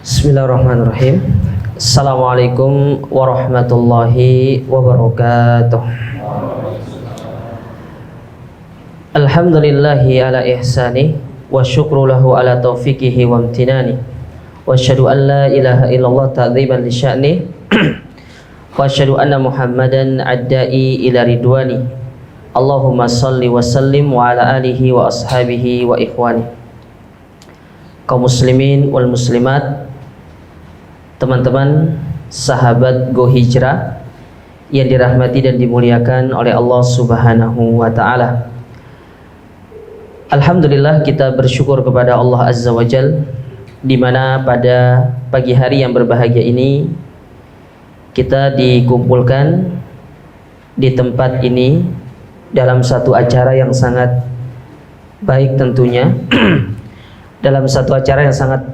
Bismillahirrahmanirrahim. Assalamualaikum warahmatullahi wabarakatuh. Alhamdulillahi ala ihsani wa syukru lahu ala taufiqihi wa amtinani wa asyhadu an la ilaha illallah ta'dziman li sya'ni wa asyhadu anna Muhammadan addai ila ridwani. Allahumma salli wa sallim wa ala alihi wa ashabihi wa ikhwani. Kaum muslimin wal muslimat, teman-teman sahabat Go Hijrah yang dirahmati dan dimuliakan oleh Allah Subhanahu wa taala. Alhamdulillah, kita bersyukur kepada Allah Azza wa Jal, di mana pada pagi hari yang berbahagia ini kita dikumpulkan di tempat ini dalam satu acara yang sangat baik tentunya. Dalam satu acara yang sangat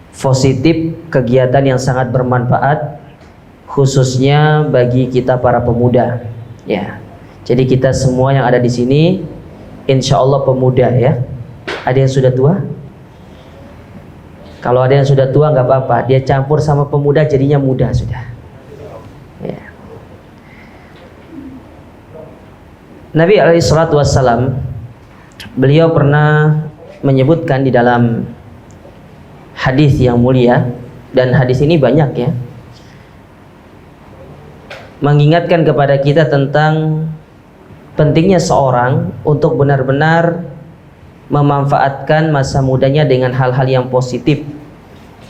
positif, kegiatan yang sangat bermanfaat khususnya bagi kita para pemuda ya. Jadi kita semua yang ada di sini insya Allah pemuda ya. Ada yang sudah tua? Kalau ada yang sudah tua nggak apa-apa, dia campur sama pemuda jadinya muda sudah ya. Nabi SAW beliau pernah menyebutkan di dalam hadis yang mulia, dan hadis ini banyak ya, mengingatkan kepada kita tentang pentingnya seorang untuk benar-benar memanfaatkan masa mudanya dengan hal-hal yang positif,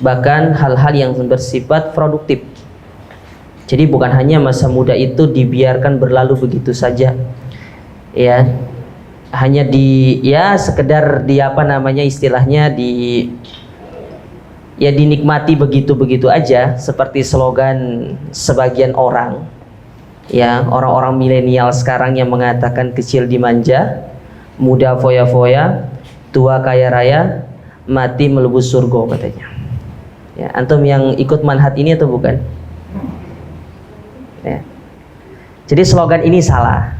bahkan hal-hal yang bersifat produktif. Jadi bukan hanya masa muda itu dibiarkan berlalu begitu saja ya, hanya sekedar istilahnya dinikmati begitu-begitu aja, seperti slogan sebagian orang ya, orang-orang milenial sekarang yang mengatakan kecil dimanja, muda foya-foya, tua kaya raya, mati melebu surga katanya ya. Antum yang ikut manhaj ini atau bukan ya? Jadi slogan ini salah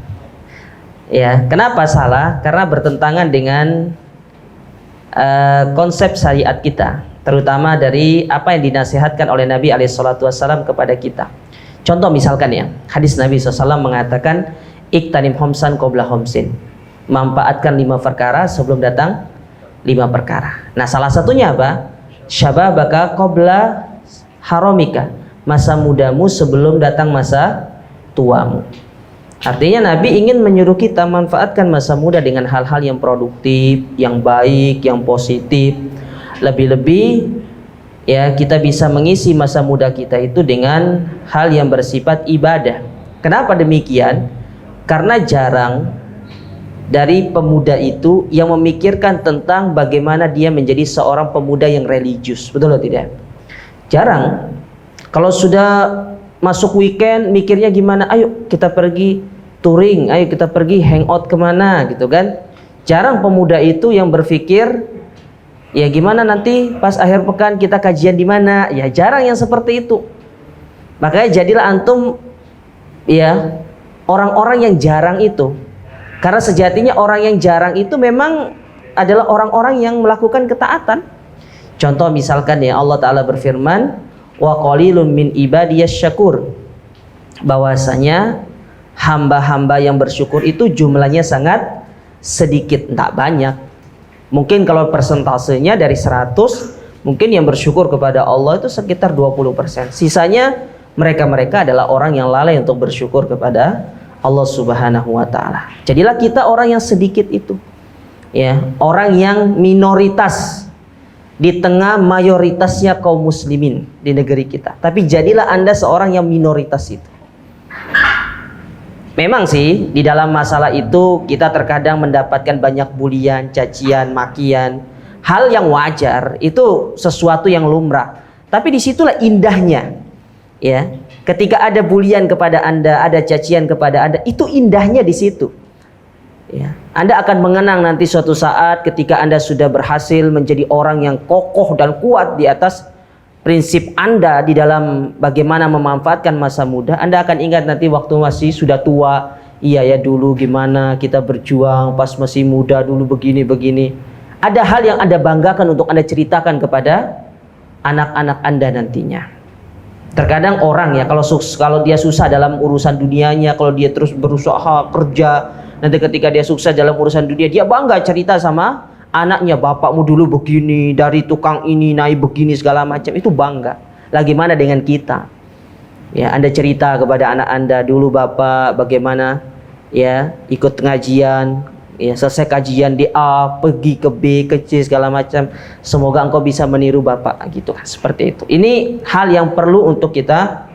ya. Kenapa salah? Karena bertentangan dengan konsep syariat kita, terutama dari apa yang dinasihatkan oleh Nabi SAW kepada kita. Contoh misalkan ya, hadis Nabi SAW mengatakan iktanim homsan qobla homsin, manfaatkan 5 perkara sebelum datang 5 perkara. Nah, salah satunya apa? Syababaka qobla haramika, masa mudamu sebelum datang masa tuamu. Artinya Nabi ingin menyuruh kita manfaatkan masa muda dengan hal-hal yang produktif, yang baik, yang positif. Lebih-lebih ya, kita bisa mengisi masa muda kita itu dengan hal yang bersifat ibadah. Kenapa demikian? Karena jarang dari pemuda itu yang memikirkan tentang bagaimana dia menjadi seorang pemuda yang religius. Betul atau tidak? Jarang. Kalau sudah masuk weekend mikirnya gimana? Ayo kita pergi touring, ayo kita pergi hangout kemana gitu kan. Jarang pemuda itu yang berpikir ya gimana nanti pas akhir pekan kita kajian di mana. Ya jarang yang seperti itu. Makanya jadilah antum ya orang-orang yang jarang itu. Karena sejatinya orang yang jarang itu memang adalah orang-orang yang melakukan ketaatan. Contoh misalkan ya, Allah Ta'ala berfirman, wa qalilun min ibadiyas syakur, bahwasanya hamba-hamba yang bersyukur itu jumlahnya sangat sedikit, tak banyak. Mungkin kalau persentasenya dari 100, mungkin yang bersyukur kepada Allah itu sekitar 20%. Sisanya mereka-mereka adalah orang yang lalai untuk bersyukur kepada Allah Subhanahu wa taala. Jadilah kita orang yang sedikit itu ya, orang yang minoritas di tengah mayoritasnya kaum muslimin di negeri kita. Tapi jadilah Anda seorang yang minoritas itu. Memang sih di dalam masalah itu kita terkadang mendapatkan banyak bulian, cacian, makian, hal yang wajar, itu sesuatu yang lumrah. Tapi disitulah indahnya ya. Ketika ada bulian kepada Anda, ada cacian kepada Anda, itu indahnya di situ ya. Anda akan mengenang nanti suatu saat ketika Anda sudah berhasil menjadi orang yang kokoh dan kuat di atas prinsip Anda di dalam bagaimana memanfaatkan masa muda. Anda akan ingat nanti waktu masih sudah tua, iya ya dulu gimana kita berjuang pas masih muda dulu begini-begini. Ada hal yang Anda banggakan untuk Anda ceritakan kepada anak-anak Anda nantinya. Terkadang orang ya kalau dia susah dalam urusan dunianya, kalau dia terus berusaha kerja, nanti ketika dia sukses dalam urusan dunia, dia bangga cerita sama anaknya, bapakmu dulu begini, dari tukang ini naik begini segala macam, itu bangga. Lagi mana dengan kita? Ya, Anda cerita kepada anak Anda, dulu bapak bagaimana ya ikut pengajian, ya selesai kajian di A, pergi ke B, ke C segala macam. Semoga engkau bisa meniru bapak, gitu kan, seperti itu. Ini hal yang perlu untuk kita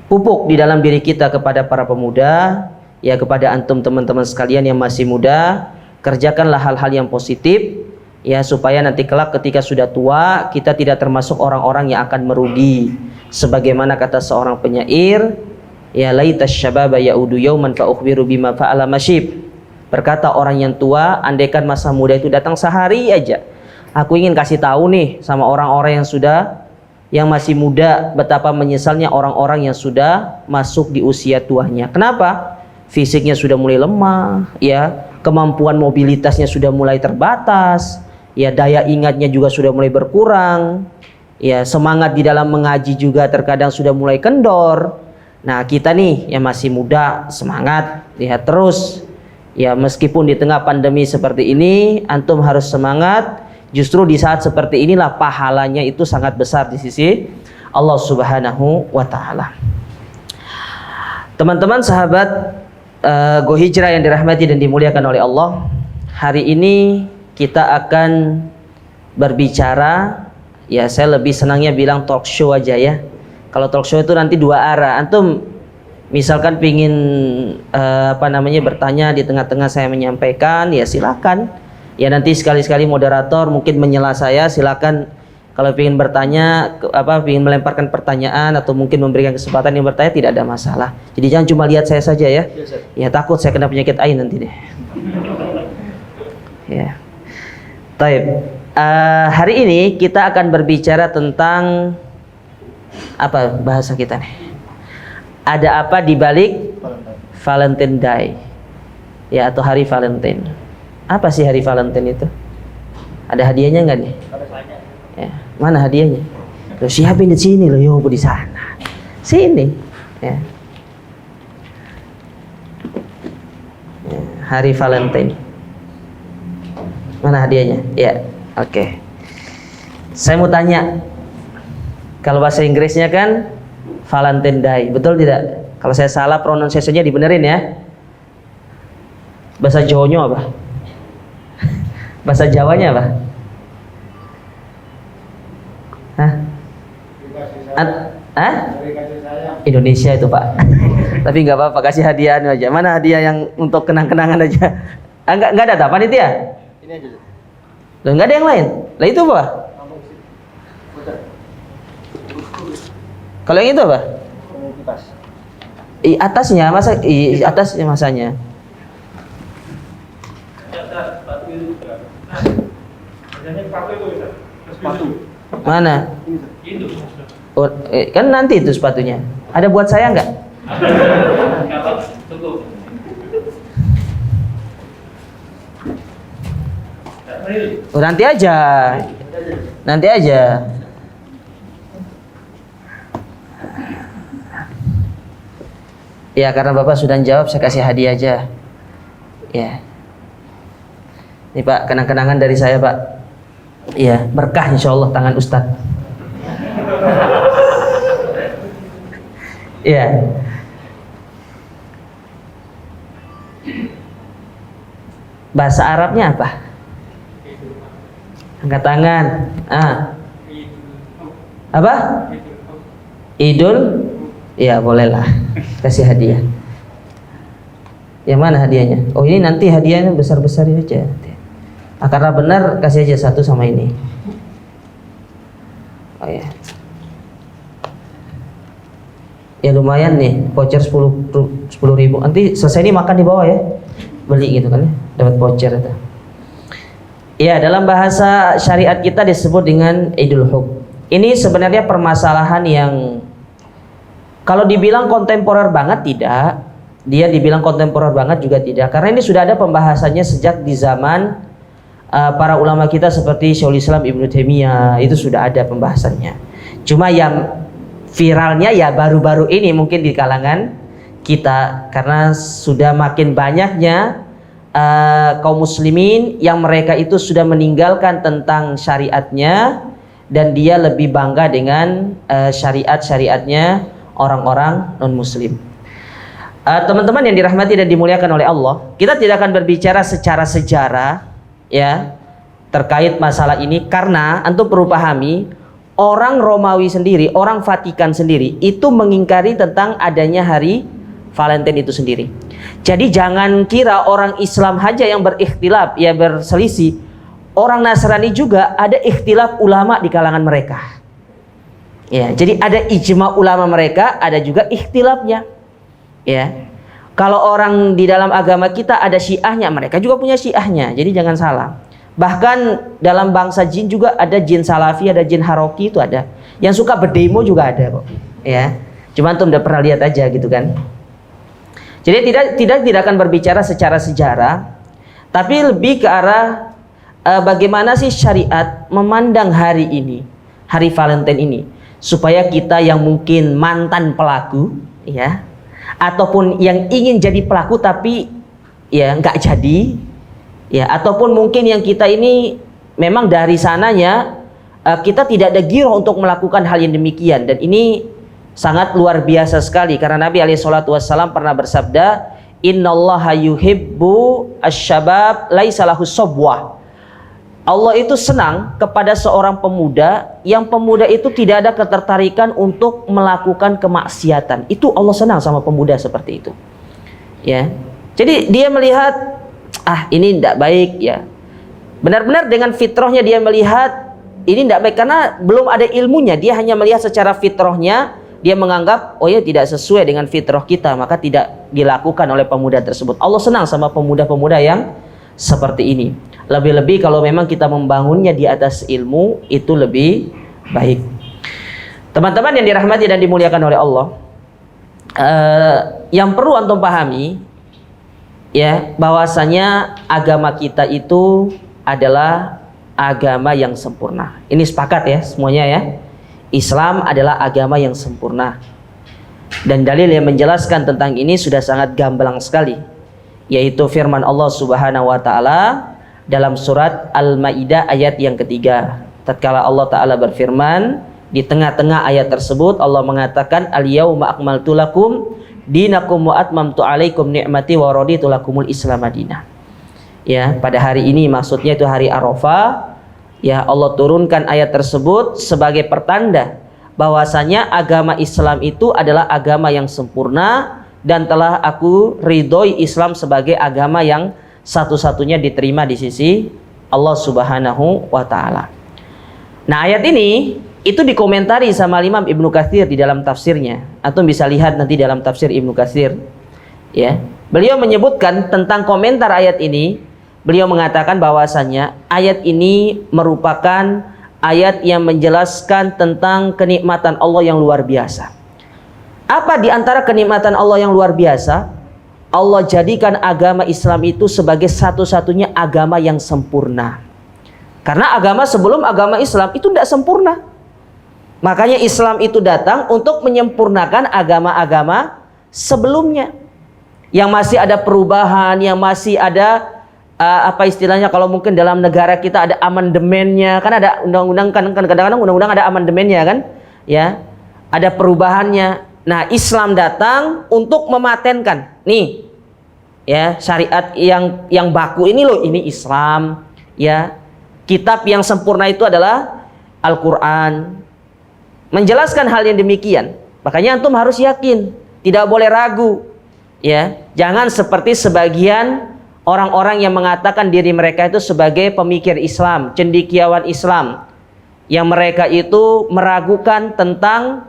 pupuk di dalam diri kita kepada para pemuda, ya kepada antum teman-teman sekalian yang masih muda. Kerjakanlah hal-hal yang positif, ya supaya nanti kelak ketika sudah tua kita tidak termasuk orang-orang yang akan merugi. Sebagaimana kata seorang penyair, ya laitas syababa yaudu yauman fa ukhbiru bima fa'ala masyib. Berkata orang yang tua, andaikan masa muda itu datang sehari aja, aku ingin kasih tahu nih sama orang-orang yang masih muda, betapa menyesalnya orang-orang yang sudah masuk di usia tuanya. Kenapa? Fisiknya sudah mulai lemah, ya, kemampuan mobilitasnya sudah mulai terbatas, ya, daya ingatnya juga sudah mulai berkurang, ya, semangat di dalam mengaji juga terkadang sudah mulai kendor. Nah, kita nih yang masih muda, semangat, lihat terus, ya, meskipun di tengah pandemi seperti ini, antum harus semangat. Justru di saat seperti inilah pahalanya itu sangat besar di sisi Allah Subhanahu wa Ta'ala. Teman-teman sahabat Go Hijrah yang dirahmati dan dimuliakan oleh Allah, hari ini kita akan berbicara, ya saya lebih senangnya bilang talk show aja ya. Kalau talk show itu nanti dua arah. Antum misalkan pingin bertanya di tengah-tengah saya menyampaikan, ya silakan. Ya nanti sekali-sekali moderator mungkin menyela saya, silakan. Kalau ingin bertanya, ingin melemparkan pertanyaan atau mungkin memberikan kesempatan yang bertanya, tidak ada masalah. Jadi jangan cuma lihat saya saja ya. Ya takut saya kena penyakit ain nanti deh. Ya. Taib. Hari ini kita akan berbicara tentang apa bahasa kita nih? Ada apa di balik Valentine Day? Ya, atau hari Valentine. Apa sih hari Valentine itu? Ada hadiahnya nggak nih? Ya, mana hadiahnya? Loh, siapin di sini loh, yo di sana. Sini. Ya. Ya, hari Valentine. Mana hadiahnya? Ya, oke. Saya mau tanya, kalau bahasa Inggrisnya kan Valentine Day, betul tidak? Kalau saya salah pronunciation-nya dibenerin ya. Bahasa Jawanya apa? Bahasa Jawanya apa? Hah? Indonesia itu Pak. Tapi nggak apa-apa, kasih hadiah aja. Mana hadiah yang untuk kenang-kenangan aja? Nggak ada apa nih dia? Ini aja. Loh, nggak ada yang lain? Lah itu apa? Kalau yang itu apa? Kipas. Atasnya masa? Atasnya masanya. Sepatu. Mana? Oh, kan nanti itu sepatunya. Ada buat saya nggak? Oh, nanti aja. Nanti aja. Ya, karena Bapak sudah jawab, saya kasih hadiah aja. Ya. Ini Pak, kenang-kenangan dari saya Pak. Iya, berkah insya Allah tangan Ustadz. Iya. Bahasa Arabnya apa? Angkat tangan. Apa? Idul? Ya bolehlah. Kasih hadiah. Yang mana hadiahnya? Oh ini nanti hadiahnya besar-besarin aja. Karena benar kasih aja satu sama ini. Oh ya. Ya lumayan nih, voucher 10.000. Nanti selesai ini makan di bawah ya. Beli gitu kan ya, dapat voucher itu. Ya, dalam bahasa syariat kita disebut dengan Idul Hub. Ini sebenarnya permasalahan yang kalau dibilang kontemporer banget tidak, dia dibilang kontemporer banget juga tidak, karena ini sudah ada pembahasannya sejak di zaman para ulama kita seperti Syekhul Islam Ibnu Taimiyah itu sudah ada pembahasannya. Cuma yang viralnya ya baru-baru ini mungkin di kalangan kita, karena sudah makin banyaknya kaum muslimin yang mereka itu sudah meninggalkan tentang syariatnya dan dia lebih bangga dengan syariat-syariatnya orang-orang non-muslim. Teman-teman yang dirahmati dan dimuliakan oleh Allah, kita tidak akan berbicara secara sejarah ya terkait masalah ini, karena antum perlu pahami orang Romawi sendiri, orang Vatikan sendiri itu mengingkari tentang adanya hari Valentine itu sendiri. Jadi jangan kira orang Islam saja yang berikhtilaf, ya berselisih. Orang Nasrani juga ada ikhtilaf ulama di kalangan mereka. Ya, jadi ada ijma ulama mereka, ada juga ikhtilafnya. Ya. Kalau orang di dalam agama kita ada Syiahnya, mereka juga punya Syiahnya. Jadi jangan salah. Bahkan dalam bangsa jin juga ada jin Salafi, ada jin Haroki, itu ada. Yang suka berdemo juga ada, kok. Ya. Cuma antum udah pernah lihat aja gitu kan. Jadi tidak akan berbicara secara sejarah, tapi lebih ke arah bagaimana sih syariat memandang hari ini, hari Valentine ini, supaya kita yang mungkin mantan pelaku, ya, ataupun yang ingin jadi pelaku tapi ya nggak jadi, ya, ataupun mungkin yang kita ini memang dari sananya kita tidak ada giroh untuk melakukan hal yang demikian, dan ini sangat luar biasa sekali karena Nabi SAW pernah bersabda, innallaha yuhibbu asyabab laisa lahu sobwah. Allah itu senang kepada seorang pemuda yang pemuda itu tidak ada ketertarikan untuk melakukan kemaksiatan. Itu Allah senang sama pemuda seperti itu. Ya. Jadi dia melihat ini tidak baik, ya. Benar-benar dengan fitrahnya dia melihat ini tidak baik karena belum ada ilmunya, dia hanya melihat secara fitrahnya. Dia menganggap, oh ya tidak sesuai dengan fitrah kita, maka tidak dilakukan oleh pemuda tersebut. Allah senang sama pemuda-pemuda yang seperti ini. Lebih-lebih kalau memang kita membangunnya di atas ilmu, itu lebih baik. Teman-teman yang dirahmati dan dimuliakan oleh Allah, yang perlu antum pahami, ya, bahwasanya agama kita itu adalah agama yang sempurna. Ini sepakat ya semuanya ya. Islam adalah agama yang sempurna. Dan dalil yang menjelaskan tentang ini sudah sangat gamblang sekali, yaitu firman Allah Subhanahu wa taala dalam surat Al-Maidah ayat yang ketiga. Tatkala Allah taala berfirman, di tengah-tengah ayat tersebut Allah mengatakan, al-yauma akmaltu lakum dinakum wa atmamtu alaikum ni'mati wa raditu lakumul Islam madinah. Ya, pada hari ini, maksudnya itu hari Arafah. Ya, Allah turunkan ayat tersebut sebagai pertanda bahwasanya agama Islam itu adalah agama yang sempurna dan telah aku ridhoi Islam sebagai agama yang satu-satunya diterima di sisi Allah Subhanahu wa taala. Nah, ayat ini itu dikomentari sama Imam Ibnu Katsir di dalam tafsirnya. Antum bisa lihat nanti dalam tafsir Ibnu Katsir. Ya. Beliau menyebutkan tentang komentar ayat ini. Beliau mengatakan bahwasannya ayat ini merupakan ayat yang menjelaskan tentang kenikmatan Allah yang luar biasa. Apa di antara kenikmatan Allah yang luar biasa? Allah jadikan agama Islam itu sebagai satu-satunya agama yang sempurna. Karena agama sebelum agama Islam itu tidak sempurna. Makanya Islam itu datang untuk menyempurnakan agama-agama sebelumnya. Yang masih ada perubahan, yang masih ada apa istilahnya, kalau mungkin dalam negara kita ada amandemennya, kan ada undang-undang, kan kadang-kadang undang-undang ada amandemennya kan, ya, ada perubahannya. Nah, Islam datang untuk mematenkan nih, ya, syariat yang baku ini loh, ini Islam, ya. Kitab yang sempurna itu adalah Al-Quran. Menjelaskan hal yang demikian, makanya antum harus yakin, tidak boleh ragu, ya. Jangan seperti sebagian orang-orang yang mengatakan diri mereka itu sebagai pemikir Islam, cendekiawan Islam, yang mereka itu meragukan tentang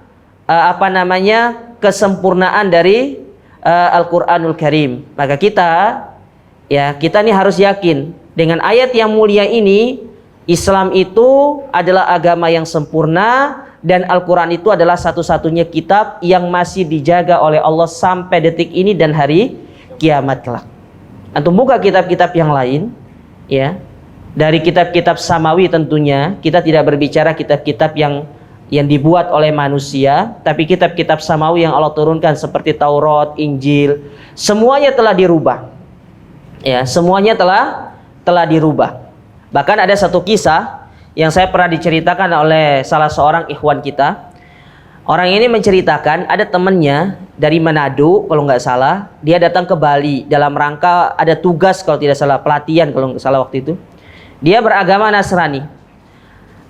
kesempurnaan dari Al-Quranul Karim. Maka kita ini harus yakin dengan ayat yang mulia ini, Islam itu adalah agama yang sempurna dan Al-Quran itu adalah satu-satunya kitab yang masih dijaga oleh Allah sampai detik ini dan hari kiamat kelak. Antum buka kitab-kitab yang lain, ya, dari kitab-kitab samawi tentunya. Kita tidak berbicara kitab-kitab yang dibuat oleh manusia, tapi kitab-kitab samawi yang Allah turunkan seperti Taurat, Injil, semuanya telah dirubah. Ya, semuanya telah dirubah. Bahkan ada satu kisah yang saya pernah diceritakan oleh salah seorang ikhwan kita. Orang ini menceritakan ada temannya dari Manado kalau nggak salah, dia datang ke Bali dalam rangka ada tugas kalau tidak salah, pelatihan kalau nggak salah waktu itu. Dia beragama Nasrani.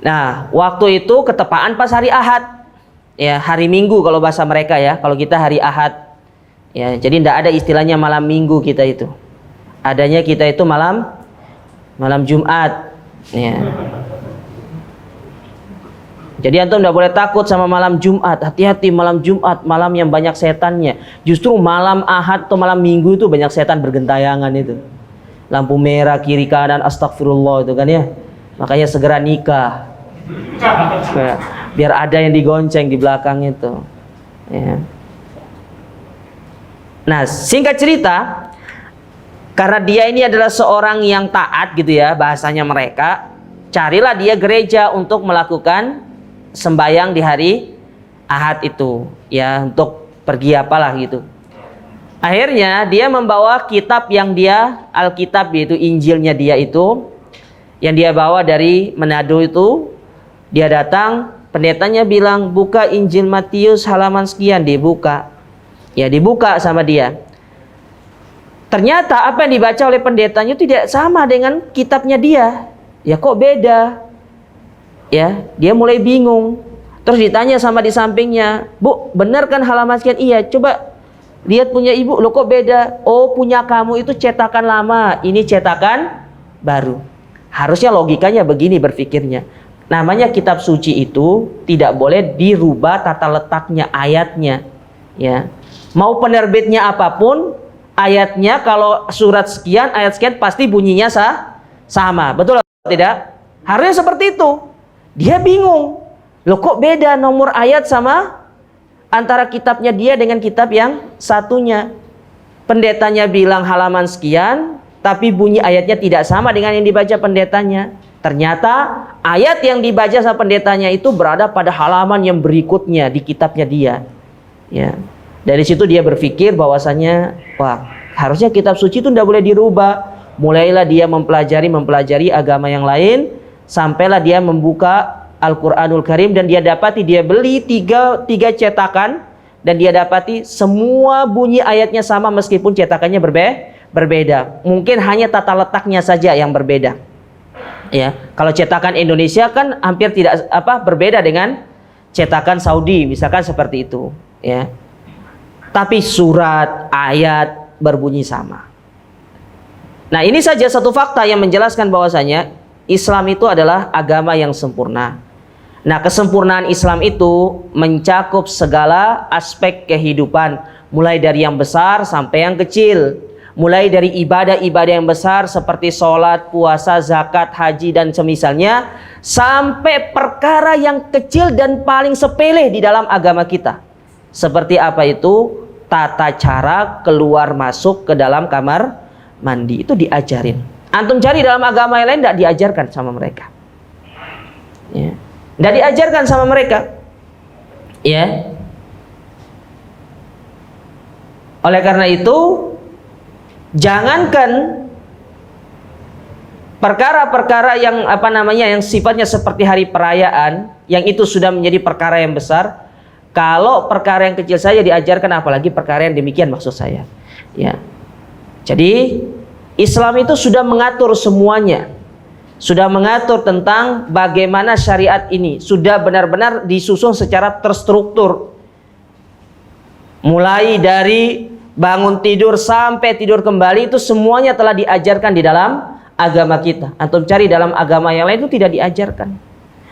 Nah, waktu itu ketepaan pas hari Ahad. Ya, hari Minggu kalau bahasa mereka ya. Kalau kita hari Ahad. Ya, jadi tidak ada istilahnya malam Minggu kita itu. Adanya kita itu malam Jumat. Ya. Jadi antum tidak boleh takut sama malam Jumat. Hati-hati malam Jumat, malam yang banyak setannya. Justru malam Ahad atau malam Minggu itu banyak setan bergentayangan itu. Lampu merah kiri kanan, astagfirullah itu kan ya. Makanya segera nikah. Biar ada yang digonceng di belakang itu. Ya. Nah, singkat cerita, karena dia ini adalah seorang yang taat gitu ya, bahasanya mereka, carilah dia gereja untuk melakukan sembahyang di hari Ahad itu, ya, untuk pergi apalah gitu. Akhirnya dia membawa kitab yang dia, Alkitab yaitu Injilnya dia itu, yang dia bawa dari Manado itu. Dia datang, pendetanya bilang, buka Injil Matius halaman sekian, dibuka. Ya, dibuka sama dia. Ternyata apa yang dibaca oleh pendetanya itu tidak sama dengan kitabnya dia. Ya, kok beda? Ya, dia mulai bingung. Terus ditanya sama di sampingnya, Bu, benar kan halaman sekian? Iya, coba lihat punya ibu, lo kok beda? Oh, punya kamu itu cetakan lama, ini cetakan baru. Harusnya logikanya begini berpikirnya. Namanya kitab suci itu tidak boleh dirubah tata letaknya, ayatnya. Ya, mau penerbitnya apapun, ayatnya kalau surat sekian, ayat sekian pasti bunyinya sama. Betul atau tidak? Harusnya seperti itu. Dia bingung. Loh, kok beda nomor ayat sama antara kitabnya dia dengan kitab yang satunya? Pendetanya bilang halaman sekian, tapi bunyi ayatnya tidak sama dengan yang dibaca pendetanya. Ternyata ayat yang dibaca sama pendetanya itu berada pada halaman yang berikutnya di kitabnya dia. Ya. Dari situ dia berpikir bahwasanya, wah, harusnya kitab suci itu tidak boleh dirubah. Mulailah dia mempelajari agama yang lain, sampailah dia membuka Al-Quranul Karim, dan dia dapati, dia beli tiga cetakan, dan dia dapati semua bunyi ayatnya sama meskipun cetakannya berbeda. Mungkin hanya tata letaknya saja yang berbeda. Ya, kalau cetakan Indonesia kan hampir tidak berbeda dengan cetakan Saudi, misalkan seperti itu. Ya, tapi surat, ayat berbunyi sama. Nah, ini saja satu fakta yang menjelaskan bahwasanya Islam itu adalah agama yang sempurna. Nah, kesempurnaan Islam itu mencakup segala aspek kehidupan, mulai dari yang besar sampai yang kecil. Mulai dari ibadah-ibadah yang besar seperti sholat, puasa, zakat, haji, dan semisalnya, sampai perkara yang kecil dan paling sepele di dalam agama kita. Seperti apa itu? Tata cara keluar masuk ke dalam kamar mandi itu diajarin. Antum cari dalam agama yang lain tidak diajarkan sama mereka. Ya. Tidak diajarkan sama mereka. Ya. Oleh karena itu, jangankan perkara-perkara yang yang sifatnya seperti hari perayaan, yang itu sudah menjadi perkara yang besar. Kalau perkara yang kecil saja diajarkan, apalagi perkara yang demikian maksud saya. Ya. Jadi Islam itu sudah mengatur semuanya. Sudah mengatur tentang bagaimana syariat ini sudah benar-benar disusun secara terstruktur. Mulai dari bangun tidur sampai tidur kembali itu semuanya telah diajarkan di dalam agama kita. Antum cari dalam agama yang lain itu tidak diajarkan.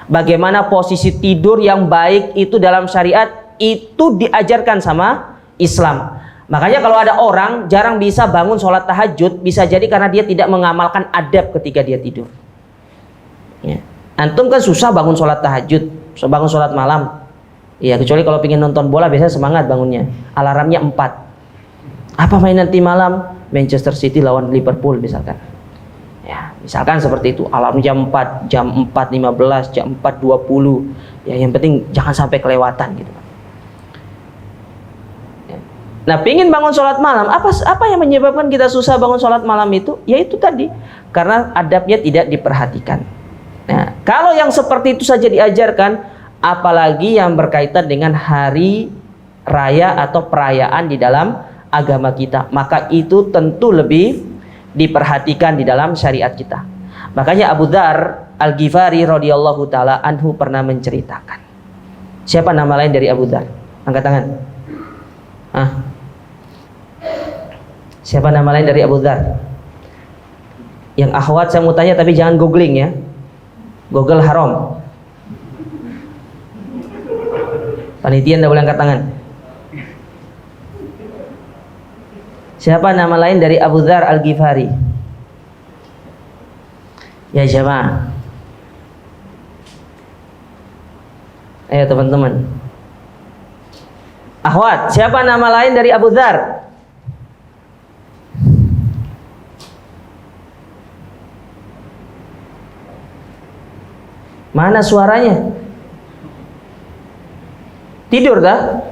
Bagaimana posisi tidur yang baik itu dalam syariat itu diajarkan sama Islam. Makanya kalau ada orang jarang bisa bangun sholat tahajud, bisa jadi karena dia tidak mengamalkan adab ketika dia tidur. Ya. Antum kan susah bangun sholat tahajud, bangun sholat malam. Ya, kecuali kalau ingin nonton bola biasanya semangat bangunnya. Alarmnya 4. Apa main nanti malam? Manchester City lawan Liverpool misalkan. Ya. Misalkan seperti itu, alarm jam 4, jam 4.15, jam 4.20. Ya, yang penting jangan sampai kelewatan gitu. Nah, pingin bangun sholat malam, apa yang menyebabkan kita susah bangun sholat malam itu? Yaitu tadi, karena adabnya tidak diperhatikan. Nah, kalau yang seperti itu saja diajarkan, apalagi yang berkaitan dengan hari raya atau perayaan di dalam agama kita, maka itu tentu lebih diperhatikan di dalam syariat kita. Makanya Abu Dzar Al-Ghifari radhiyallahu taala anhu pernah menceritakan. Siapa nama lain dari Abu Dzar? Angkat tangan. Siapa nama lain dari Abu Dzar? Yang akhwat saya mau tanya, tapi jangan googling ya. Google haram. Panitia tidak boleh angkat tangan. Siapa nama lain dari Abu Dzar Al-Ghifari? Ya jamaah. Ayo teman-teman. Akhwat, siapa nama lain dari Abu Dzar? Mana suaranya? Tidur dah?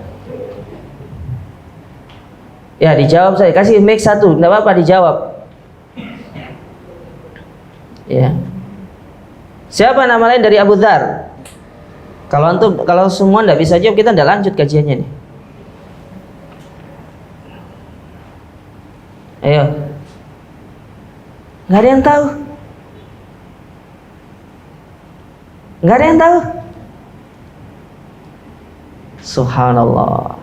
Ya dijawab, saya kasih mic satu, tidak apa-apa dijawab. Ya. Siapa nama lain dari Abu Dzar? Kalau semua tidak bisa jawab, kita tidak lanjut kajiannya nih. Ayo. Nggak ada yang tahu. Nggak ada yang tahu. Subhanallah.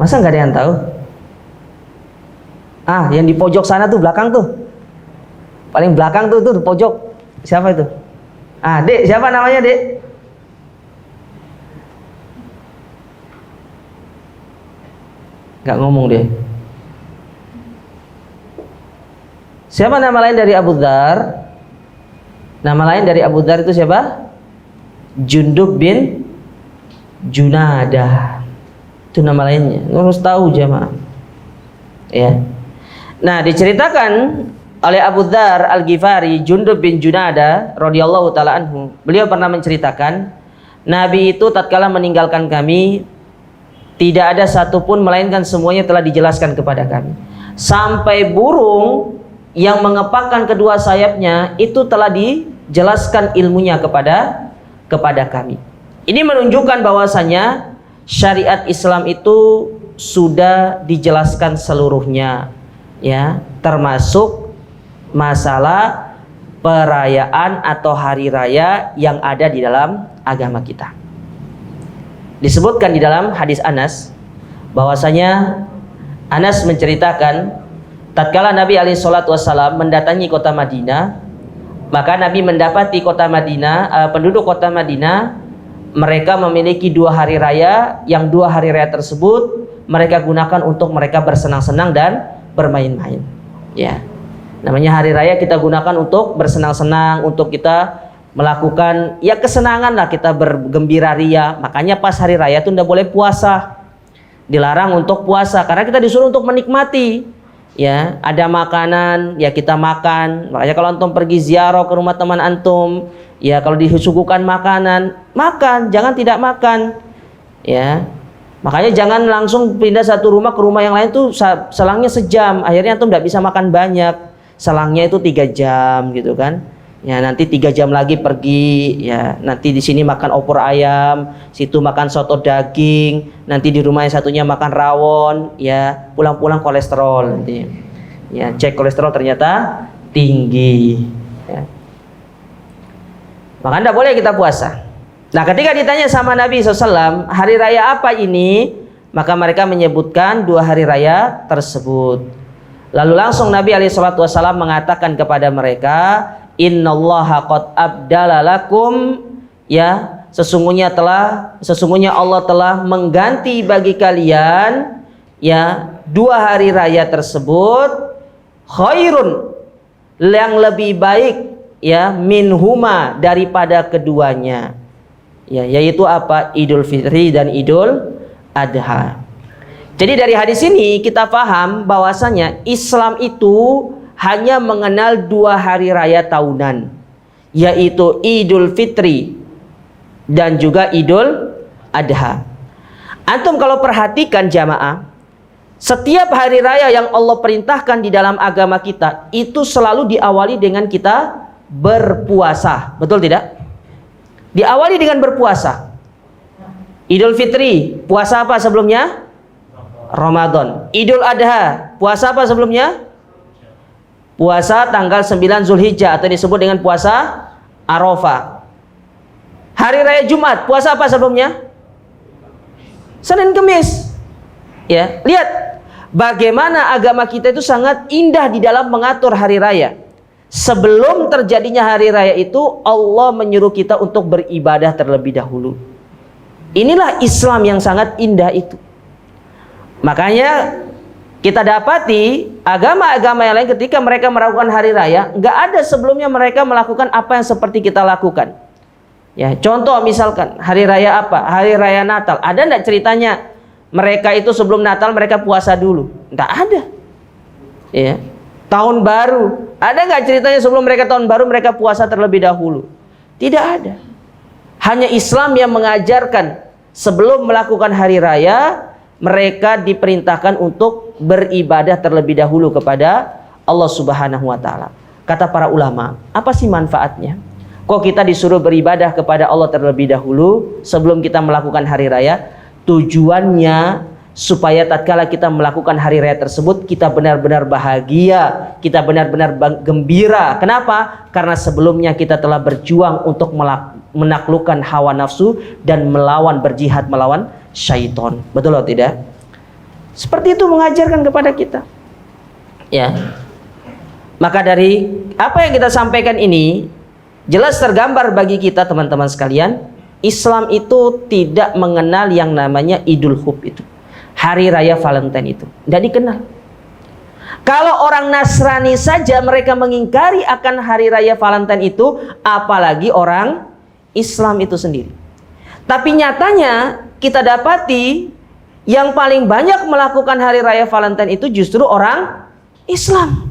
Masa nggak ada yang tahu? Yang di pojok sana tuh, belakang tuh. Paling belakang tuh pojok. Siapa itu? Dek, siapa namanya, Dek? Nggak ngomong deh. Siapa nama lain dari Abu Dzar? Nama lain dari Abu Dzar itu siapa? Jundub bin Junadah. Itu nama lainnya. Harus tahu jamaah. Ya. Nah, diceritakan oleh Abu Dzar Al-Ghifari, Jundub bin Junadah radhiyallahu taala anhu. Beliau pernah menceritakan, Nabi itu tatkala meninggalkan kami, tidak ada satupun melainkan semuanya telah dijelaskan kepada kami. Sampai burung yang mengepakkan kedua sayapnya itu telah dijelaskan ilmunya kepada kami. Ini menunjukkan bahwasanya syariat Islam itu sudah dijelaskan seluruhnya, ya, termasuk masalah perayaan atau hari raya yang ada di dalam agama kita. Disebutkan di dalam hadis Anas bahwasanya Anas menceritakan tatkala Nabi SAW mendatangi kota Madinah, maka Nabi mendapati kota Madinah, penduduk kota Madinah, mereka memiliki 2 hari raya, yang 2 hari raya tersebut mereka gunakan untuk mereka bersenang-senang dan bermain-main. Ya, namanya hari raya kita gunakan untuk bersenang-senang, untuk kita melakukan ya kesenangan lah, kita bergembira ria. Makanya pas hari raya itu tidak boleh puasa, dilarang untuk puasa, karena kita disuruh untuk menikmati. Ya, ada makanan, ya kita makan. Makanya kalau antum pergi ziarah ke rumah teman antum, ya kalau disuguhkan makanan, makan, jangan tidak makan. Ya, makanya jangan langsung pindah satu rumah ke rumah yang lain tuh selangnya sejam. Akhirnya antum tidak bisa makan banyak. Selangnya itu 3 jam gitu kan. Ya, nanti 3 jam lagi pergi, ya nanti di sini makan opor ayam, situ makan soto daging, nanti di rumah yang satunya makan rawon, ya pulang-pulang kolesterol nanti, ya cek kolesterol ternyata tinggi, ya. Maka tidak boleh kita puasa. Nah, ketika ditanya sama Nabi SAW, hari raya apa ini? Maka mereka menyebutkan 2 hari raya tersebut. Lalu langsung Nabi SAW mengatakan kepada mereka, Innallaha qad abdala lakum, ya sesungguhnya Allah telah mengganti bagi kalian, ya 2 hari raya tersebut khairun, yang lebih baik, ya minhuma, daripada keduanya, ya yaitu apa? Idul Fitri dan Idul Adha. Jadi dari hadis ini kita paham bahwasanya Islam itu hanya mengenal 2 hari raya tahunan, yaitu Idul Fitri dan juga Idul Adha. Antum kalau perhatikan jamaah, setiap hari raya yang Allah perintahkan di dalam agama kita itu selalu diawali dengan kita berpuasa. Betul tidak? Diawali dengan berpuasa. Idul Fitri, puasa apa sebelumnya? Ramadan. Idul Adha, puasa apa sebelumnya? Puasa tanggal 9 Zulhijjah atau disebut dengan puasa Arafah. Hari raya Jumat, puasa apa sebelumnya? Senin Kemis. Ya, lihat bagaimana agama kita itu sangat indah di dalam mengatur hari raya. Sebelum terjadinya hari raya itu, Allah menyuruh kita untuk beribadah terlebih dahulu. Inilah Islam yang sangat indah itu. Makanya kita dapati agama-agama yang lain ketika mereka melakukan hari raya, nggak ada sebelumnya mereka melakukan apa yang seperti kita lakukan. Ya, contoh misalkan hari raya apa? Hari raya Natal. Ada enggak ceritanya mereka itu sebelum Natal mereka puasa dulu? Enggak ada. Ya. Tahun baru. Ada enggak ceritanya sebelum mereka tahun baru mereka puasa terlebih dahulu? Tidak ada. Hanya Islam yang mengajarkan sebelum melakukan hari raya mereka diperintahkan untuk beribadah terlebih dahulu kepada Allah Subhanahu wa taala. Kata para ulama, apa sih manfaatnya? Kok kita disuruh beribadah kepada Allah terlebih dahulu sebelum kita melakukan hari raya? Tujuannya supaya tatkala kita melakukan hari raya tersebut kita benar-benar bahagia, kita benar-benar gembira. Kenapa? Karena sebelumnya kita telah berjuang untuk menaklukkan hawa nafsu dan berjihad melawan syaitan. Betul atau tidak? Seperti itu mengajarkan kepada kita. Ya. Maka dari apa yang kita sampaikan ini jelas tergambar bagi kita teman-teman sekalian, Islam itu tidak mengenal yang namanya Idul Hub itu. Hari raya Valentine itu tidak dikenal. Kalau orang Nasrani saja mereka mengingkari akan hari raya Valentine itu, apalagi orang Islam itu sendiri. Tapi nyatanya kita dapati yang paling banyak melakukan hari raya Valentine itu justru orang Islam.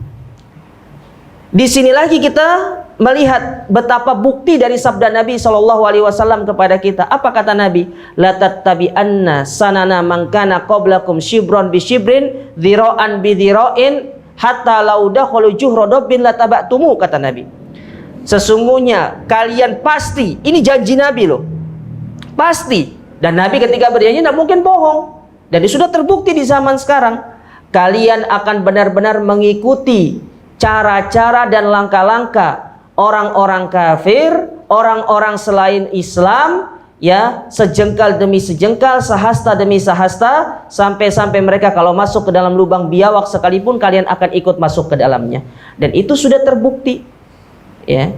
Di sini lagi kita melihat betapa bukti dari sabda Nabi SAW kepada kita. Apa kata Nabi? La tattabi'anna sanana man kana qablakum shibran bi shibrin, dhira'an bi dhira'in, hatta law dakhalu juhra dabbin lataba'tumu, kata Nabi. Sesungguhnya kalian pasti, ini janji Nabi loh. Pasti. Dan Nabi ketika berjanji tidak mungkin bohong. Dan ini sudah terbukti di zaman sekarang. Kalian akan benar-benar mengikuti cara-cara dan langkah-langkah orang-orang kafir, orang-orang selain Islam, ya, sejengkal demi sejengkal, sehasta demi sehasta, sampai-sampai mereka kalau masuk ke dalam lubang biawak sekalipun kalian akan ikut masuk ke dalamnya. Dan itu sudah terbukti, ya.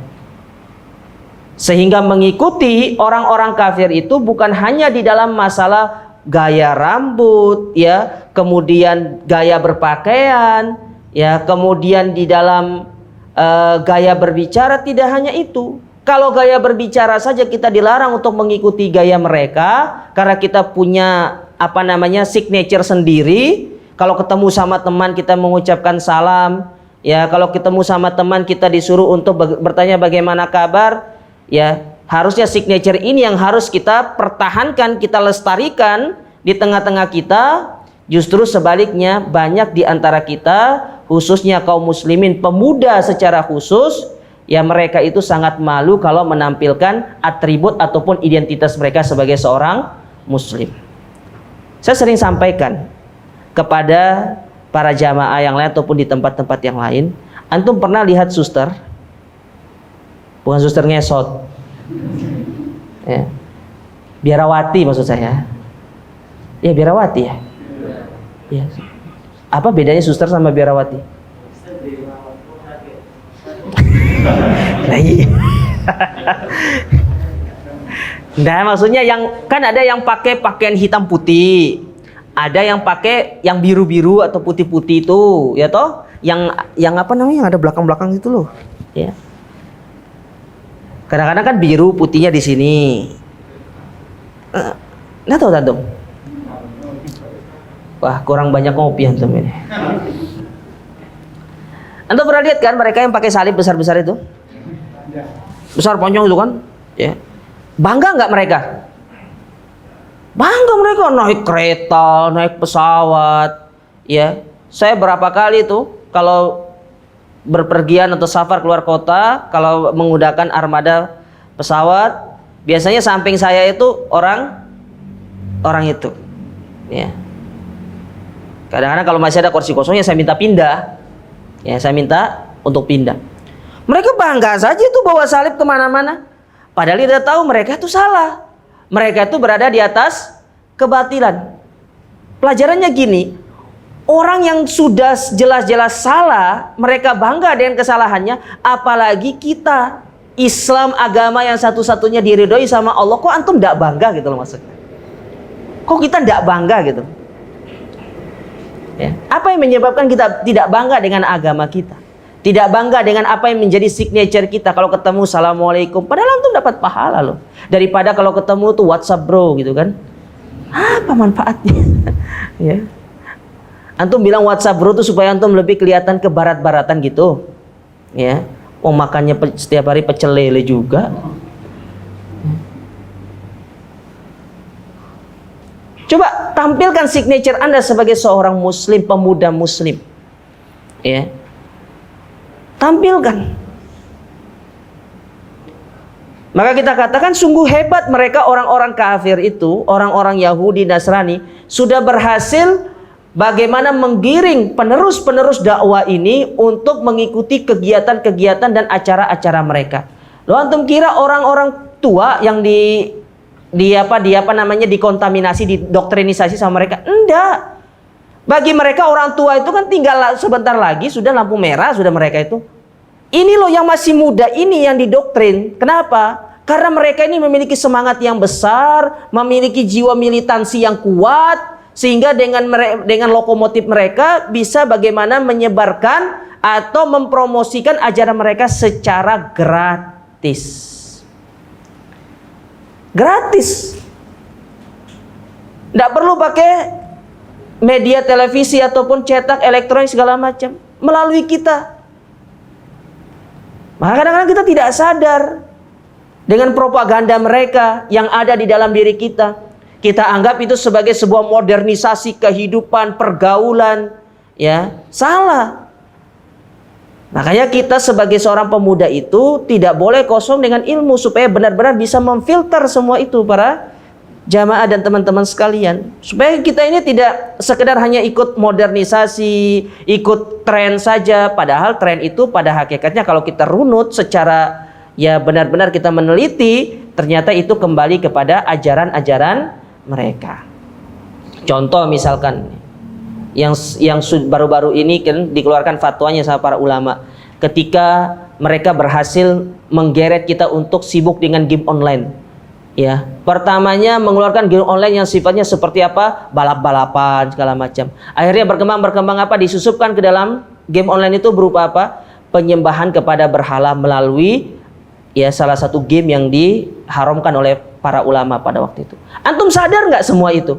Sehingga mengikuti orang-orang kafir itu bukan hanya di dalam masalah gaya rambut, ya, kemudian gaya berpakaian, ya, kemudian di dalam gaya berbicara. Tidak hanya itu. Kalau gaya berbicara saja kita dilarang untuk mengikuti gaya mereka karena kita punya apa namanya signature sendiri. Kalau ketemu sama teman kita mengucapkan salam, ya, kalau ketemu sama teman kita disuruh untuk bertanya bagaimana kabar, ya, harusnya signature ini yang harus kita pertahankan, kita lestarikan di tengah-tengah kita. Justru sebaliknya banyak di antara kita, khususnya kaum muslimin, pemuda secara khusus, ya, mereka itu sangat malu kalau menampilkan atribut ataupun identitas mereka sebagai seorang muslim. Saya sering sampaikan kepada para jamaah yang lain ataupun di tempat-tempat yang lain, antum pernah lihat suster? Bukan suster ngesot, ya, biarawati maksud saya. Ya, biarawati ya. Ya. Apa bedanya suster sama biarawati? Nah, maksudnya yang kan ada yang pakai pakaian hitam putih, ada yang pakai yang biru-biru atau putih-putih itu, ya toh? Yang apa namanya? Yang ada belakang-belakang itu loh, ya. Kadang-kadang kan biru putihnya di sini. Nah, tahu tak dong? Wah, kurang banyak ngopi antum ini. Anda pernah lihat kan mereka yang pakai salib besar-besar itu? Besar ponjong itu kan? Ya. Bangga nggak mereka? Bangga mereka, naik kereta, naik pesawat. Ya, saya berapa kali tuh kalau berpergian atau safar keluar kota, kalau menggunakan armada pesawat, biasanya samping saya itu orang itu. Ya. Kadang-kadang kalau masih ada kursi kosong ya saya minta pindah. Ya, saya minta untuk pindah. Mereka bangga saja itu bawa salib kemana-mana. Padahal dia tahu mereka itu salah. Mereka itu berada di atas kebatilan. Pelajarannya gini, orang yang sudah jelas-jelas salah, mereka bangga dengan kesalahannya. Apalagi kita, Islam agama yang satu-satunya diridhoi sama Allah. Kok antum tidak bangga gitu loh maksudnya? Kok kita tidak bangga gitu? Ya. Apa yang menyebabkan kita tidak bangga dengan agama kita? Tidak bangga dengan apa yang menjadi signature kita. Kalau ketemu Assalamualaikum, padahal antum dapat pahala loh. Daripada kalau ketemu tuh WhatsApp bro gitu kan. Apa manfaatnya? Ya. Antum bilang WhatsApp bro tuh supaya antum lebih kelihatan ke barat-baratan gitu. Ya. Oh, makannya setiap hari pecel lele juga. Coba tampilkan signature Anda sebagai seorang muslim, pemuda muslim. Ya. Tampilkan. Maka kita katakan sungguh hebat mereka orang-orang kafir itu, orang-orang Yahudi, Nasrani, sudah berhasil bagaimana menggiring penerus-penerus dakwah ini untuk mengikuti kegiatan-kegiatan dan acara-acara mereka. Loh, antum kira orang-orang tua yang dikontaminasi, didoktrinisasi sama mereka? Enggak. Bagi mereka orang tua itu kan tinggal sebentar lagi sudah lampu merah sudah mereka itu. Ini loh yang masih muda ini yang didoktrin. Kenapa? Karena mereka ini memiliki semangat yang besar, memiliki jiwa militansi yang kuat, sehingga dengan lokomotif mereka bisa bagaimana menyebarkan atau mempromosikan ajaran mereka secara gratis. Gratis. Tidak perlu pakai media televisi ataupun cetak elektronik segala macam, melalui kita. Maka kadang-kadang kita tidak sadar dengan propaganda mereka yang ada di dalam diri kita. Kita anggap itu sebagai sebuah modernisasi kehidupan, pergaulan, ya. Salah. Makanya kita sebagai seorang pemuda itu tidak boleh kosong dengan ilmu, supaya benar-benar bisa memfilter semua itu para jamaah dan teman-teman sekalian. Supaya kita ini tidak sekedar hanya ikut modernisasi, ikut tren saja. Padahal tren itu pada hakikatnya kalau kita runut secara ya benar-benar kita meneliti, ternyata itu kembali kepada ajaran-ajaran mereka. Contoh misalkan yang baru-baru ini kan dikeluarkan fatwanya sama para ulama ketika mereka berhasil menggeret kita untuk sibuk dengan game online. Ya, pertamanya mengeluarkan game online yang sifatnya seperti apa? Balap-balapan segala macam. Akhirnya berkembang apa? Disusupkan ke dalam game online itu berupa apa? Penyembahan kepada berhala melalui ya salah satu game yang diharamkan oleh para ulama pada waktu itu. Antum sadar nggak semua itu?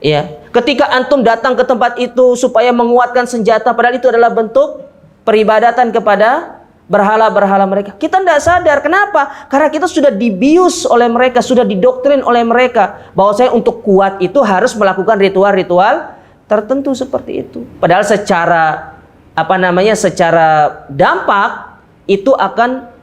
Ya, ketika antum datang ke tempat itu supaya menguatkan senjata, padahal itu adalah bentuk peribadatan kepada berhala-berhala mereka. Kita tidak sadar. Kenapa? Karena kita sudah dibius oleh mereka, sudah didoktrin oleh mereka bahwa saya untuk kuat itu harus melakukan ritual-ritual tertentu seperti itu. Padahal secara secara dampak itu akan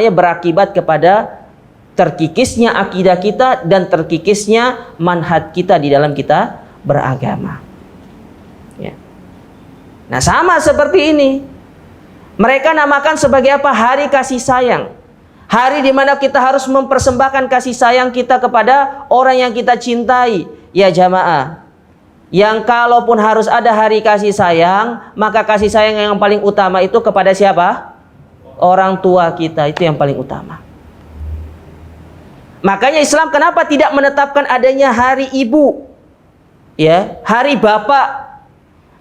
berakibat kepada terkikisnya akidah kita dan terkikisnya manhaj kita di dalam kita beragama. Ya. Nah, sama seperti ini. Mereka namakan sebagai apa? Hari kasih sayang. Hari di mana kita harus mempersembahkan kasih sayang kita kepada orang yang kita cintai. Ya jamaah, yang kalaupun harus ada hari kasih sayang, maka kasih sayang yang paling utama itu kepada siapa? Orang tua kita, itu yang paling utama. Makanya Islam kenapa tidak menetapkan adanya hari ibu, ya, hari bapak,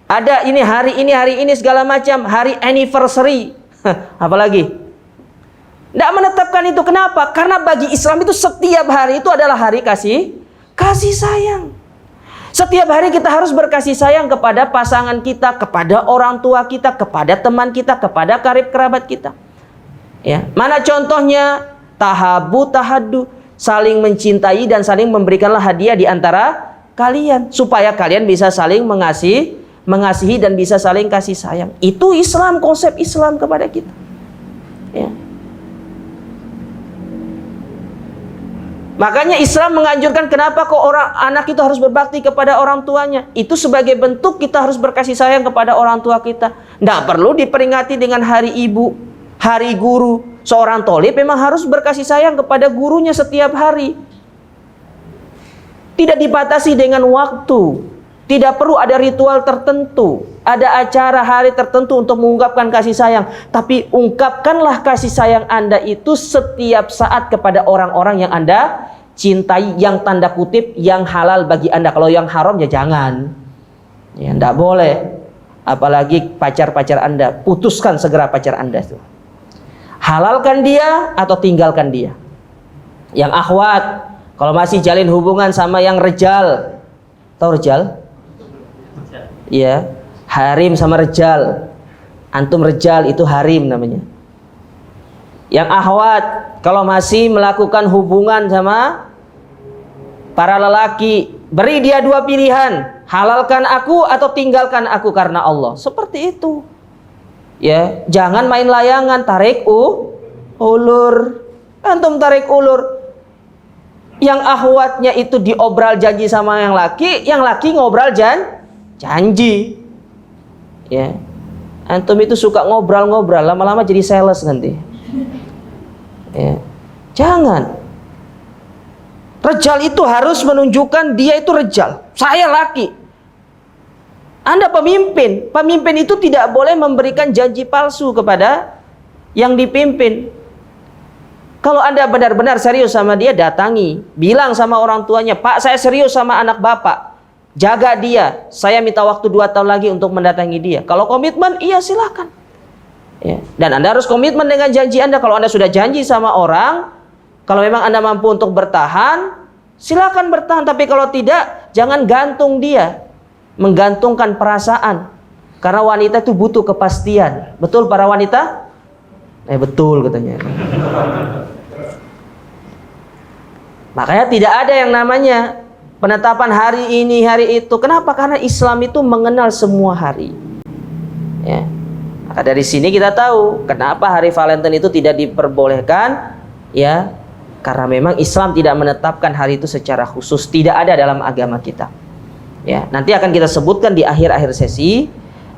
ada ini hari ini segala macam, hari anniversary, apalagi tidak menetapkan itu. Kenapa? Karena bagi Islam itu setiap hari itu adalah hari kasih sayang. Setiap hari kita harus berkasih sayang kepada pasangan kita, kepada orang tua kita, kepada teman kita, kepada karib kerabat kita. Ya, mana contohnya? Tahabu tahaddu, saling mencintai dan saling memberikanlah hadiah di antara kalian supaya kalian bisa saling mengasihi dan bisa saling kasih sayang. Itu Islam, konsep Islam kepada kita. Ya. Makanya Islam menganjurkan kenapa kok anak itu harus berbakti kepada orang tuanya. Itu sebagai bentuk kita harus berkasih sayang kepada orang tua kita. Tidak perlu diperingati dengan hari ibu, hari guru. Seorang tholib memang harus berkasih sayang kepada gurunya setiap hari. Tidak dibatasi dengan waktu. Tidak perlu ada ritual tertentu, ada acara hari tertentu untuk mengungkapkan kasih sayang. Tapi ungkapkanlah kasih sayang Anda itu setiap saat kepada orang-orang yang Anda cintai, yang tanda kutip yang halal bagi Anda. Kalau yang haram ya jangan. Ya tidak boleh. Apalagi pacar-pacar Anda, putuskan segera pacar Anda itu. Halalkan dia atau tinggalkan dia. Yang akhwat, kalau masih jalin hubungan sama yang rejal, tahu rejal? Ya, harim sama rejal. Antum rejal itu harim namanya. Yang akhwat, kalau masih melakukan hubungan sama para lelaki, beri dia dua pilihan, halalkan aku atau tinggalkan aku karena Allah. Seperti itu. Ya, jangan main layangan, tarik ulur. Antum tarik ulur. Yang akhwatnya itu diobral janji sama yang laki ngobral janji. Ya. Antum itu suka ngobrol-ngobrol, lama-lama jadi sales nanti. Ya. Jangan. Rejal itu harus menunjukkan dia itu rejal. Saya laki. Anda pemimpin. Pemimpin itu tidak boleh memberikan janji palsu kepada yang dipimpin. Kalau Anda benar-benar serius sama dia, datangi. Bilang sama orang tuanya, Pak, saya serius sama anak Bapak. Jaga dia. Saya minta waktu 2 tahun lagi untuk mendatangi dia. Kalau komitmen, iya silakan. Ya. Dan Anda harus komitmen dengan janji Anda. Kalau Anda sudah janji sama orang, kalau memang Anda mampu untuk bertahan, silakan bertahan. Tapi kalau tidak, jangan gantung dia. Menggantungkan perasaan. Karena wanita itu butuh kepastian. Betul para wanita? Betul katanya. Makanya tidak ada yang namanya penetapan hari ini, hari itu. Kenapa? Karena Islam itu mengenal semua hari. Ya. Maka dari sini kita tahu kenapa hari Valentine itu tidak diperbolehkan. Ya, karena memang Islam tidak menetapkan hari itu secara khusus. Tidak ada dalam agama kita. Ya, nanti akan kita sebutkan di akhir-akhir sesi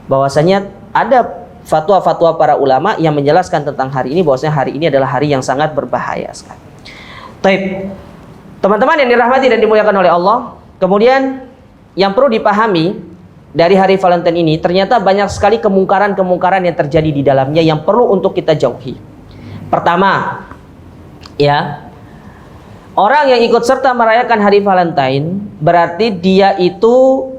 bahwasanya ada fatwa-fatwa para ulama yang menjelaskan tentang hari ini, bahwasanya hari ini adalah hari yang sangat berbahaya sekali. Taib. Teman-teman yang dirahmati dan dimuliakan oleh Allah, kemudian yang perlu dipahami dari hari Valentine ini, ternyata banyak sekali kemungkaran-kemungkaran yang terjadi di dalamnya yang perlu untuk kita jauhi. Pertama, ya, orang yang ikut serta merayakan hari Valentine berarti dia itu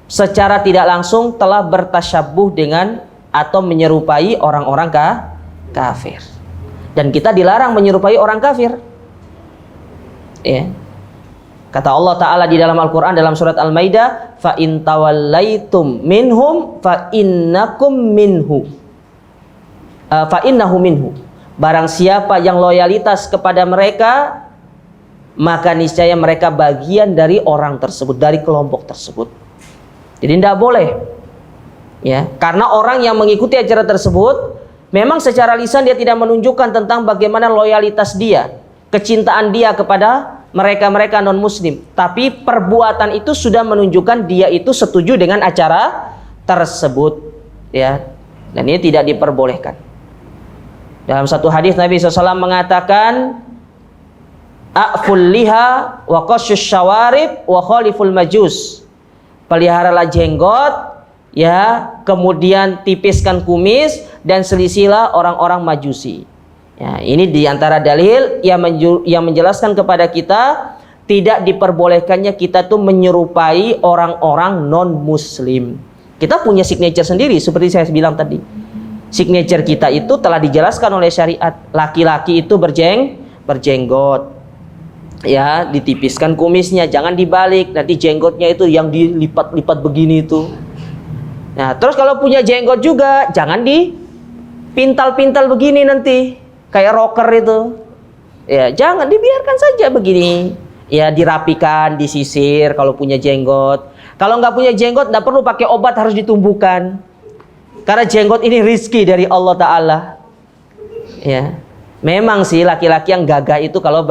secara tidak langsung telah bertasyabuh dengan atau menyerupai orang-orang kafir. Dan kita dilarang menyerupai orang kafir. Ya. Kata Allah Ta'ala di dalam Al-Quran dalam surat Al-Maidah, fa in tawallaitum minhum fa innakum minhu. Fa innahu minhu. Barang siapa yang loyalitas kepada mereka, maka niscaya mereka bagian dari orang tersebut, dari kelompok tersebut. Jadi tidak boleh. Ya, karena orang yang mengikuti ajaran tersebut memang secara lisan dia tidak menunjukkan tentang bagaimana loyalitas dia, kecintaan dia kepada mereka-mereka non-muslim, tapi perbuatan itu sudah menunjukkan dia itu setuju dengan acara tersebut, ya. Dan ini tidak diperbolehkan. Dalam satu hadis Nabi SAW mengatakan, a'ful liha wa qasyush syawarib wa khaliful majus. Peliharalah jenggot, ya, kemudian tipiskan kumis dan selisilah orang-orang majusi. Ya, ini diantara dalil yang menjelaskan kepada kita tidak diperbolehkannya kita tuh menyerupai orang-orang non-muslim. Kita punya signature sendiri seperti saya bilang tadi. Signature kita itu telah dijelaskan oleh syariat. Laki-laki itu berjenggot. Ya, ditipiskan kumisnya, jangan dibalik, nanti jenggotnya itu yang dilipat-lipat begini itu. Nah, terus kalau punya jenggot juga jangan dipintal-pintal begini nanti, kayak rocker itu. Ya, jangan, dibiarkan saja begini. Ya, dirapikan, disisir kalau punya jenggot. Kalau nggak punya jenggot, nggak perlu pakai obat, harus ditumbuhkan. Karena jenggot ini rizki dari Allah Ta'ala. Ya, memang sih laki-laki yang gagah itu kalau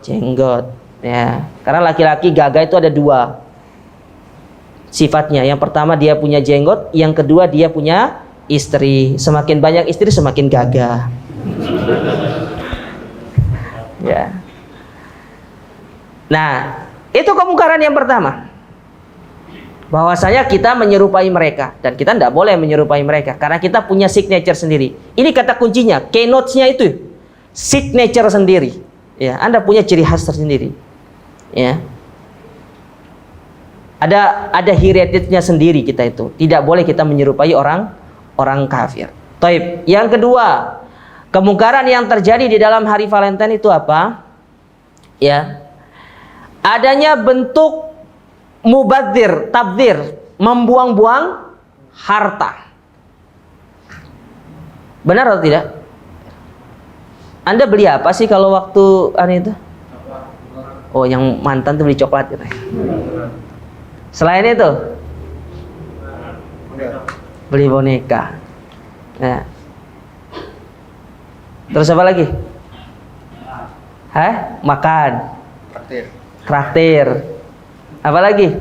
jenggot. Ya, karena laki-laki gagah itu ada dua sifatnya. Yang pertama dia punya jenggot, yang kedua dia punya istri. Semakin banyak istri semakin gagah. Ya. Nah, itu kemungkaran yang pertama. Bahwasanya kita menyerupai mereka, dan kita tidak boleh menyerupai mereka karena kita punya signature sendiri. Ini kata kuncinya, keynote-nya itu signature sendiri. Ya, Anda punya ciri khas tersendiri. Ya. Ada heritage-nya sendiri kita itu. Tidak boleh kita menyerupai orang kafir. Taib. Yang kedua, kemungkaran yang terjadi di dalam hari Valentine itu apa? Ya. Adanya bentuk mubadzir, tabdzir, membuang-buang harta. Benar atau tidak? Anda beli apa sih kalau waktu itu? Oh, yang mantan tuh beli coklat gitu. Selain itu, beli boneka. Nah. Terus apa lagi? Makan. Traktir. Apa lagi?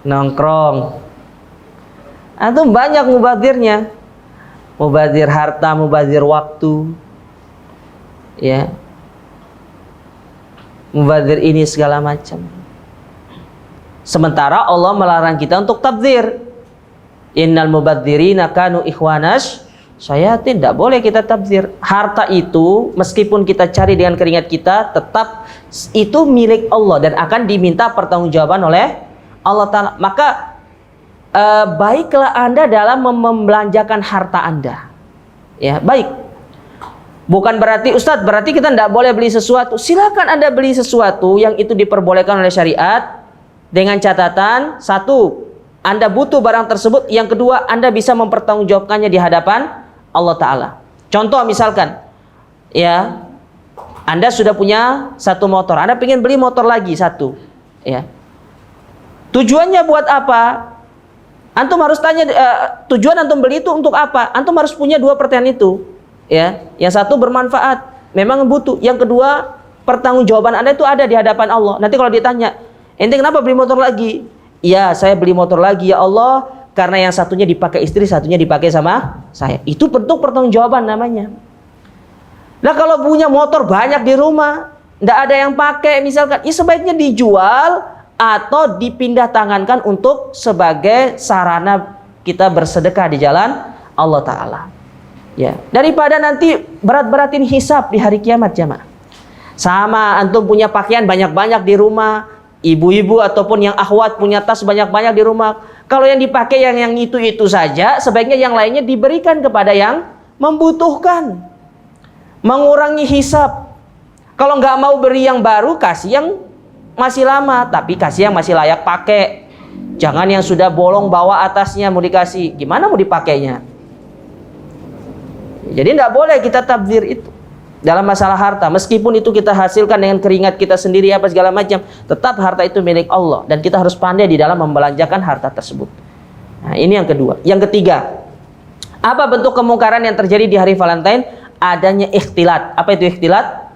Nongkrong. Itu banyak mubadzirnya. Mubadzir harta, mubadzir waktu. Ya. Mubadzir ini segala macam. Sementara Allah melarang kita untuk tabdzir. Innal mubadzirina kanu ikhwanas syayatin. Tidak boleh kita tabdzir. Harta itu meskipun kita cari dengan keringat kita, tetap itu milik Allah dan akan diminta pertanggungjawaban oleh Allah Ta'ala. Maka baiklah Anda dalam membelanjakan harta Anda. Ya, baik. Bukan berarti Ustadz, berarti kita tidak boleh beli sesuatu. Silakan Anda beli sesuatu yang itu diperbolehkan oleh syariat, dengan catatan, satu, Anda butuh barang tersebut. Yang kedua, Anda bisa mempertanggungjawabkannya di hadapan Allah Ta'ala. Contoh misalkan, ya, Anda sudah punya satu motor, Anda pengen beli motor lagi satu, ya. Tujuannya buat apa? Antum harus tanya, tujuan antum beli itu untuk apa? Antum harus punya dua pertanyaan itu, ya. Yang satu bermanfaat, memang butuh. Yang kedua, pertanggungjawaban Anda itu ada di hadapan Allah. Nanti kalau ditanya, ente kenapa beli motor lagi? Ya, saya beli motor lagi ya Allah, karena yang satunya dipakai istri, satunya dipakai sama saya. Itu bentuk pertanggungjawaban namanya. Nah, kalau punya motor banyak di rumah, tidak ada yang pakai misalkan, ya sebaiknya dijual atau dipindah tangankan untuk sebagai sarana kita bersedekah di jalan Allah Ta'ala. Ya, daripada nanti berat-beratin hisab di hari kiamat, jamaah. Sama antum punya pakaian banyak-banyak di rumah, ibu-ibu ataupun yang akhwat punya tas banyak-banyak di rumah. Kalau yang dipakai yang itu saja, sebaiknya yang lainnya diberikan kepada yang membutuhkan. Mengurangi hisab. Kalau nggak mau beri yang baru, kasih yang masih lama, tapi kasih yang masih layak pakai. Jangan yang sudah bolong bawah atasnya mau dikasih. Gimana mau dipakainya? Jadi nggak boleh kita tabdzir itu dalam masalah harta. Meskipun itu kita hasilkan dengan keringat kita sendiri apa segala macam, tetap harta itu milik Allah dan kita harus pandai di dalam membelanjakan harta tersebut. Nah, ini yang kedua. Yang ketiga, apa bentuk kemungkaran yang terjadi di hari Valentine? Adanya ikhtilat. Apa itu ikhtilat?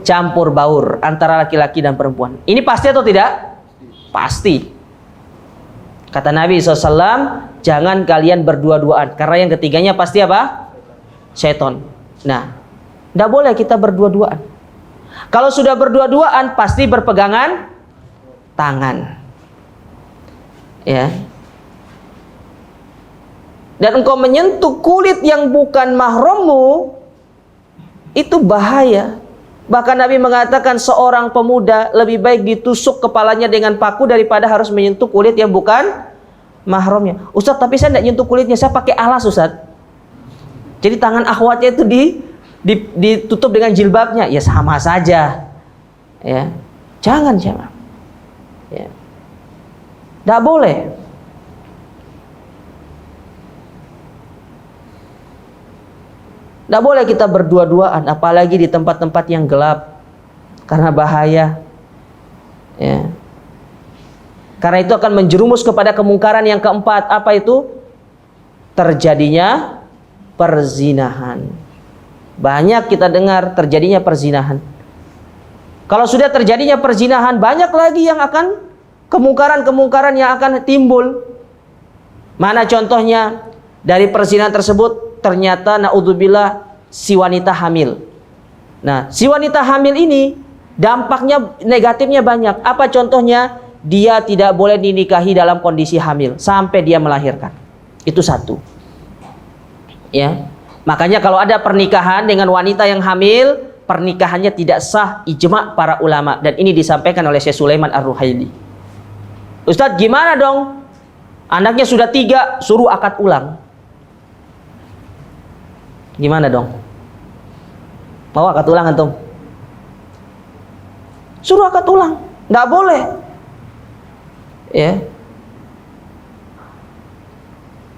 Campur baur antara laki-laki dan perempuan. Ini pasti atau tidak? Pasti. Kata Nabi SAW, jangan kalian berdua-duaan, karena yang ketiganya pasti apa? Syaitan. Nah, tidak boleh kita berdua-duaan. Kalau sudah berdua-duaan, pasti berpegangan tangan. Ya. Dan engkau menyentuh kulit yang bukan mahrammu, itu bahaya. Bahkan Nabi mengatakan seorang pemuda lebih baik ditusuk kepalanya dengan paku daripada harus menyentuh kulit yang bukan mahramnya. Ustaz, tapi saya tidak nyentuh kulitnya, saya pakai alas Ustaz. Jadi tangan akhwatnya itu ditutup dengan jilbabnya, ya sama saja. Ya, jangan. Ya. Tidak boleh. Tidak boleh kita berdua-duaan, apalagi di tempat-tempat yang gelap, karena bahaya. Ya. Karena itu akan menjerumus kepada kemungkaran yang keempat. Apa itu? Terjadinya perzinahan. Banyak kita dengar terjadinya perzinahan. Kalau sudah terjadinya perzinahan, banyak lagi yang akan kemungkaran-kemungkaran yang akan timbul. Mana contohnya? Dari perzinahan tersebut ternyata naudzubillah si wanita hamil. Nah, si wanita hamil ini dampaknya negatifnya banyak. Apa contohnya? Dia tidak boleh dinikahi dalam kondisi hamil sampai dia melahirkan. Itu satu. Ya. Makanya kalau ada pernikahan dengan wanita yang hamil, pernikahannya tidak sah, ijma para ulama, dan ini disampaikan oleh Syekh Sulaiman Ar-Ruhaili. Ustadz, gimana dong? Anaknya sudah 3, suruh akad ulang. Gimana dong? Mau akad ulang antum? Suruh akad ulang, nggak boleh. Ya.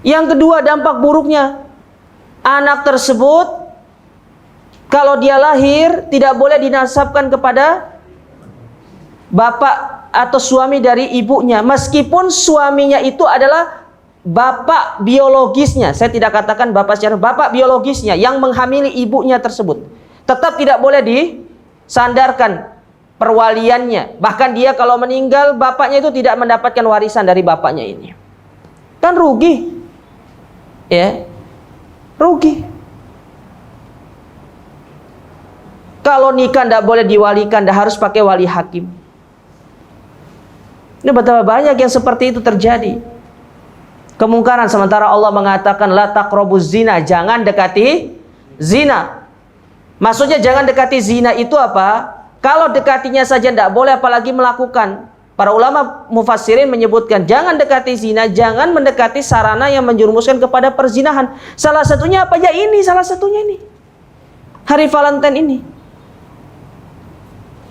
Yang kedua, dampak buruknya, anak tersebut kalau dia lahir tidak boleh dinasabkan kepada bapak atau suami dari ibunya, meskipun suaminya itu adalah bapak biologisnya. Saya tidak katakan bapak secara, bapak biologisnya yang menghamili ibunya tersebut. Tetap tidak boleh disandarkan perwaliannya. Bahkan dia kalau meninggal, bapaknya itu tidak mendapatkan warisan dari bapaknya ini. Kan rugi. Ya. Rugi. Kalau nikah tidak boleh diwalikan, tidak harus pakai wali hakim. Ini betapa banyak yang seperti itu terjadi. Kemungkaran, sementara Allah mengatakan la taqrabuz zina, jangan dekati zina. Maksudnya jangan dekati zina itu apa? Kalau dekatinya saja tidak boleh, apalagi melakukan. Para ulama mufassirin menyebutkan jangan dekati zina, jangan mendekati sarana yang menjerumuskan kepada perzinahan. Salah satunya apa? Ya ini, salah satunya ini. Hari Valentine ini.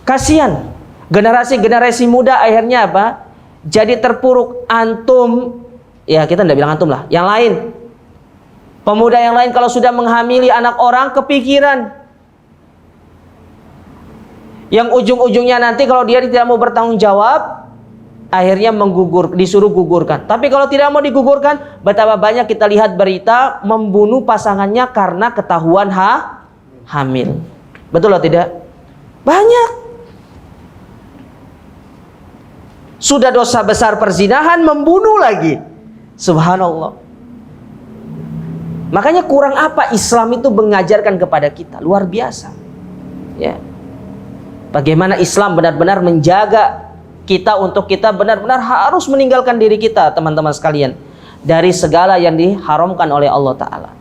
Kasihan. Generasi-generasi muda akhirnya apa? Jadi terpuruk. Antum, ya kita tidak bilang antum lah, yang lain. Pemuda yang lain kalau sudah menghamili anak orang, kepikiran. Yang ujung-ujungnya nanti kalau dia tidak mau bertanggung jawab, akhirnya disuruh gugurkan. Tapi kalau tidak mau digugurkan, betapa banyak kita lihat berita membunuh pasangannya karena ketahuan hamil. Betul atau tidak? Banyak. Sudah dosa besar perzinahan, membunuh lagi. Subhanallah. Makanya kurang apa Islam itu mengajarkan kepada kita? Luar biasa. Ya. Bagaimana Islam benar-benar menjaga kita untuk kita benar-benar harus meninggalkan diri kita, teman-teman sekalian, dari segala yang diharamkan oleh Allah Ta'ala.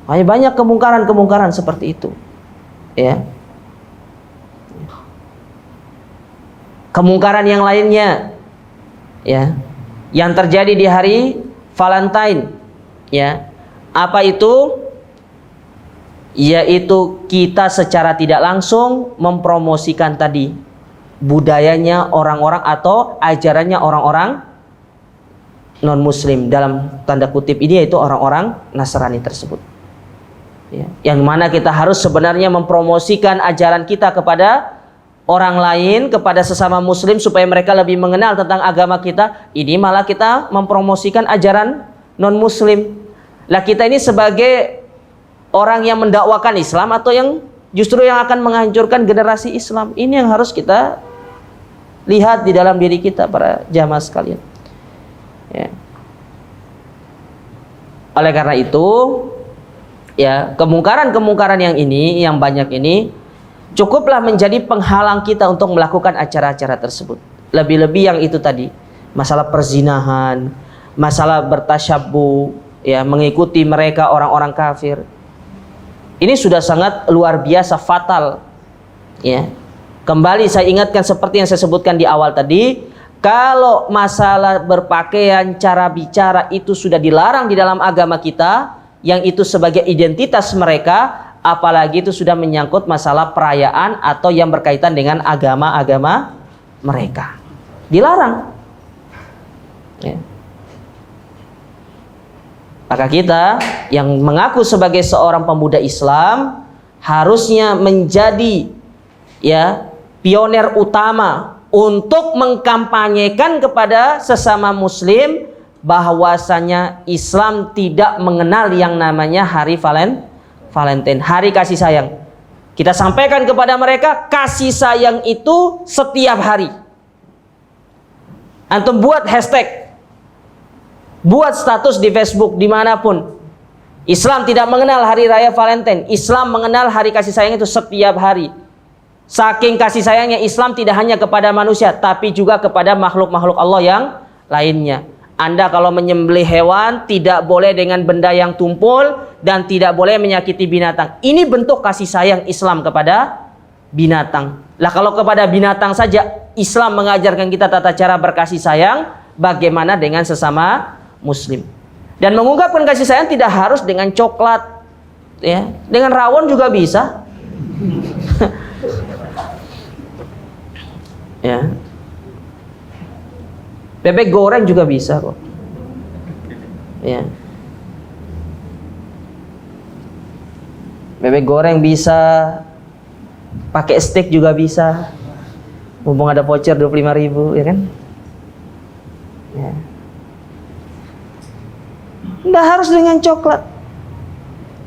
Banyak kemungkaran-kemungkaran seperti itu. Ya. Kemungkaran yang lainnya, ya, yang terjadi di hari Valentine, ya, apa itu? Yaitu kita secara tidak langsung mempromosikan tadi budayanya orang-orang atau ajarannya orang-orang non-muslim, dalam tanda kutip ini yaitu orang-orang Nasrani tersebut, ya. Yang mana kita harus sebenarnya mempromosikan ajaran kita kepada orang lain, kepada sesama muslim, supaya mereka lebih mengenal tentang agama kita. Ini malah kita mempromosikan ajaran non-muslim. Lah kita ini sebagai orang yang mendakwakan Islam atau yang justru yang akan menghancurkan generasi Islam? Ini yang harus kita lihat di dalam diri kita, para jamaah sekalian, ya. Oleh karena itu, ya, kemungkaran-kemungkaran yang ini, yang banyak ini, cukuplah menjadi penghalang kita untuk melakukan acara-acara tersebut. Lebih-lebih yang itu tadi, masalah perzinahan, masalah bertasyabuh, ya, mengikuti mereka orang-orang kafir. Ini sudah sangat luar biasa fatal, ya. Kembali saya ingatkan seperti yang saya sebutkan di awal tadi, kalau masalah berpakaian, cara bicara itu sudah dilarang di dalam agama kita, yang itu sebagai identitas mereka, apalagi itu sudah menyangkut masalah perayaan atau yang berkaitan dengan agama-agama mereka. Dilarang. Ya. Maka kita yang mengaku sebagai seorang pemuda Islam harusnya menjadi pioner utama untuk mengkampanyekan kepada sesama muslim bahwasanya Islam tidak mengenal yang namanya hari Valentine, hari kasih sayang. Kita sampaikan kepada mereka kasih sayang itu setiap hari. Antum buat hashtag, buat status di Facebook dimanapun. Islam tidak mengenal hari raya Valentine. Islam mengenal hari kasih sayang itu setiap hari. Saking kasih sayangnya Islam tidak hanya kepada manusia, tapi juga kepada makhluk-makhluk Allah yang lainnya. Anda kalau menyembelih hewan tidak boleh dengan benda yang tumpul dan tidak boleh menyakiti binatang. Ini bentuk kasih sayang Islam kepada binatang. Lah kalau kepada binatang saja Islam mengajarkan kita tata cara berkasih sayang, bagaimana dengan sesama muslim? Dan mengungkapkan kasih sayang tidak harus dengan coklat, ya. Dengan rawon juga bisa. Ya. Bebek goreng juga bisa kok. Ya. Bebek goreng bisa, pakai steak juga bisa. Mumpung ada voucher 25.000, ya kan? Ya. Nggak harus dengan coklat.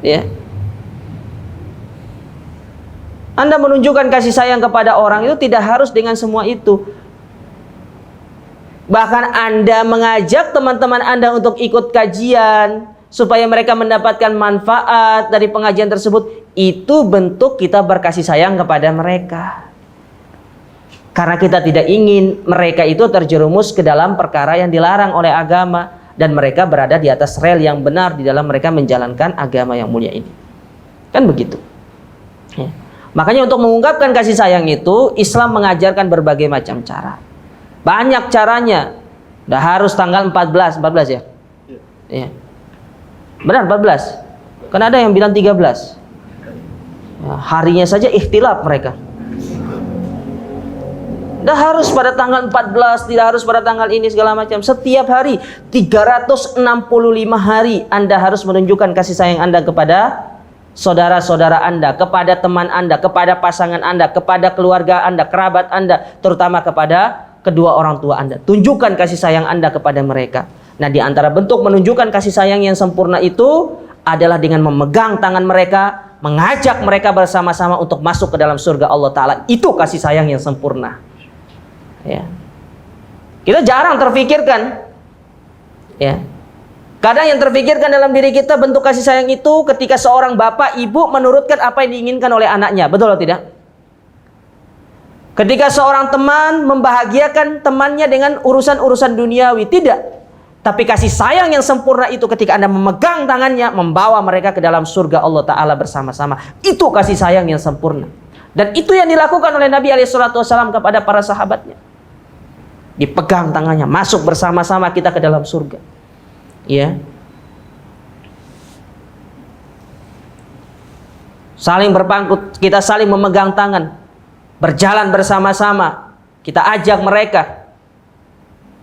Ya. Anda menunjukkan kasih sayang kepada orang itu tidak harus dengan semua itu. Bahkan Anda mengajak teman-teman Anda untuk ikut kajian supaya mereka mendapatkan manfaat dari pengajian tersebut, itu bentuk kita berkasih sayang kepada mereka. Karena kita tidak ingin mereka itu terjerumus ke dalam perkara yang dilarang oleh agama dan mereka berada di atas rel yang benar di dalam mereka menjalankan agama yang mulia ini. Kan begitu. Ya. Makanya untuk mengungkapkan kasih sayang itu Islam mengajarkan berbagai macam cara. Banyak caranya. Udah harus tanggal 14 ya? Iya. Benar 14. Kan ada yang bilang 13. Ya, harinya saja ikhtilaf mereka. Udah harus pada tanggal 14, tidak harus pada tanggal ini segala macam. Setiap hari 365 hari Anda harus menunjukkan kasih sayang Anda kepada saudara-saudara Anda, kepada teman Anda, kepada pasangan Anda, kepada keluarga Anda, kerabat Anda, terutama kepada kedua orang tua Anda. Tunjukkan kasih sayang Anda kepada mereka. Nah, di antara bentuk menunjukkan kasih sayang yang sempurna itu adalah dengan memegang tangan mereka, mengajak mereka bersama-sama untuk masuk ke dalam surga Allah Ta'ala. Itu kasih sayang yang sempurna. Ya. Kita jarang terfikirkan. Ya. Kadang yang terfikirkan dalam diri kita bentuk kasih sayang itu ketika seorang bapak ibu menurutkan apa yang diinginkan oleh anaknya. Betul atau tidak? Ketika seorang teman membahagiakan temannya dengan urusan-urusan duniawi. Tidak. Tapi kasih sayang yang sempurna itu ketika Anda memegang tangannya, membawa mereka ke dalam surga Allah Ta'ala bersama-sama. Itu kasih sayang yang sempurna. Dan itu yang dilakukan oleh Nabi SAW kepada para sahabatnya. Dipegang tangannya, masuk bersama-sama kita ke dalam surga. Ya. Saling berpangku, kita saling memegang tangan, berjalan bersama-sama, kita ajak mereka.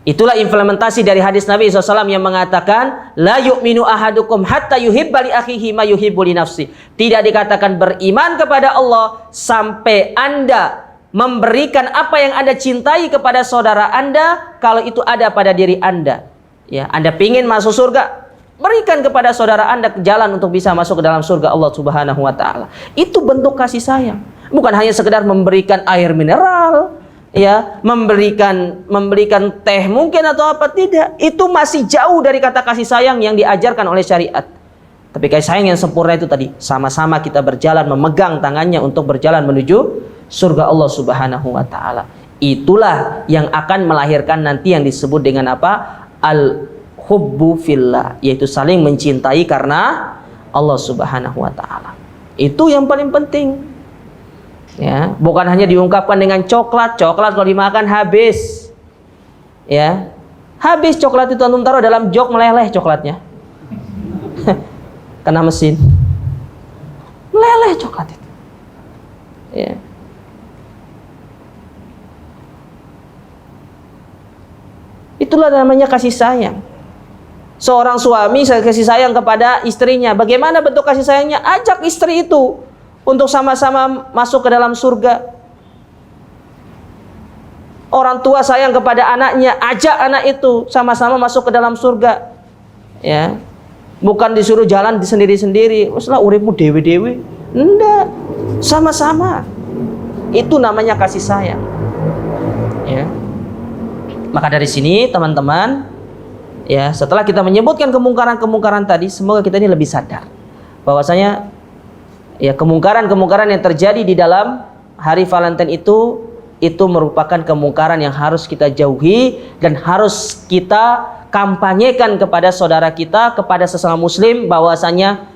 Itulah implementasi dari hadis Nabi SAW yang mengatakan, la yu'minu ahadukum hatta yuhibba li akhihi ma yuhibbu li nafsi. Tidak dikatakan beriman kepada Allah sampai Anda memberikan apa yang Anda cintai kepada saudara Anda kalau itu ada pada diri Anda. Ya, Anda pingin masuk surga, berikan kepada saudara Anda jalan untuk bisa masuk ke dalam surga Allah Subhanahu wa Ta'ala. Itu bentuk kasih sayang. Bukan hanya sekedar memberikan air mineral, ya, memberikan teh mungkin atau apa, tidak. Itu masih jauh dari kata kasih sayang yang diajarkan oleh syariat. Tapi kasih sayang yang sempurna itu tadi, sama-sama kita berjalan memegang tangannya untuk berjalan menuju surga Allah Subhanahu wa Ta'ala. Itulah yang akan melahirkan nanti yang disebut dengan apa? Al-hubbu fillah, yaitu saling mencintai karena Allah Subhanahu wa Ta'ala. Itu yang paling penting. Ya, bukan hanya diungkapkan dengan coklat. Coklat kalau dimakan habis. Ya. Habis coklat itu antum taruh dalam jok meleleh coklatnya. Kena mesin. meleleh coklat itu. Ya. Itulah namanya kasih sayang. Seorang suami kasih sayang kepada istrinya. Bagaimana bentuk kasih sayangnya? Ajak istri itu untuk sama-sama masuk ke dalam surga. Orang tua sayang kepada anaknya, ajak anak itu sama-sama masuk ke dalam surga. Ya. Bukan disuruh jalan sendiri-sendiri. Masalah uripmu dewe-dewe. Enggak. Sama-sama. Itu namanya kasih sayang. Ya. Maka dari sini teman-teman, ya, setelah kita menyebutkan kemungkaran-kemungkaran tadi, semoga kita ini lebih sadar bahwasanya ya kemungkaran-kemungkaran yang terjadi di dalam hari Valentine itu merupakan kemungkaran yang harus kita jauhi dan harus kita kampanyekan kepada saudara kita, kepada sesama muslim, bahwasanya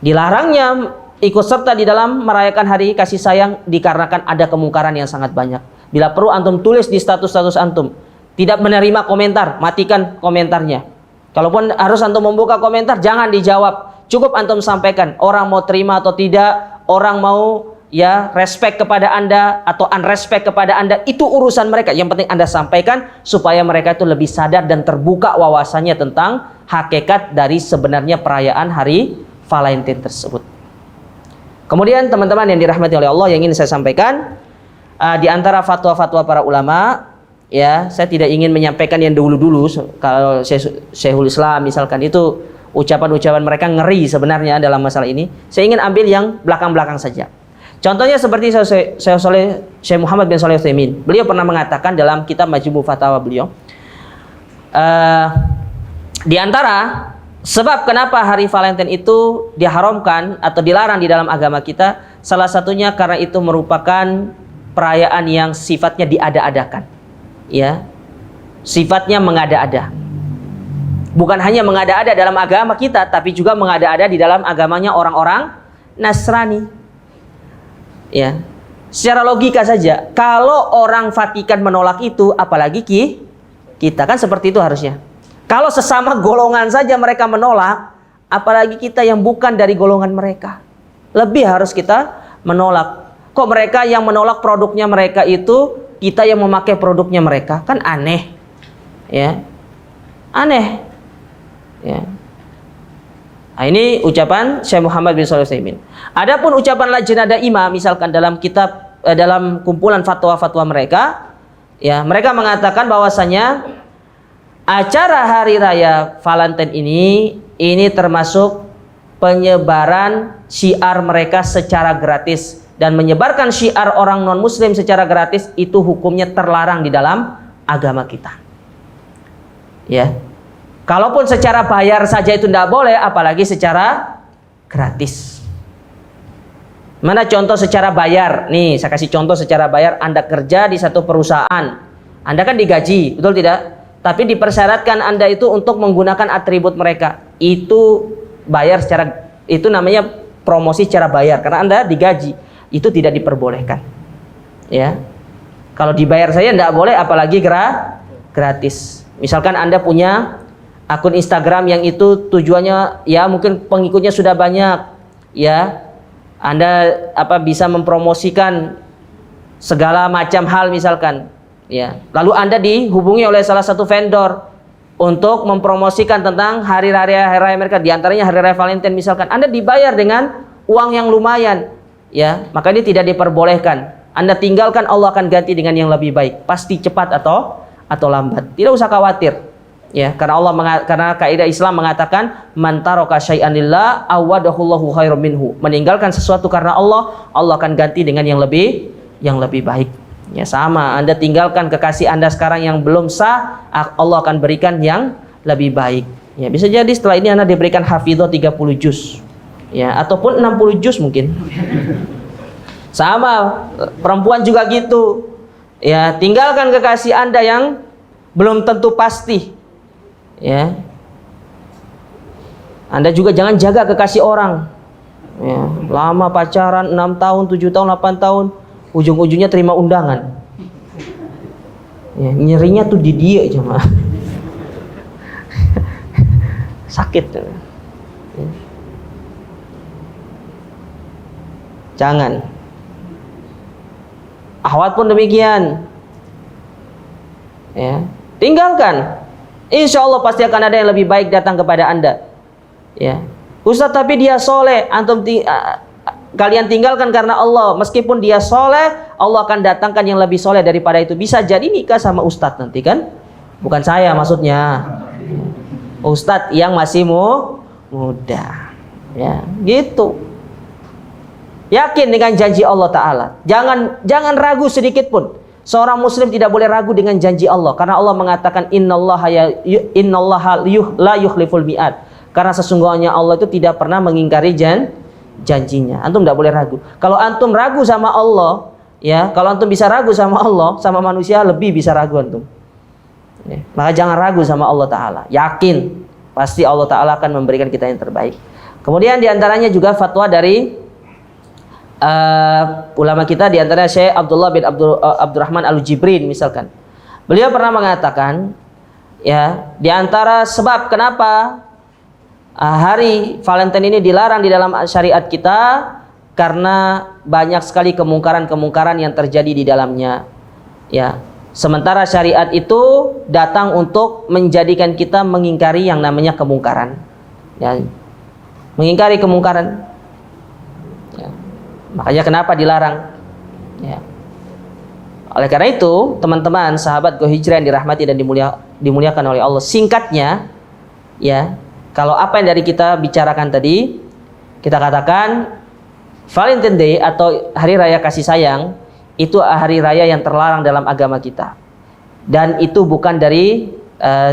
dilarangnya ikut serta di dalam merayakan hari kasih sayang dikarenakan ada kemungkaran yang sangat banyak. Bila perlu antum tulis di status-status antum, tidak menerima komentar, matikan komentarnya. Kalaupun harus antum membuka komentar, jangan dijawab. Cukup antum sampaikan. Orang mau terima atau tidak, orang mau ya respect kepada Anda atau unrespect kepada Anda, itu urusan mereka. Yang penting Anda sampaikan supaya mereka itu lebih sadar dan terbuka wawasannya tentang hakikat dari sebenarnya perayaan hari Valentine tersebut. Kemudian teman-teman yang dirahmati oleh Allah, yang ingin saya sampaikan, di antara fatwa-fatwa para ulama, ya, saya tidak ingin menyampaikan yang dulu-dulu. Kalau Syekhul Islam misalkan, itu ucapan-ucapan mereka ngeri sebenarnya dalam masalah ini. Saya ingin ambil yang belakang-belakang saja. Contohnya seperti Syekh Muhammad bin Shalih Al-Utsaimin. Beliau pernah mengatakan dalam kitab Majmu' Fatawa beliau, di antara sebab kenapa hari Valentine itu diharamkan atau dilarang di dalam agama kita, salah satunya karena itu merupakan perayaan yang sifatnya diada-adakan, ya, sifatnya mengada-ada. Bukan hanya mengada-ada dalam agama kita, tapi juga mengada-ada di dalam agamanya orang-orang Nasrani. Ya, secara logika saja, kalau orang Vatikan menolak itu, apalagi kita, kan seperti itu harusnya. Kalau sesama golongan saja mereka menolak, apalagi kita yang bukan dari golongan mereka, lebih harus kita menolak. Kok mereka yang menolak produknya mereka itu, kita yang memakai produknya mereka? Kan aneh. Ya. Aneh. Ya. Nah, ini ucapan Syekh Muhammad bin Shalih Al-Utsaimin. Adapun ucapan Lajnah Daimah misalkan dalam kitab dalam kumpulan fatwa-fatwa mereka, ya, mereka mengatakan bahwasanya acara hari raya Valentine ini termasuk penyebaran syiar mereka secara gratis. Dan menyebarkan syiar orang non-muslim secara gratis itu hukumnya terlarang di dalam agama kita. Ya. Kalaupun secara bayar saja itu tidak boleh, apalagi secara gratis. Mana contoh secara bayar? Nih, saya kasih contoh secara bayar. Anda kerja di satu perusahaan. Anda kan digaji, betul tidak? Tapi dipersyaratkan Anda itu untuk menggunakan atribut mereka. Itu bayar secara, itu namanya promosi secara bayar karena Anda digaji. Itu tidak diperbolehkan, ya. Kalau dibayar saya tidak boleh, apalagi gratis. Misalkan Anda punya akun Instagram yang itu tujuannya, ya, mungkin pengikutnya sudah banyak, ya. Anda bisa mempromosikan segala macam hal misalkan, ya. Lalu Anda dihubungi oleh salah satu vendor untuk mempromosikan tentang hari raya mereka, diantaranya hari raya Valentine misalkan. Anda dibayar dengan uang yang lumayan, ya, maka ini tidak diperbolehkan. Anda tinggalkan, Allah akan ganti dengan yang lebih baik, pasti cepat atau lambat. Tidak usah khawatir, ya, karena kaidah Islam mengatakan man taraka syai'an lillah awadahullahu khairum minhu. Meninggalkan sesuatu karena Allah, Allah akan ganti dengan yang lebih baik. Ya, sama, Anda tinggalkan kekasih Anda sekarang yang belum sah, Allah akan berikan yang lebih baik. Ya, bisa jadi setelah ini Anda diberikan hafidhah 30 juz. Ya, ataupun 60 juz mungkin. Sama, perempuan juga gitu. Ya, tinggalkan kekasih Anda yang belum tentu pasti. Ya. Anda juga jangan jaga kekasih orang. Ya, lama pacaran 6 tahun, 7 tahun, 8 tahun, ujung-ujungnya terima undangan. Ya, nyerinya tuh di dia cuma. Sakit. Ya. Jangan. Akhwat pun demikian. Ya, tinggalkan. Insya Allah pasti akan ada yang lebih baik datang kepada Anda. Ya, Ustaz, tapi dia soleh, kalian tinggalkan karena Allah. Meskipun dia soleh, Allah akan datangkan yang lebih soleh daripada itu. Bisa jadi nikah sama Ustadz nanti kan? Bukan saya maksudnya. Ustadz yang masih muda. Ya, gitu. Yakin dengan janji Allah Ta'ala. Jangan ragu sedikit pun. Seorang muslim tidak boleh ragu dengan janji Allah, karena Allah mengatakan innallaha la yukhliful mi'ad. Karena sesungguhnya Allah itu tidak pernah mengingkari janjinya. Antum tidak boleh ragu. Kalau antum ragu sama Allah, ya, kalau antum bisa ragu sama Allah, sama manusia lebih bisa ragu antum. Ya, maka jangan ragu sama Allah Ta'ala. Yakin pasti Allah Ta'ala akan memberikan kita yang terbaik. Kemudian diantaranya juga fatwa dari ulama kita, diantaranya Syekh Abdullah bin Abdurrahman Al-Jibrin misalkan. Beliau pernah mengatakan, ya, diantara sebab kenapa hari Valentine ini dilarang di dalam syariat kita, karena banyak sekali kemungkaran-kemungkaran yang terjadi di dalamnya. Ya, sementara syariat itu datang untuk menjadikan kita mengingkari yang namanya kemungkaran. Ya, mengingkari kemungkaran. Makanya kenapa dilarang? Ya. Oleh karena itu, teman-teman, sahabat Go Hijrah yang dirahmati dan dimuliakan oleh Allah, singkatnya, ya, kalau apa yang dari kita bicarakan tadi, kita katakan Valentine Day atau Hari Raya Kasih Sayang itu hari raya yang terlarang dalam agama kita, dan itu bukan dari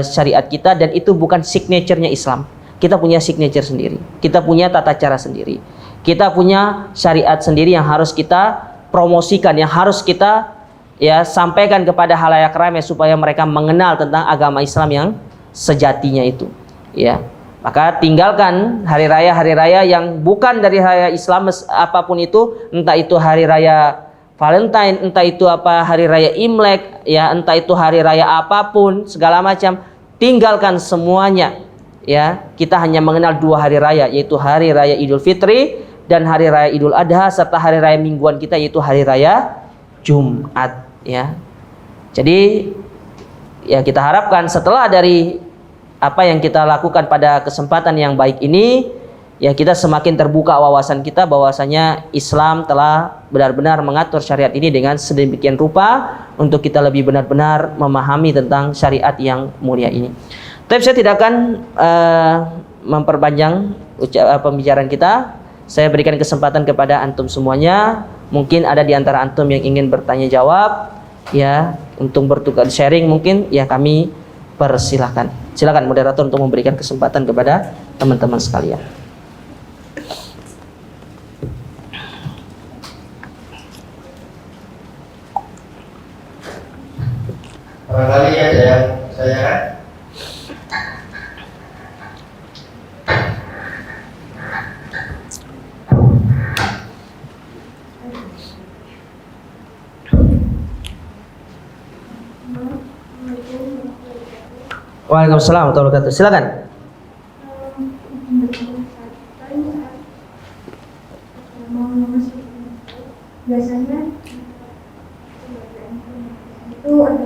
syariat kita, dan itu bukan signaturenya Islam. Kita punya signature sendiri, kita punya tata cara sendiri. Kita punya syariat sendiri yang harus kita promosikan, yang harus kita, ya, sampaikan kepada halayak ramai supaya mereka mengenal tentang agama Islam yang sejatinya itu. Ya, maka tinggalkan hari raya yang bukan dari raya Islam apapun itu, entah itu hari raya Valentine, entah itu hari raya Imlek, ya, entah itu hari raya apapun, segala macam, tinggalkan semuanya. Ya, kita hanya mengenal 2 hari raya, yaitu hari raya Idul Fitri dan hari raya Idul Adha, serta hari raya mingguan kita yaitu hari raya Jumat. Ya, jadi ya kita harapkan setelah dari apa yang kita lakukan pada kesempatan yang baik ini, ya, kita semakin terbuka wawasan kita bahwasanya Islam telah benar-benar mengatur syariat ini dengan sedemikian rupa untuk kita lebih benar-benar memahami tentang syariat yang mulia ini. Tapi saya tidak akan memperpanjang pembicaraan kita. Saya berikan kesempatan kepada antum semuanya. Mungkin ada di antara antum yang ingin bertanya jawab, ya, untuk bertukar sharing mungkin, ya, kami persilahkan. Silakan moderator untuk memberikan kesempatan kepada teman-teman sekalian. Barangkali ada yang saya Waalaikumsalam warahmatullahi wabarakatuh. Silakan. Biasanya itu ada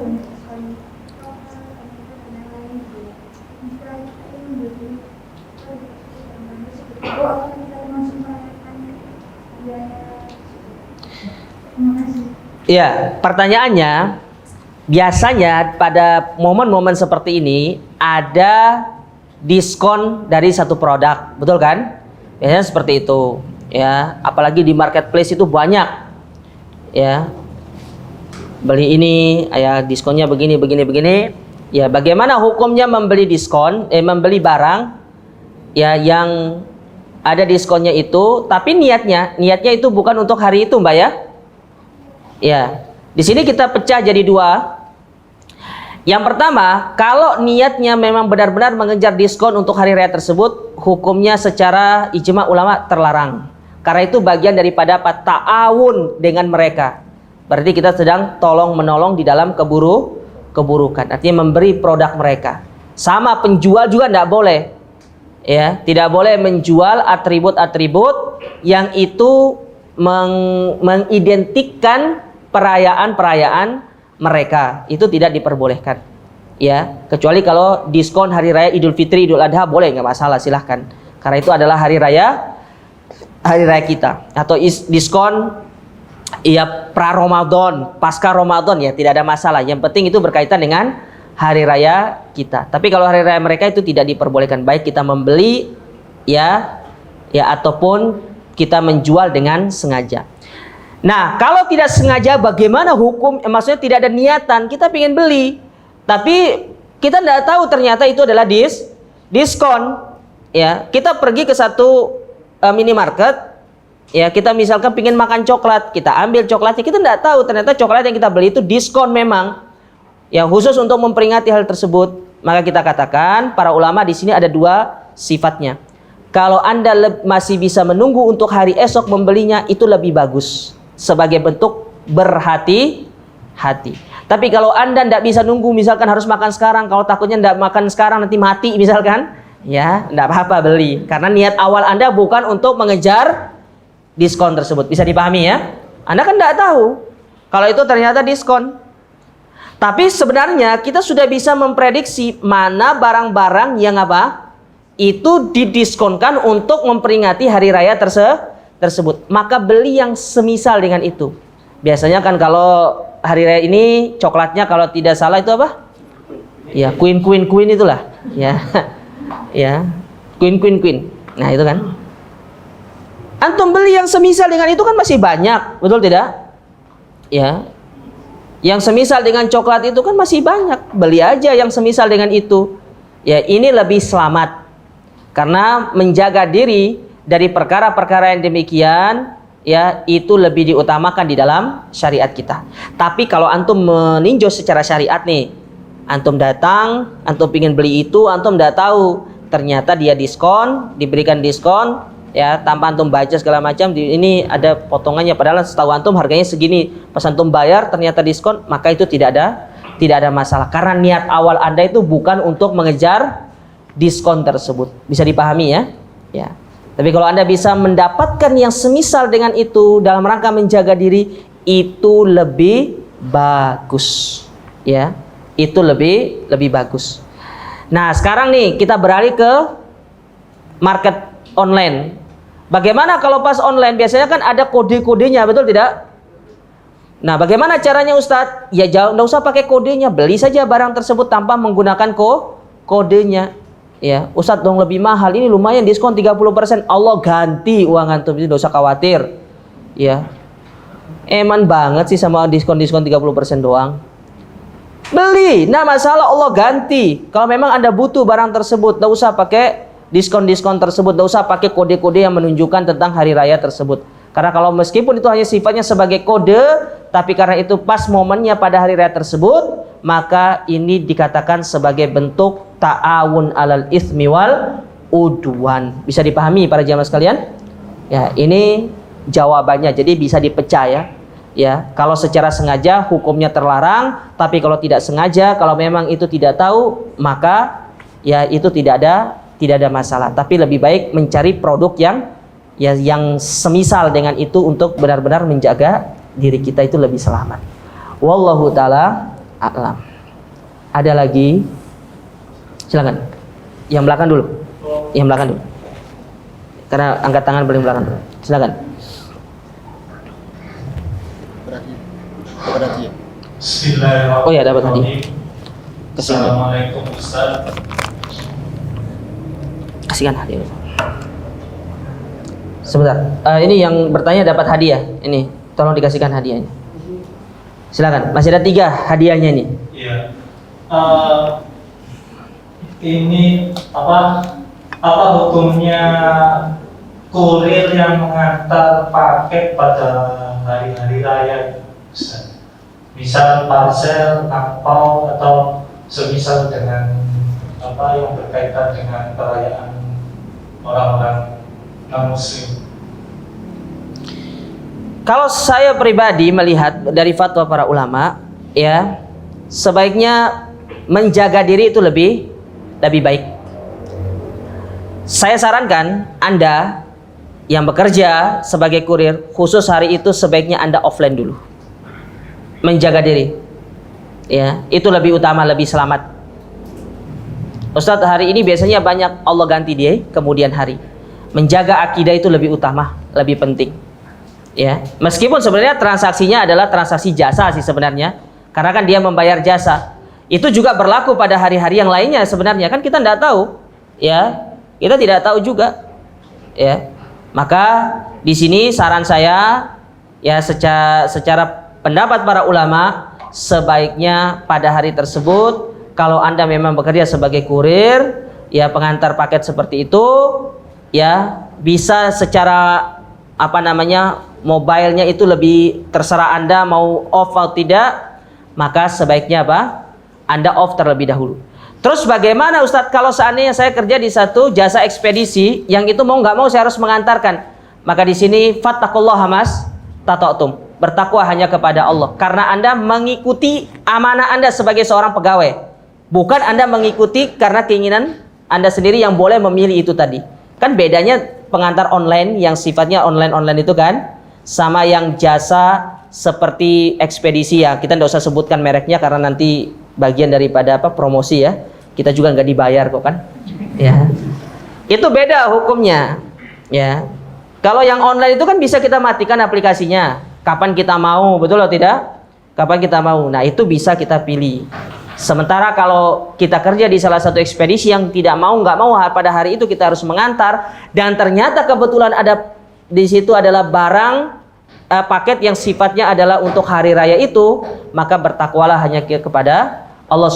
Ya, pertanyaannya, biasanya pada momen-momen seperti ini ada diskon dari satu produk, betul kan? Biasanya seperti itu, ya. Apalagi di marketplace itu banyak, ya. Beli ini, ya, diskonnya begini. Ya, bagaimana hukumnya membeli diskon, membeli barang, ya, yang ada diskonnya itu, tapi niatnya itu bukan untuk hari itu, Mbak, ya. Ya, di sini kita pecah jadi 2. Yang pertama, kalau niatnya memang benar-benar mengejar diskon untuk hari raya tersebut, hukumnya secara ijma ulama terlarang. Karena itu bagian daripada ta'awun dengan mereka. Berarti kita sedang tolong-menolong di dalam keburukan. Artinya memberi produk mereka. Sama penjual juga tidak boleh. Ya, tidak boleh menjual atribut-atribut yang itu mengidentikan perayaan-perayaan mereka. Itu tidak diperbolehkan. Ya, kecuali kalau diskon hari raya Idul Fitri, Idul Adha boleh, nggak masalah, silahkan. Karena itu adalah hari raya kita. Atau diskon ya pra Ramadan, pasca Ramadan, ya tidak ada masalah. Yang penting itu berkaitan dengan hari raya kita. Tapi kalau hari raya mereka itu tidak diperbolehkan, baik kita membeli ya ataupun kita menjual dengan sengaja. Nah, kalau tidak sengaja bagaimana hukum? Maksudnya tidak ada niatan, kita ingin beli, tapi kita tidak tahu ternyata itu adalah diskon. Ya, kita pergi ke satu minimarket, ya kita misalkan ingin makan coklat, kita ambil coklatnya, kita tidak tahu ternyata coklat yang kita beli itu diskon memang. Ya, khusus untuk memperingati hal tersebut, maka kita katakan para ulama di sini ada dua sifatnya. Kalau Anda masih bisa menunggu untuk hari esok membelinya, itu lebih bagus sebagai bentuk berhati-hati. Tapi kalau Anda tidak bisa nunggu, misalkan harus makan sekarang, kalau takutnya tidak makan sekarang nanti mati misalkan, ya tidak apa-apa beli. Karena niat awal Anda bukan untuk mengejar diskon tersebut. Bisa dipahami ya? Anda kan tidak tahu kalau itu ternyata diskon. Tapi sebenarnya kita sudah bisa memprediksi mana barang-barang yang apa? Itu didiskonkan untuk memperingati hari raya tersebut. Maka beli yang semisal dengan itu. Biasanya kan kalau hari raya ini coklatnya kalau tidak salah itu apa? Ya, Queen itulah. Ya. Ya. Queen. Nah, itu kan. Antum beli yang semisal dengan itu kan masih banyak, betul tidak? Ya. Yang semisal dengan coklat itu kan masih banyak. Beli aja yang semisal dengan itu. Ya, ini lebih selamat. Karena menjaga diri dari perkara-perkara yang demikian, ya itu lebih diutamakan di dalam syariat kita. Tapi kalau antum meninjau secara syariat nih, antum datang, antum ingin beli itu, antum tidak tahu ternyata dia diskon, diberikan diskon, ya tanpa antum baca segala macam, ini ada potongannya, padahal setahu antum harganya segini, pas antum bayar ternyata diskon, maka itu tidak ada masalah. Karena niat awal Anda itu bukan untuk mengejar diskon tersebut. Bisa dipahami ya? Ya. Tapi kalau Anda bisa mendapatkan yang semisal dengan itu dalam rangka menjaga diri, itu lebih bagus. Ya. Itu lebih bagus. Nah, sekarang nih kita beralih ke market online. Bagaimana kalau pas online biasanya kan ada kode-kodenya, betul tidak? Nah, bagaimana caranya Ustadz? Ya jauh, nggak usah pakai kodenya, beli saja barang tersebut tanpa menggunakan kodenya. Ya, Ustadz dong lebih mahal, ini lumayan diskon 30%. Allah ganti uang antum, itu nggak usah khawatir. Ya, eman banget sih sama diskon 30% doang. Beli, nah masalah Allah ganti. Kalau memang Anda butuh barang tersebut, nggak usah pakai diskon tersebut, nggak usah pakai kode-kode yang menunjukkan tentang hari raya tersebut. Karena kalau meskipun itu hanya sifatnya sebagai kode, tapi karena itu pas momennya pada hari raya tersebut, maka ini dikatakan sebagai bentuk ta'awun alal itsmi wal udwan. Bisa dipahami para jamaah sekalian? Ya, ini jawabannya. Jadi bisa dipecah ya. Ya, kalau secara sengaja hukumnya terlarang, tapi kalau tidak sengaja, kalau memang itu tidak tahu, maka ya itu tidak ada masalah. Tapi lebih baik mencari produk yang semisal dengan itu untuk benar-benar menjaga diri kita itu lebih selamat. Wallahu taala a'lam. Ada lagi? Silakan. Yang belakang dulu. Yang belakang dulu. Karena angkat tangan paling belakang dulu. Silakan. Bismillahirrahmanirrahim. Oh ya, dapat tadi. Assalamualaikum Ustaz. Kasihkan hadiah. Sebentar. Ini yang bertanya dapat hadiah. Ini, tolong dikasihkan hadiahnya. Silakan. Masih ada 3 hadiahnya ini. Iya. Ini apa hukumnya kurir yang mengantar paket pada hari-hari raya, Ustaz? Misal parcel, angpau atau semisal dengan yang berkaitan dengan perayaan orang-orang non-muslim. Kalau saya pribadi melihat dari fatwa para ulama, ya sebaiknya menjaga diri itu lebih baik. Saya sarankan Anda yang bekerja sebagai kurir, khusus hari itu sebaiknya Anda offline dulu, menjaga diri, ya, itu lebih utama, lebih selamat. Ustadz, hari ini biasanya banyak Allah ganti dia kemudian hari. Menjaga akidah itu lebih utama, lebih penting, ya. Meskipun sebenarnya transaksinya adalah transaksi jasa sih sebenarnya, karena kan dia membayar jasa. Itu juga berlaku pada hari-hari yang lainnya sebenarnya, kan kita tidak tahu, ya, kita tidak tahu juga, ya. Maka di sini saran saya, ya, secara pendapat para ulama, sebaiknya pada hari tersebut kalau Anda memang bekerja sebagai kurir, ya, pengantar paket seperti itu, ya, bisa secara mobilenya itu lebih terserah Anda mau off atau tidak, maka sebaiknya Anda off terlebih dahulu. Terus bagaimana Ustadz kalau seandainya saya kerja di satu jasa ekspedisi yang itu mau nggak mau saya harus mengantarkan? Maka di sini fattaqullaha mas tata'tum, bertakwa hanya kepada Allah, karena Anda mengikuti amanah Anda sebagai seorang pegawai, bukan Anda mengikuti karena keinginan Anda sendiri yang boleh memilih itu tadi. Kan bedanya pengantar online yang sifatnya online itu kan, sama yang jasa seperti ekspedisi, ya kita tidak usah sebutkan mereknya karena nanti bagian daripada promosi, ya, kita juga nggak dibayar kok kan, ya, itu beda hukumnya, ya. Kalau yang online itu kan bisa kita matikan aplikasinya kapan kita mau, betul atau tidak? Kapan kita mau, nah itu bisa kita pilih. Sementara kalau kita kerja di salah satu ekspedisi yang nggak mau pada hari itu kita harus mengantar, dan ternyata kebetulan ada di situ adalah barang paket yang sifatnya adalah untuk hari raya itu, maka bertakwalah hanya kepada Allah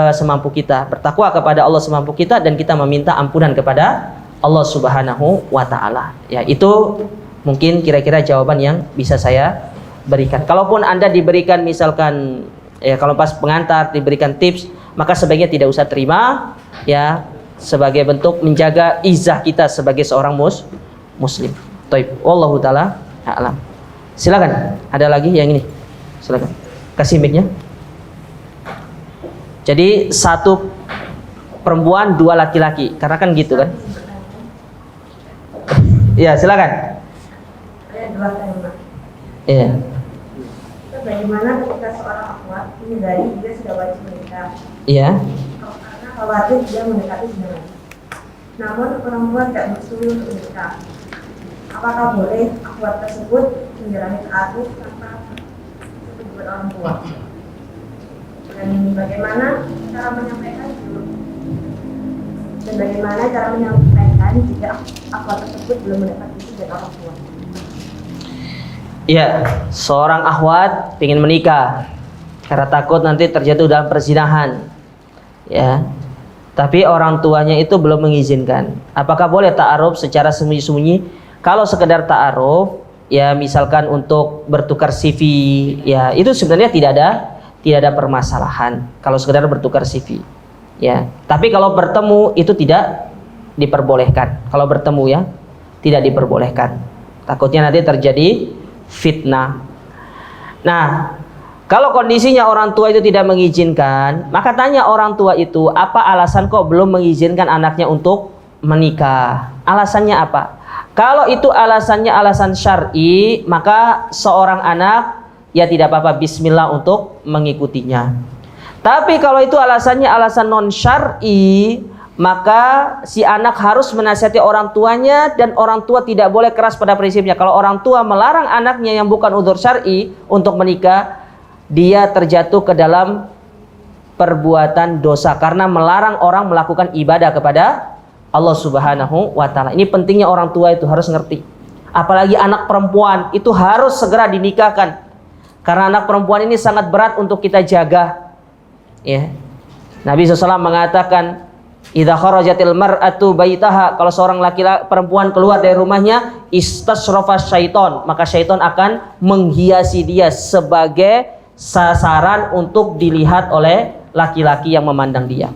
semampu kita, bertakwa kepada Allah semampu kita, dan kita meminta ampunan kepada Allah Subhanahu wa Ta'ala. Ya, itu mungkin kira-kira jawaban yang bisa saya berikan. Kalaupun Anda diberikan misalkan, ya, kalau pas pengantar diberikan tips, maka sebaiknya tidak usah terima, ya, sebagai bentuk menjaga izah kita sebagai seorang muslim. Taib, wallahu taala a'lam. Silakan, ada lagi yang ini, silakan kasih mic-nya. Jadi satu perempuan, dua laki-laki, karena kan gitu kan. Ya, silakan. Ada dua tema. Iya. Bagaimana ketika seorang akhwat menyadari dia sudah wajib menikah? Iya. Karena khawatir dia mendekati zina. Namun orang tua tidak bersetuju untuk menikah. Apakah boleh akhwat tersebut menjalani ta'aruf tanpa setujuan orang tua? Dan bagaimana cara menyampaikan jika akhwat tersebut belum mendapati izin orang tua? Iya, seorang akhwat ingin menikah karena takut nanti terjatuh dalam perzinahan, ya. Tapi orang tuanya itu belum mengizinkan. Apakah boleh ta'aruf secara sembunyi-sembunyi? Kalau sekedar ta'aruf, ya, misalkan untuk bertukar CV, ya, itu sebenarnya tidak ada permasalahan kalau sekedar bertukar CV, ya. Tapi kalau bertemu itu tidak diperbolehkan. Kalau bertemu, ya, tidak diperbolehkan. Takutnya nanti terjadi fitnah. Nah, kalau kondisinya orang tua itu tidak mengizinkan, maka tanya orang tua itu, apa alasan kok belum mengizinkan anaknya untuk menikah? Alasannya apa? Kalau itu alasannya alasan syar'i, maka seorang anak, ya, tidak apa-apa, bismillah untuk mengikutinya. Tapi kalau itu alasannya alasan non syar'i, maka si anak harus menasihati orang tuanya, dan orang tua tidak boleh keras pada prinsipnya. Kalau orang tua melarang anaknya yang bukan udzur syar'i untuk menikah, dia terjatuh ke dalam perbuatan dosa karena melarang orang melakukan ibadah kepada Allah Subhanahu wa Ta'ala. Ini pentingnya orang tua itu harus ngerti. Apalagi anak perempuan itu harus segera dinikahkan, karena anak perempuan ini sangat berat untuk kita jaga, ya. Nabi SAW mengatakan, idza kharajatil mar'atu baitaha, kalau seorang laki-laki perempuan keluar dari rumahnya, istasrafa syaiton, maka syaiton akan menghiasi dia sebagai sasaran untuk dilihat oleh laki-laki yang memandang dia.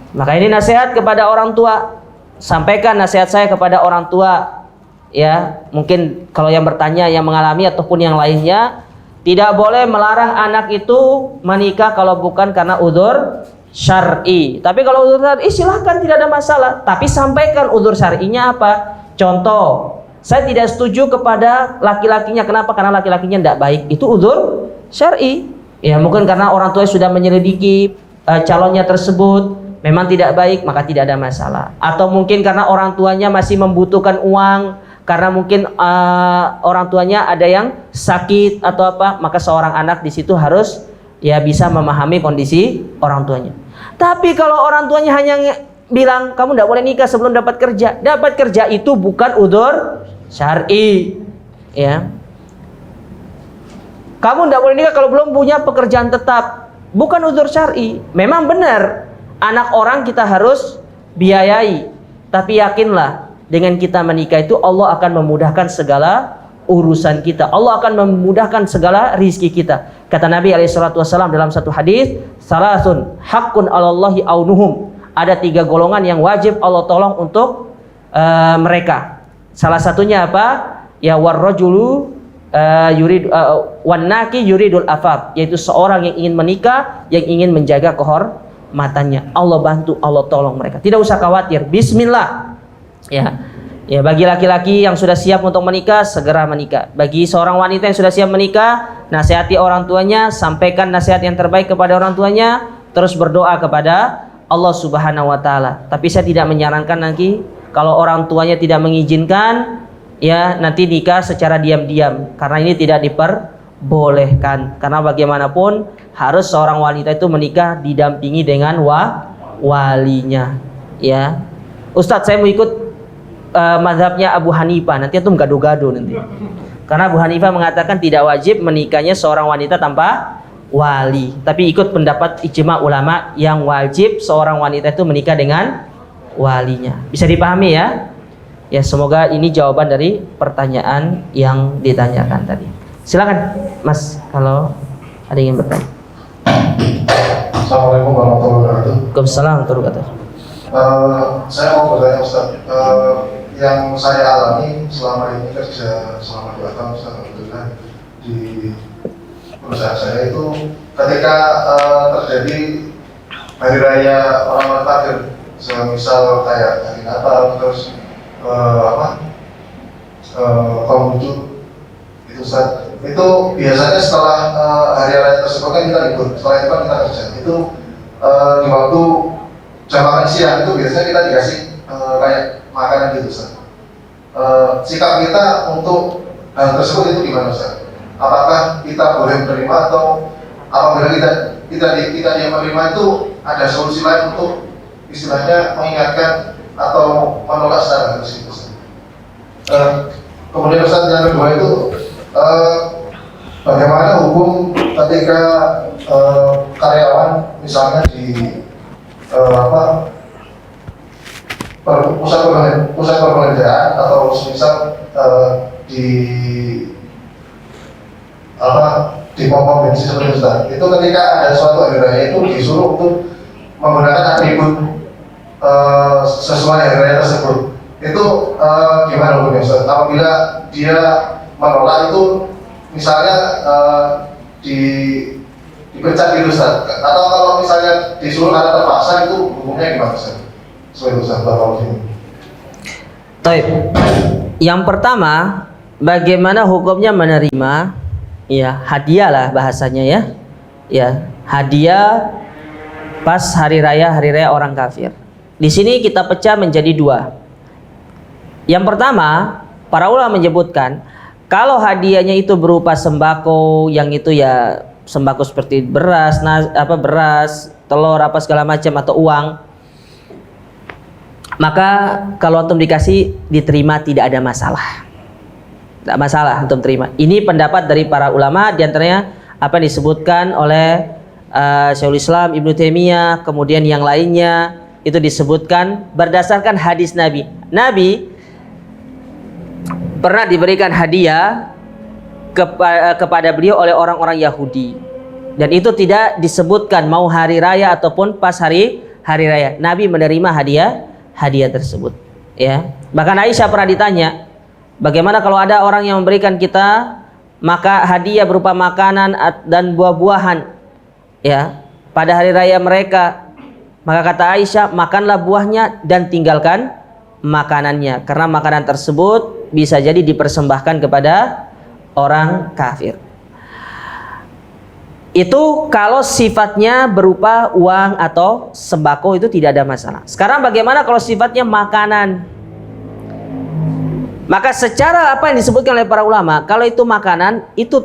Maka ini nasihat kepada orang tua. Sampaikan nasihat saya kepada orang tua, ya. Mungkin kalau yang bertanya, yang mengalami ataupun yang lainnya, tidak boleh melarang anak itu menikah kalau bukan karena udzur syar'i. Tapi kalau udzur syar'i silahkan, tidak ada masalah. Tapi sampaikan udzur syar'inya apa. Contoh, saya tidak setuju kepada laki-lakinya. Kenapa? Karena laki-lakinya tidak baik. Itu udzur syar'i. Ya, mungkin karena orang tua sudah menyelidiki calonnya tersebut memang tidak baik, maka tidak ada masalah. Atau mungkin karena orang tuanya masih membutuhkan uang, karena mungkin orang tuanya ada yang sakit atau apa, maka seorang anak di situ harus ya bisa memahami kondisi orang tuanya. Tapi kalau orang tuanya hanya bilang kamu tidak boleh nikah sebelum dapat kerja. Dapat kerja itu bukan udzur syar'i. Ya. Kamu tidak boleh nikah kalau belum punya pekerjaan tetap. Bukan udzur syar'i. Memang benar anak orang kita harus biayai. Tapi yakinlah dengan kita menikah itu Allah akan memudahkan segala urusan kita. Allah akan memudahkan segala rizki kita. Kata Nabi SAW dalam satu hadis, salasun haqqun 'alallahi aunuhum. Ada 3 golongan yang wajib Allah tolong untuk mereka. Salah satunya apa? Ya warrajulu wannaki yuridul afaf, yaitu seorang yang ingin menikah, yang ingin menjaga kehormatannya. Allah bantu, Allah tolong mereka. Tidak usah khawatir. Bismillah. Ya. Ya, bagi laki-laki yang sudah siap untuk menikah, segera menikah. Bagi seorang wanita yang sudah siap menikah, nasihati orang tuanya, sampaikan nasihat yang terbaik kepada orang tuanya, terus berdoa kepada Allah Subhanahu wa taala. Tapi saya tidak menyarankan nanti kalau orang tuanya tidak mengizinkan, ya nanti nikah secara diam-diam, karena ini tidak diperbolehkan. Karena bagaimanapun harus seorang wanita itu menikah didampingi dengan walinya. Ya, Ustadz, saya mau ikut mazhabnya Abu Hanifah, nanti itu gaduh-gaduh nanti. Karena Abu Hanifah mengatakan tidak wajib menikahnya seorang wanita tanpa wali, tapi ikut pendapat ijma ulama yang wajib seorang wanita itu menikah dengan walinya. Bisa dipahami ya? Ya, semoga ini jawaban dari pertanyaan yang ditanyakan tadi. Silakan Mas, kalau ada yang bertanya. Assalamualaikum warahmatullahi wabarakatuh. Waalaikumsalam warahmatullahi wabarakatuh. Saya mau bertanya Ustaz, yang saya alami selama ini kerja selama 2 tahun Ustaz, alhamdulillah di perusahaan saya itu ketika terjadi hari raya orang takdir, semisal kayak hari Natal, terus Konghucu itu Ustaz, itu biasanya setelah hari raya tersebut kan kita libur, setelah itu kan kita kerja. Itu di waktu jam makan siang itu biasanya kita dikasih kayak makanan gitu Ustaz. Sikap kita untuk hal tersebut itu gimana Ustaz? Apakah kita boleh menerima, atau apabila kita yang menerima itu ada solusi lain untuk istilahnya mengingatkan atau menolak secara halus itu Ustaz? Kemudian Ustaz, yang kedua itu bagaimana hukum ketika karyawan misalnya di pusat perbelanjaan atau misal di pom bensin seperti itu Ustaz. Itu ketika ada suatu hari raya itu disuruh untuk menggunakan atribut sesuai hari raya tersebut. Itu gimana hukumnya Ustaz? Apabila dia menolak itu misalnya dipecat gitu Ustaz, atau kalau misalnya disuruh karena terpaksa, itu hukumnya gimana Ustaz? Sesuai Ustaz, Bapak ini. Baik. Yang pertama, bagaimana hukumnya menerima ya hadiah lah bahasanya ya. Ya, hadiah pas hari raya orang kafir. Di sini kita pecah menjadi 2. Yang pertama, para ulama menyebutkan kalau hadiahnya itu berupa sembako, yang itu ya sembako seperti beras, beras, telur apa segala macam, atau uang, maka kalau antum dikasih diterima, tidak ada masalah. Tidak masalah antum terima. Ini pendapat dari para ulama, diantaranya apa yang disebutkan oleh Syekhul Islam Ibnu Taimiyah, kemudian yang lainnya itu disebutkan berdasarkan hadis Nabi. Nabi pernah diberikan hadiah kepada beliau oleh orang-orang Yahudi, dan itu tidak disebutkan mau hari raya ataupun pas hari raya. Nabi menerima hadiah tersebut ya. Bahkan Aisyah pernah ditanya, bagaimana kalau ada orang yang memberikan kita maka hadiah berupa makanan dan buah-buahan ya pada hari raya mereka, maka kata Aisyah, makanlah buahnya dan tinggalkan makanannya, karena makanan tersebut bisa jadi dipersembahkan kepada orang kafir. Itu kalau sifatnya berupa uang atau sembako itu tidak ada masalah. Sekarang bagaimana kalau sifatnya makanan? Maka secara apa yang disebutkan oleh para ulama, kalau itu makanan itu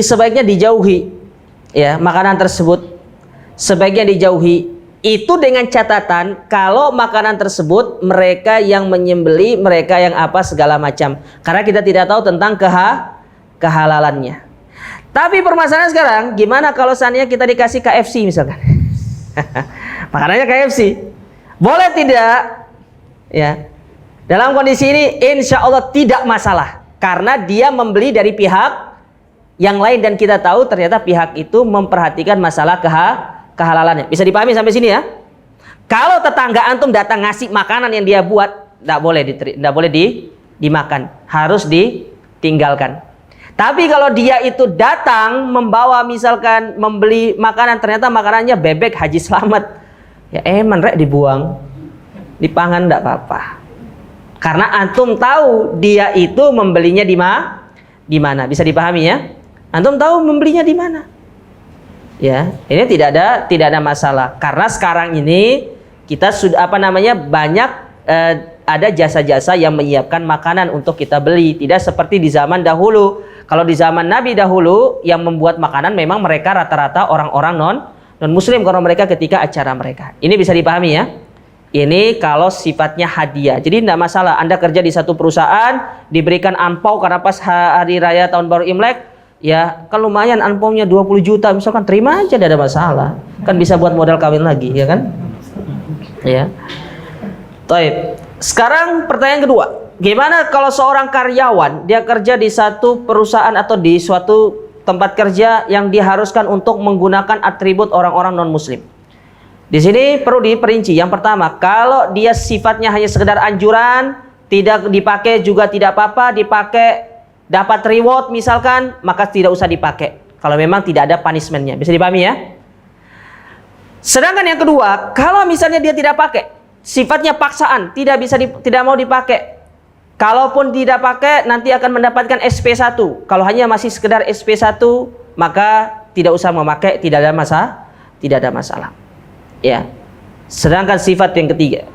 sebaiknya dijauhi, ya, makanan tersebut sebaiknya dijauhi. Itu dengan catatan kalau makanan tersebut mereka yang menyembeli, mereka yang apa segala macam, karena kita tidak tahu tentang kehalalannya. Tapi permasalahan sekarang, gimana kalau seandainya kita dikasih KFC misalkan? Makanannya KFC, boleh tidak? Ya, dalam kondisi ini insya Allah tidak masalah, karena dia membeli dari pihak yang lain dan kita tahu ternyata pihak itu memperhatikan masalah kehalalannya. Bisa dipahami sampai sini ya? Kalau tetangga antum datang ngasih makanan yang dia buat, tidak boleh dimakan, harus ditinggalkan. Tapi kalau dia itu datang membawa misalkan membeli makanan, ternyata makanannya bebek Haji Slamet, ya rek dibuang, dipangan tidak apa-apa. Karena antum tahu dia itu membelinya di mana. Bisa dipahami ya? Antum tahu membelinya di mana. Ya, ini tidak ada masalah. Karena sekarang ini kita sudah banyak ada jasa-jasa yang menyiapkan makanan untuk kita beli. Tidak seperti di zaman dahulu. Kalau di zaman Nabi dahulu yang membuat makanan memang mereka rata-rata orang-orang non muslim kalau mereka ketika acara mereka. Ini bisa dipahami ya? Ini kalau sifatnya hadiah. Jadi tidak masalah Anda kerja di satu perusahaan, diberikan angpau karena pas hari raya tahun baru Imlek, ya kan lumayan angpaunya 20 juta misalkan, terima aja, tidak ada masalah. Kan bisa buat modal kawin lagi, ya kan? Ya. Baik. Sekarang pertanyaan kedua. Gimana kalau seorang karyawan dia kerja di satu perusahaan atau di suatu tempat kerja yang diharuskan untuk menggunakan atribut orang-orang non-muslim? Di sini perlu diperinci. Yang pertama, kalau dia sifatnya hanya sekedar anjuran, tidak dipakai juga tidak apa-apa, dipakai dapat reward misalkan, maka tidak usah dipakai. Kalau memang tidak ada punishmentnya, bisa dipahami ya? Sedangkan yang kedua, kalau misalnya dia tidak pakai, sifatnya paksaan, tidak mau dipakai. Kalaupun tidak pakai, nanti akan mendapatkan SP1. Kalau hanya masih sekedar SP1, maka tidak usah memakai, tidak ada masalah. Ya. Sedangkan sifat yang ketiga,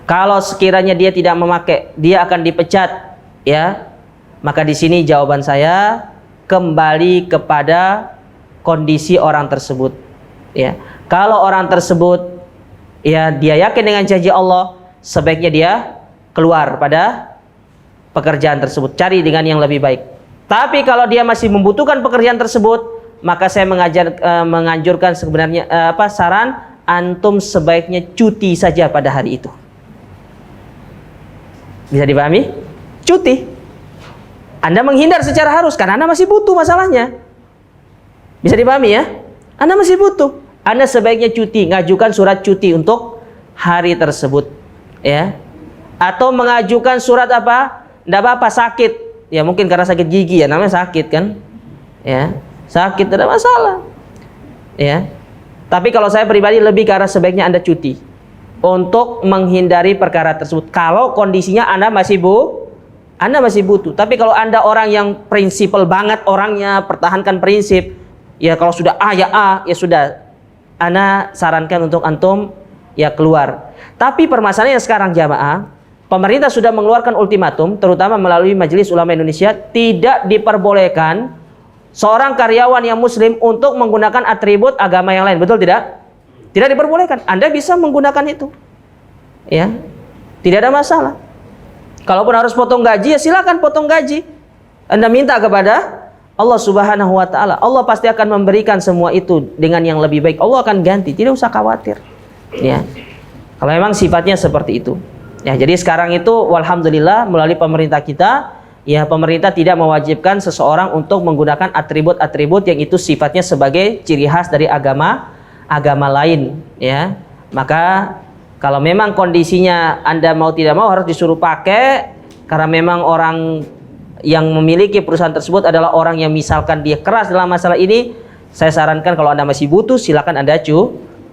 kalau sekiranya dia tidak memakai, dia akan dipecat, ya. Maka di sini jawaban saya kembali kepada kondisi orang tersebut. Ya. Kalau orang tersebut ya dia yakin dengan janji Allah, sebaiknya dia keluar pada pekerjaan tersebut, cari dengan yang lebih baik. Tapi kalau dia masih membutuhkan pekerjaan tersebut, maka saya menganjurkan sebenarnya saran antum sebaiknya cuti saja pada hari itu. Bisa dipahami? Cuti. Anda menghindar secara harus karena Anda masih butuh masalahnya. Bisa dipahami ya? Anda masih butuh. Anda sebaiknya cuti, ngajukan surat cuti untuk hari tersebut, ya. Atau mengajukan surat apa? Tidak apa-apa, sakit. Ya mungkin karena sakit gigi ya, namanya sakit kan? Ya, sakit tidak masalah. Ya. Tapi kalau saya pribadi lebih ke arah sebaiknya Anda cuti untuk menghindari perkara tersebut. Kalau kondisinya Anda masih butuh. Tapi kalau Anda orang yang prinsipal banget, orangnya pertahankan prinsip, ya kalau sudah A ya A, ya sudah. Anda sarankan untuk antum ya keluar. Tapi permasalahannya sekarang jamaah, pemerintah sudah mengeluarkan ultimatum, terutama melalui Majelis Ulama Indonesia, tidak diperbolehkan seorang karyawan yang muslim untuk menggunakan atribut agama yang lain. Betul tidak? Tidak diperbolehkan. Anda bisa menggunakan itu. Ya. Tidak ada masalah. Kalaupun harus potong gaji, ya silakan potong gaji. Anda minta kepada Allah Subhanahu wa taala. Allah pasti akan memberikan semua itu dengan yang lebih baik. Allah akan ganti, tidak usah khawatir. Ya. Kalau memang sifatnya seperti itu. Ya, jadi sekarang itu walhamdulillah melalui pemerintah kita, ya pemerintah tidak mewajibkan seseorang untuk menggunakan atribut-atribut yang itu sifatnya sebagai ciri khas dari agama lain, ya. Maka kalau memang kondisinya Anda mau tidak mau harus disuruh pakai karena memang orang yang memiliki perusahaan tersebut adalah orang yang misalkan dia keras dalam masalah ini, saya sarankan kalau Anda masih butuh silakan Anda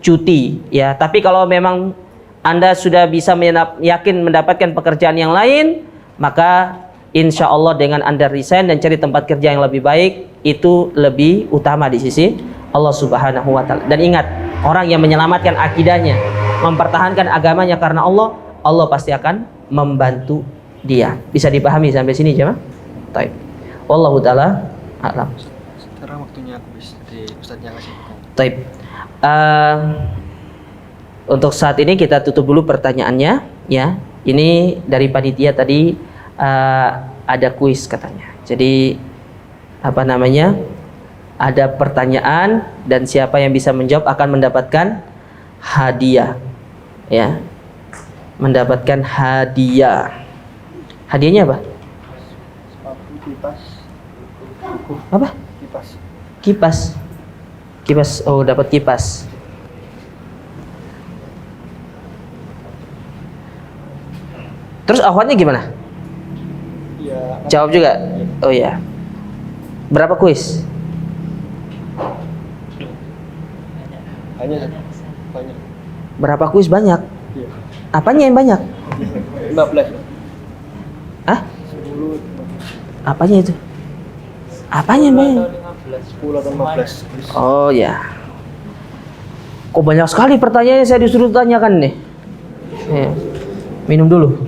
cuti, ya. Tapi kalau memang Anda sudah bisa yakin mendapatkan pekerjaan yang lain, maka insya Allah dengan Anda resign dan cari tempat kerja yang lebih baik, itu lebih utama di sisi Allah Subhanahu wa Ta'ala. Dan ingat, orang yang menyelamatkan akidahnya, mempertahankan agamanya karena Allah, Allah pasti akan membantu dia. Bisa dipahami sampai sini, jemaah? Baik. Wallahu taala a'lam. Sekarang waktunya kuis dari Ustadznya ngasih. Baik. Untuk saat ini kita tutup dulu pertanyaannya, ya. Ini dari panitia tadi ada kuis katanya. Jadi apa namanya? Ada pertanyaan dan siapa yang bisa menjawab akan mendapatkan hadiah. Ya. Mendapatkan hadiah. Hadiahnya apa? Sepatu, kipas, buku. Apa? Kipas. Kipas. Kipas. Oh, dapat kipas. Terus akhwatnya gimana? Ya. Jawab juga? Oh ya. Berapa kuis? Banyak. Banyak. Berapa kuis banyak? Iya. Apanya yang banyak? 15. Hah? 10. Apanya itu? Apanya yang banyak? 10 atau 15. Oh ya. Kok banyak sekali pertanyaannya, saya disuruh tanyakan nih. Ya. Minum dulu.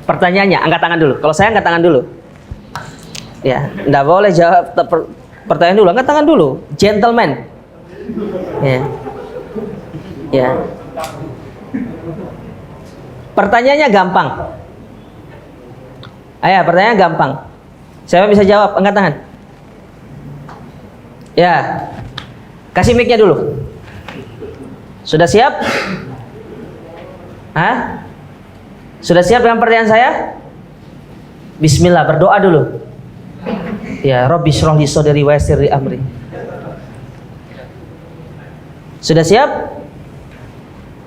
Pertanyaannya, angkat tangan dulu. Kalau saya angkat tangan dulu. Ya, enggak boleh jawab pertanyaan dulu, angkat tangan dulu. Gentleman. Ya. Ya. Pertanyaannya gampang. Ayo, pertanyaannya gampang. Siapa bisa jawab? Angkat tangan. Ya. Kasih mic-nya dulu. Sudah siap? Hah? Sudah siap dengan pertanyaan saya? Bismillah, berdoa dulu. Ya, Rabbi shrah li sadri wa yassir li amri. Sudah siap?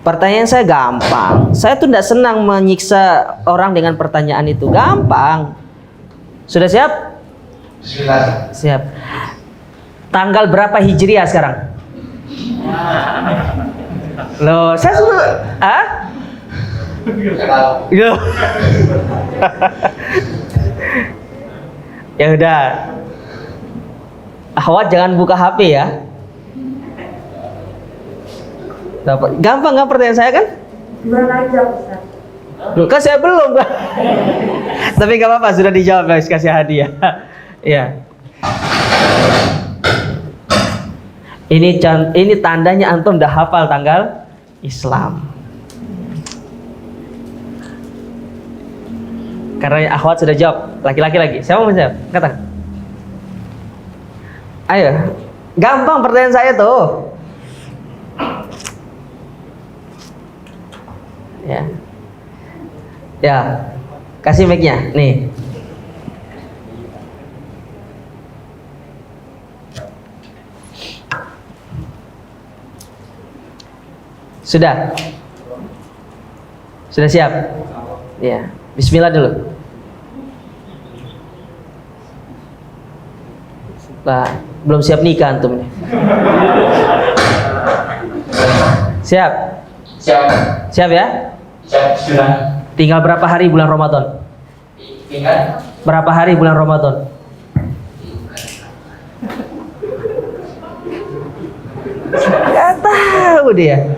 Pertanyaan saya gampang. Saya tuh tidak senang menyiksa orang dengan pertanyaan itu. Gampang. Sudah siap? Bismillah. Siap. Tanggal berapa Hijriah sekarang? Loh, saya suruh Yo. Ya udah. Akhwat jangan buka HP ya. Dapat. Gampang nggak pertanyaan saya kan? Gimana aja, Ustaz? Loh, kan saya belum kan? Tapi nggak apa-apa, sudah dijawab guys, kasih hadiah. Ya. Ini tandanya antum udah hafal tanggal Islam. Karena akhwat sudah jawab, laki-laki lagi. Siapa mau jawab? Kata. Ayo. Gampang pertanyaan saya tuh. Ya. Ya. Kasih mic-nya. Nih. Sudah. Sudah siap? Ya. Bismillah dulu. Nah, belum siap nikah antum nih. Siap? Siap. Siap ya? Siap, sudah. Tinggal berapa hari bulan Ramadan? Tinggal Berapa hari bulan Ramadan? Gak tahu dia.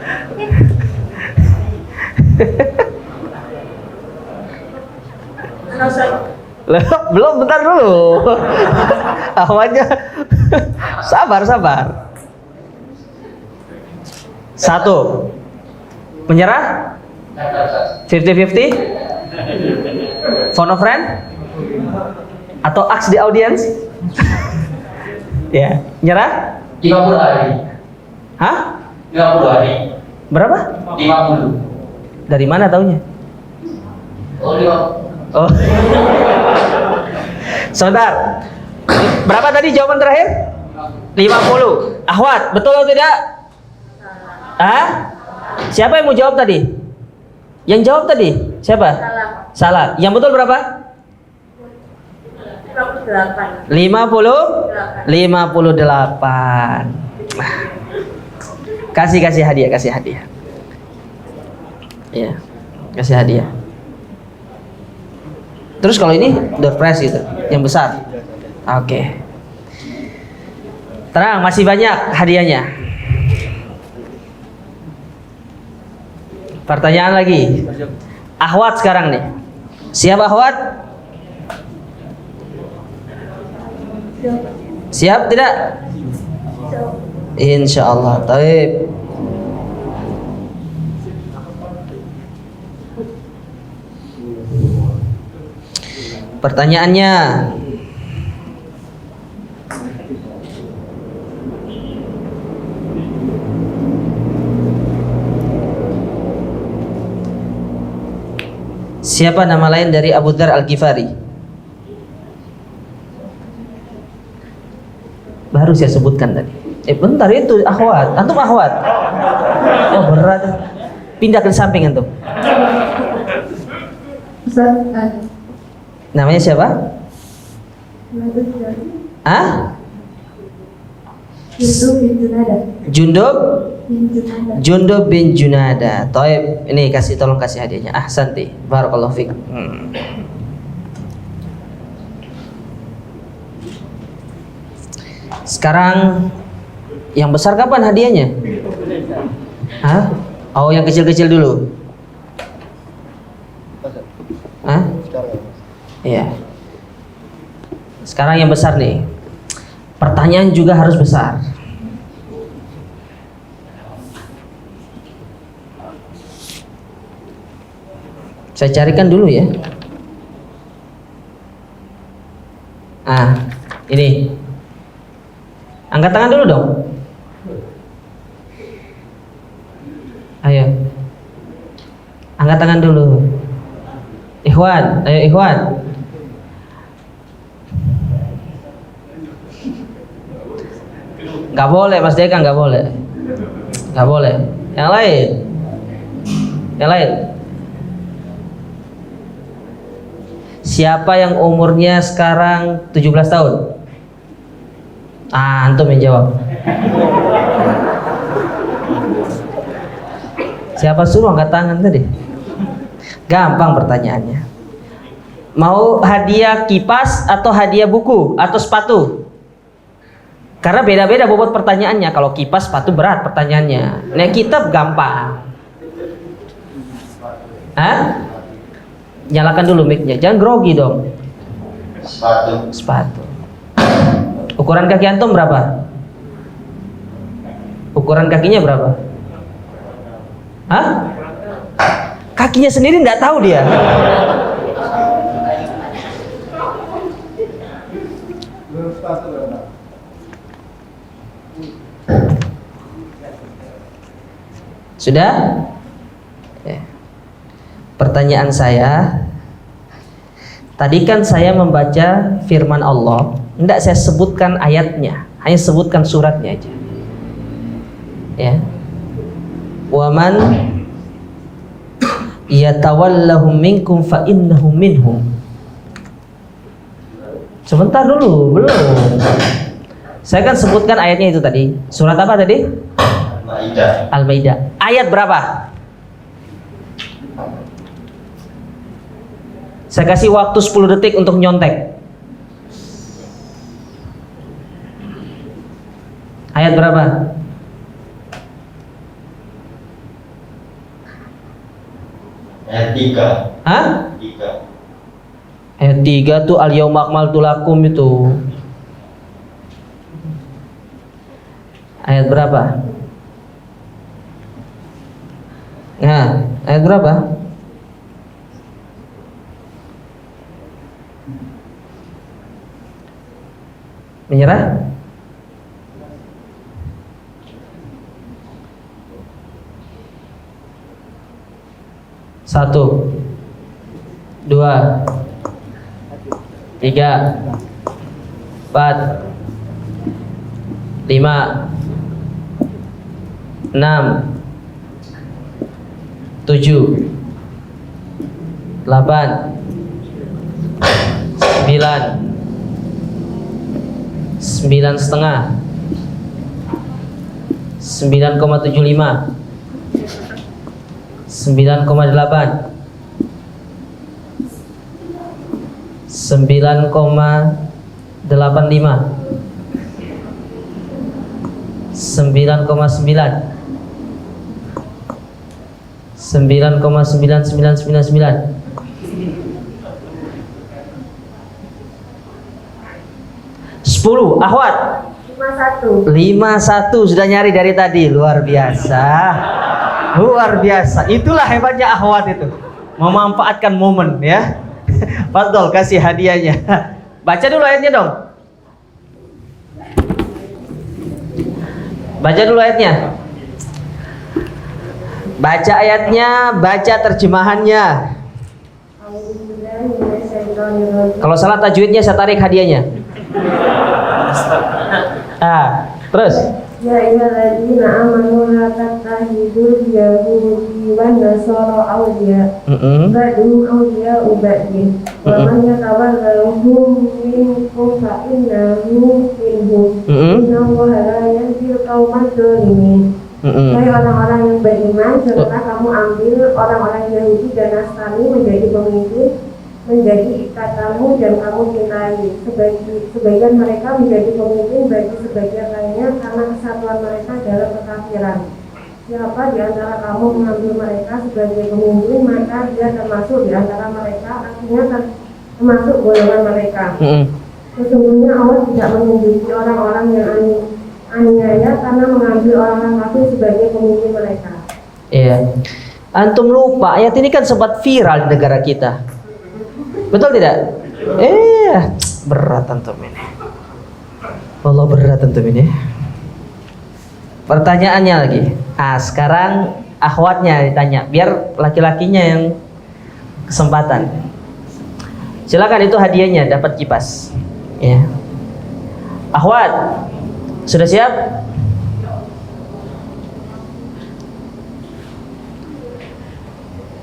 Loh, belum, bentar dulu. Awalnya sabar. Satu. Menyerah? 50-50? Phone a friend? Atau ask the audience? Ya, nyerah? 50 hari. Hah? 50 hari. Berapa? 50. Dari mana taunya? Oh, 50. Oh. Sebentar. Berapa tadi jawaban terakhir? 50. Ahwat, betul atau tidak? Hah? Siapa yang mau jawab tadi? Yang jawab tadi? Siapa? Salah. Salah. Yang betul berapa? 58. 58. Kasih hadiah. Ya, kasih hadiah. Terus kalau ini door prize gitu, yang besar. Oke. Tenang, masih banyak hadiahnya. Pertanyaan lagi. Akhwat sekarang nih. Siap akhwat? Siap tidak? Insyaallah. Taib. Pertanyaannya, siapa nama lain dari Abu Dzar Al-Ghifari? Baru saya sebutkan tadi. Bentar, itu akhwat. Antum akhwat? Oh berat. Pindah ke samping antum. Namanya siapa? Ah? Jundub bin Junada. Taib, ini tolong kasih hadiahnya. Ahsanti. Barakallahu fiik. Sekarang yang besar kapan hadiahnya? Hah? Oh, yang kecil-kecil dulu. Hah? Iya. Sekarang yang besar nih. Pertanyaan juga harus besar. Saya carikan dulu ya. Ini. Angkat tangan dulu dong. Ayo. Angkat tangan dulu. Ikhwan, ayo ikhwan. Gak boleh Mas Deka, gak boleh. Gak boleh. Yang lain. Yang lain. Siapa yang umurnya sekarang 17 tahun? Antum yang jawab. Siapa suruh angkat tangan tadi? Gampang pertanyaannya. Mau hadiah kipas atau hadiah buku atau sepatu? Karena beda-beda bobot pertanyaannya. Kalau kipas, sepatu berat pertanyaannya. Nah, kitab gampang. Hah? Nyalakan dulu mic-nya. Jangan grogi dong. Sepatu. Ukuran kaki antum berapa? Ukuran kakinya berapa? Hah? Kakinya sendiri nggak tahu dia. Sudah? Ya. Pertanyaan saya, tadi kan saya membaca firman Allah, enggak saya sebutkan ayatnya, hanya sebutkan suratnya aja. Ya. Waman yatawallahum minkum fa innahum minhum. Sebentar dulu, belum. Saya kan sebutkan ayatnya itu tadi. Surat apa tadi? Al-Maidah. Ayat berapa? Saya kasih waktu 10 detik untuk nyontek. Ayat berapa? Ayat 3. Hah? 3. Ayat 3 tuh al-yauma akmaltu lakum itu. Ayat berapa? Nah, ayat berapa? Menyerah? Satu, dua, tiga, 4, 5, 6, 7, 8, 9, 9,5, 9,75, 9,8, 9,85, 9,9, 9,9999, 10. Akhwat 51. 51 sudah nyari dari tadi. Luar biasa. Luar biasa. Itulah hebatnya akhwat itu. Memanfaatkan momen ya. Fadol kasih hadiahnya. Baca dulu ayatnya dong. Baca dulu ayatnya. Baca ayatnya, baca terjemahannya. Kalau salah tajwidnya saya tarik hadiahnya. Terus. Ya ayyuhalladzina amanu la tattakhidul yahudi wan nasara awliya. Ba'duhum awliya'u ba'din. Wa man yatawallahum minkum fa innahu minhum. Innallaha la yahdil qaumadz dzalimin. Hai orang-orang yang beriman, janganlah kamu ambil orang-orang Yahudi dan Nasrani menjadi pemimpin, menjadi ikatanmu dan kamu cintai. Sebagian mereka menjadi pemimpin bagi sebagian lainnya karena kesatuan mereka dalam kekafiran. Siapa di antara kamu mengambil mereka sebagai pemimpin, maka dia termasuk di antara mereka, artinya termasuk golongan mereka. Sesungguhnya Allah tidak menunjuki orang-orang yang aniaya karena mengambil orang-orang kafir sebagai pemimpin mereka. Iya. Antum lupa, ayat ini kan sempat viral di negara kita. Betul tidak? Berat antum ini. Allah berat antum ini. Pertanyaannya lagi. Sekarang akhwatnya ditanya, biar laki-lakinya yang kesempatan. Silakan, itu hadiahnya, dapat kipas. Ya. Akhwat, sudah siap?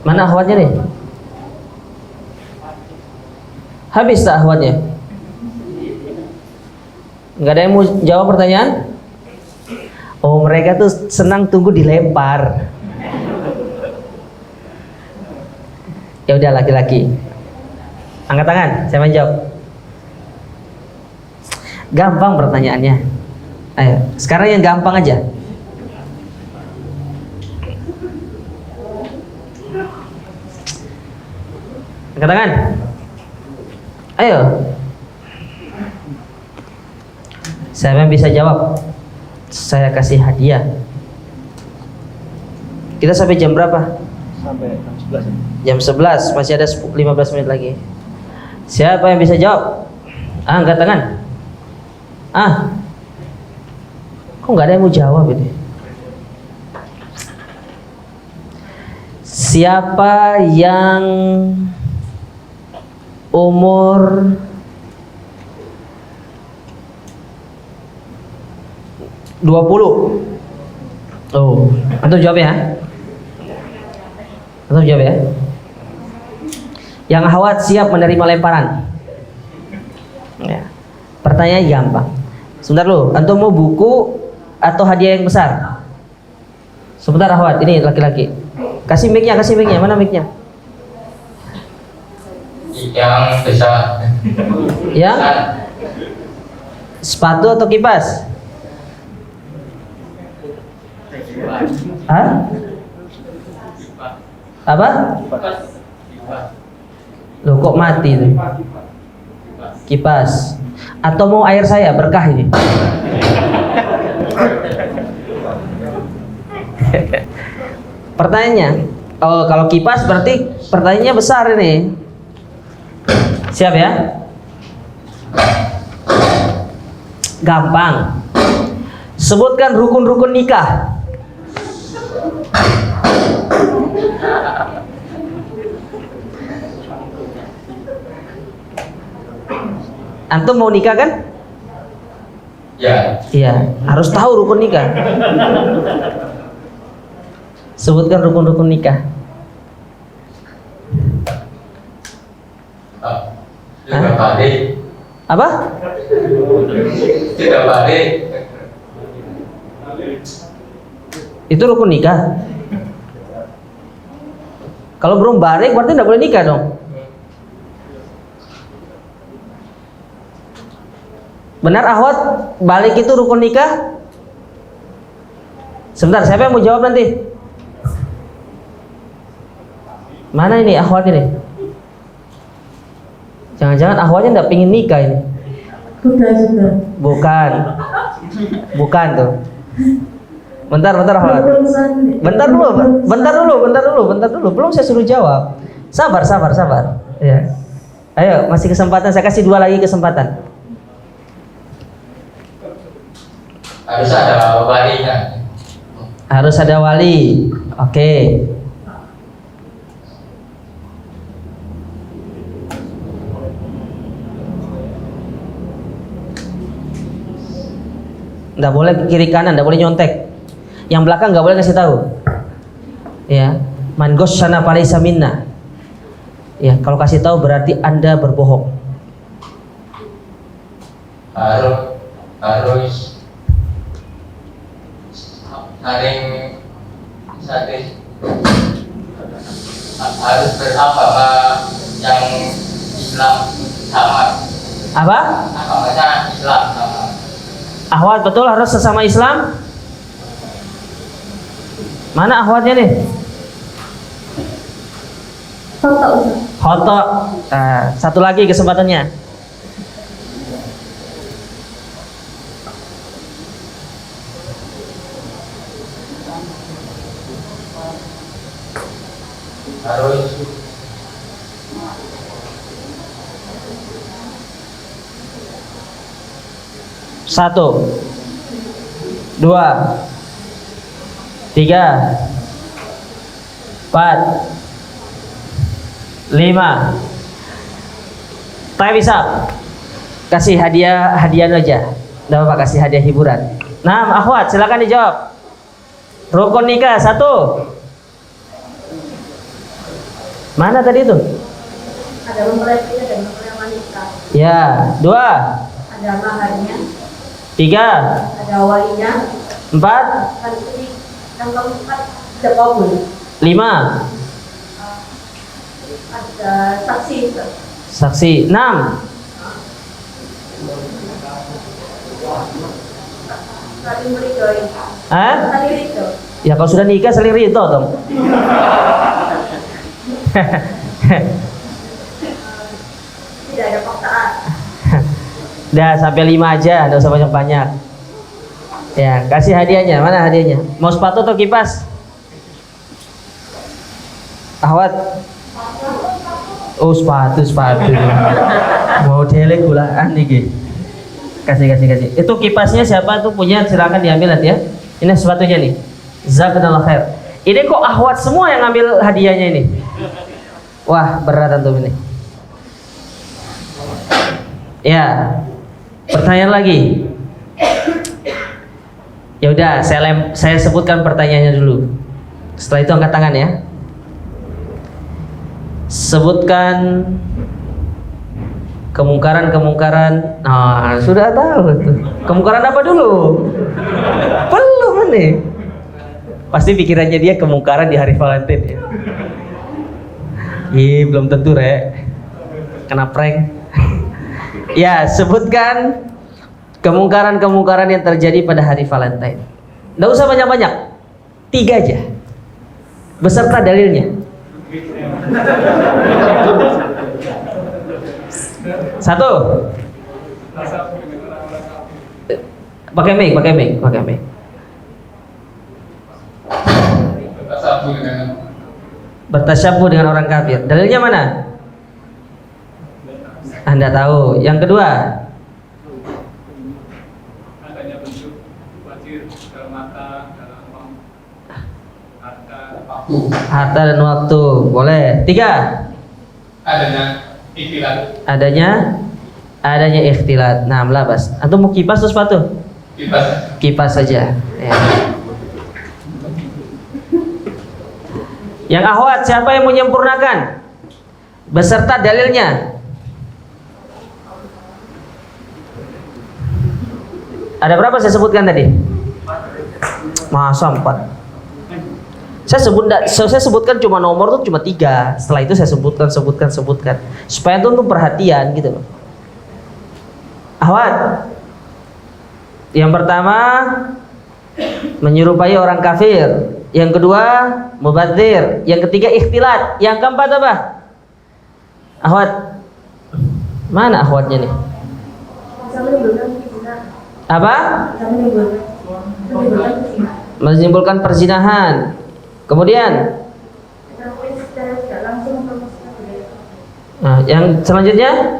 Mana akhwatnya nih? Habis tak akhwatnya? Nggak ada yang mau jawab pertanyaan? Oh, mereka tuh senang tunggu dilempar. Ya udah, laki-laki. Angkat tangan, saya menjawab. Gampang pertanyaannya. Ayo, sekarang yang gampang aja. Angkat tangan. Ayo. Siapa yang bisa jawab? Saya kasih hadiah. Kita sampai jam berapa? Sampai jam 11. Jam 11, masih ada 15 menit lagi. Siapa yang bisa jawab? Angkat tangan. Kok nggak ada yang mau jawab ini? Siapa yang umur 20? Oh, antum jawab ya. Antum jawab ya. Yang akhwat siap menerima lemparan. Ya. Pertanyaan gampang. Sebentar dulu, antum mau buku atau hadiah yang besar? Sebentar akhwat, ini laki-laki. Kasih mic-nya, mana mic-nya? Yang besar. Ya? Sepatu atau kipas? Hah? Apa? Loh, kok mati tuh? Kipas. Atau mau air saya berkah ini? Pertanyaannya, kalau kipas berarti pertanyaannya besar ini. Siap ya? Gampang. Sebutkan rukun-rukun nikah. Antum mau nikah kan? Ya. Iya, harus tahu rukun nikah. Sebutkan rukun-rukun nikah. Tidak balik. Apa? Tidak balik. Itu rukun nikah. Kalau belum balik berarti tidak boleh nikah dong. Benar akhwat, balik itu rukun nikah? Sebentar, siapa yang mau jawab nanti? Mana ini akhwat ini? Jangan-jangan akhwatnya tidak pingin nikah ini? Sudah. Bukan. Bukan tuh. Bentar akhwat. Bentar dulu. Belum saya suruh jawab. Sabar. Ya. Ayo, masih kesempatan. Saya kasih 2 lagi kesempatan. Harus ada walinya. Harus ada wali. Oke. Nggak boleh kiri kanan, nggak boleh nyontek. Yang belakang nggak boleh kasih tahu. Ya, man ghasyana falaysa minna. Ya, kalau kasih tahu berarti Anda berbohong. Harus saling harus beragama yang Islam sama. Apa? Agamanya Islam sama. Akhwat betul harus sesama Islam? Mana akhwatnya nih? Khoto. Nah, satu lagi kesempatannya. Harus Satu, 2, 3, 4, 5. Time is up. Kasih hadiah aja. Tidak apa-apa, kasih hadiah hiburan. Nah, akhwat silakan dijawab. Rukun nikah 1. Mana tadi itu? Ada mempelai pria dan mempelai wanita. Ya, 2, Ada maharnya, 3, ada walinya, 4, yang keempat ada kabul, 5. ada saksi. Saksi 6. Saling meridoi. Saling ridho. Ya kalau sudah nikah saling ridho dong. Tidak ada paksaan. Dah sampai 5 aja, enggak usah banyak-banyak. Ya, kasih hadiahnya. Mana hadiahnya? Mau sepatu atau kipas? Ahwat. Oh, sepatu. Mau delek gulaan nih. Kasih. Itu kipasnya siapa tuh punya? Silakan diambil nanti ya. Ini sepatunya nih. Jazakallahu khair. Ini kok akhwat semua yang ngambil hadiahnya ini? Wah, berat antum ini. Ya. Pertanyaan lagi. Ya udah, saya sebutkan pertanyaannya dulu. Setelah itu angkat tangan ya. Sebutkan kemungkaran. Nah, sudah tahu tuh. Kemungkaran apa dulu? Belum nih. Pasti pikirannya dia kemungkaran di hari Valentine ya. Ih, belum tentu, Rek. Kena prank. Ya, sebutkan kemungkaran yang terjadi pada hari Valentine. Nggak usah banyak-banyak, 3 aja, beserta dalilnya. 1. Pakai mic. Bertasyabuh dengan orang kafir. Dalilnya mana? Anda tahu. Yang kedua, adanya bentuk wajib dalam mata, dalam harta dan waktu. Boleh. 3. Adanya ikhtilat. Nah, melabas. Antum mau kipas atau sepatu? Kipas saja. Ya. Yang akhwat, siapa yang menyempurnakan beserta dalilnya? Ada berapa saya sebutkan tadi? Masa 4? Saya sebutkan cuma nomor tuh cuma 3. Setelah itu saya sebutkan supaya tuh perhatian gitu loh. Ahwat, yang pertama menyerupai orang kafir, yang kedua mubadzir, yang ketiga ikhtilat, yang keempat apa? Ahwat, mana ahwatnya nih? Apa? Menimbulkan perzinahan. Kemudian yang selanjutnya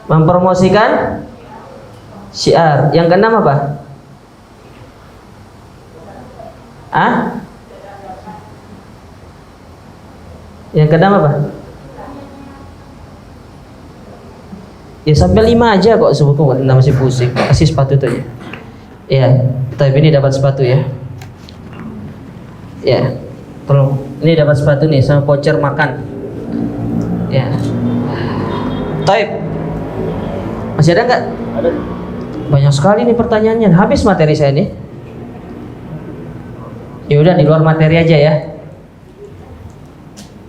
mempromosikan syiar. Yang keenam apa? Yang keenam apa? Ya sampai 5 aja kok sebutku, masih pusing. Kasih sepatu itu aja. Ya, tapi ini dapat sepatu ya. Ya, tolong. Ini dapat sepatu nih sama voucher makan. Ya. Taib. Masih ada nggak? Ada. Banyak sekali nih pertanyaannya. Habis materi saya nih. Ya udah di luar materi aja ya.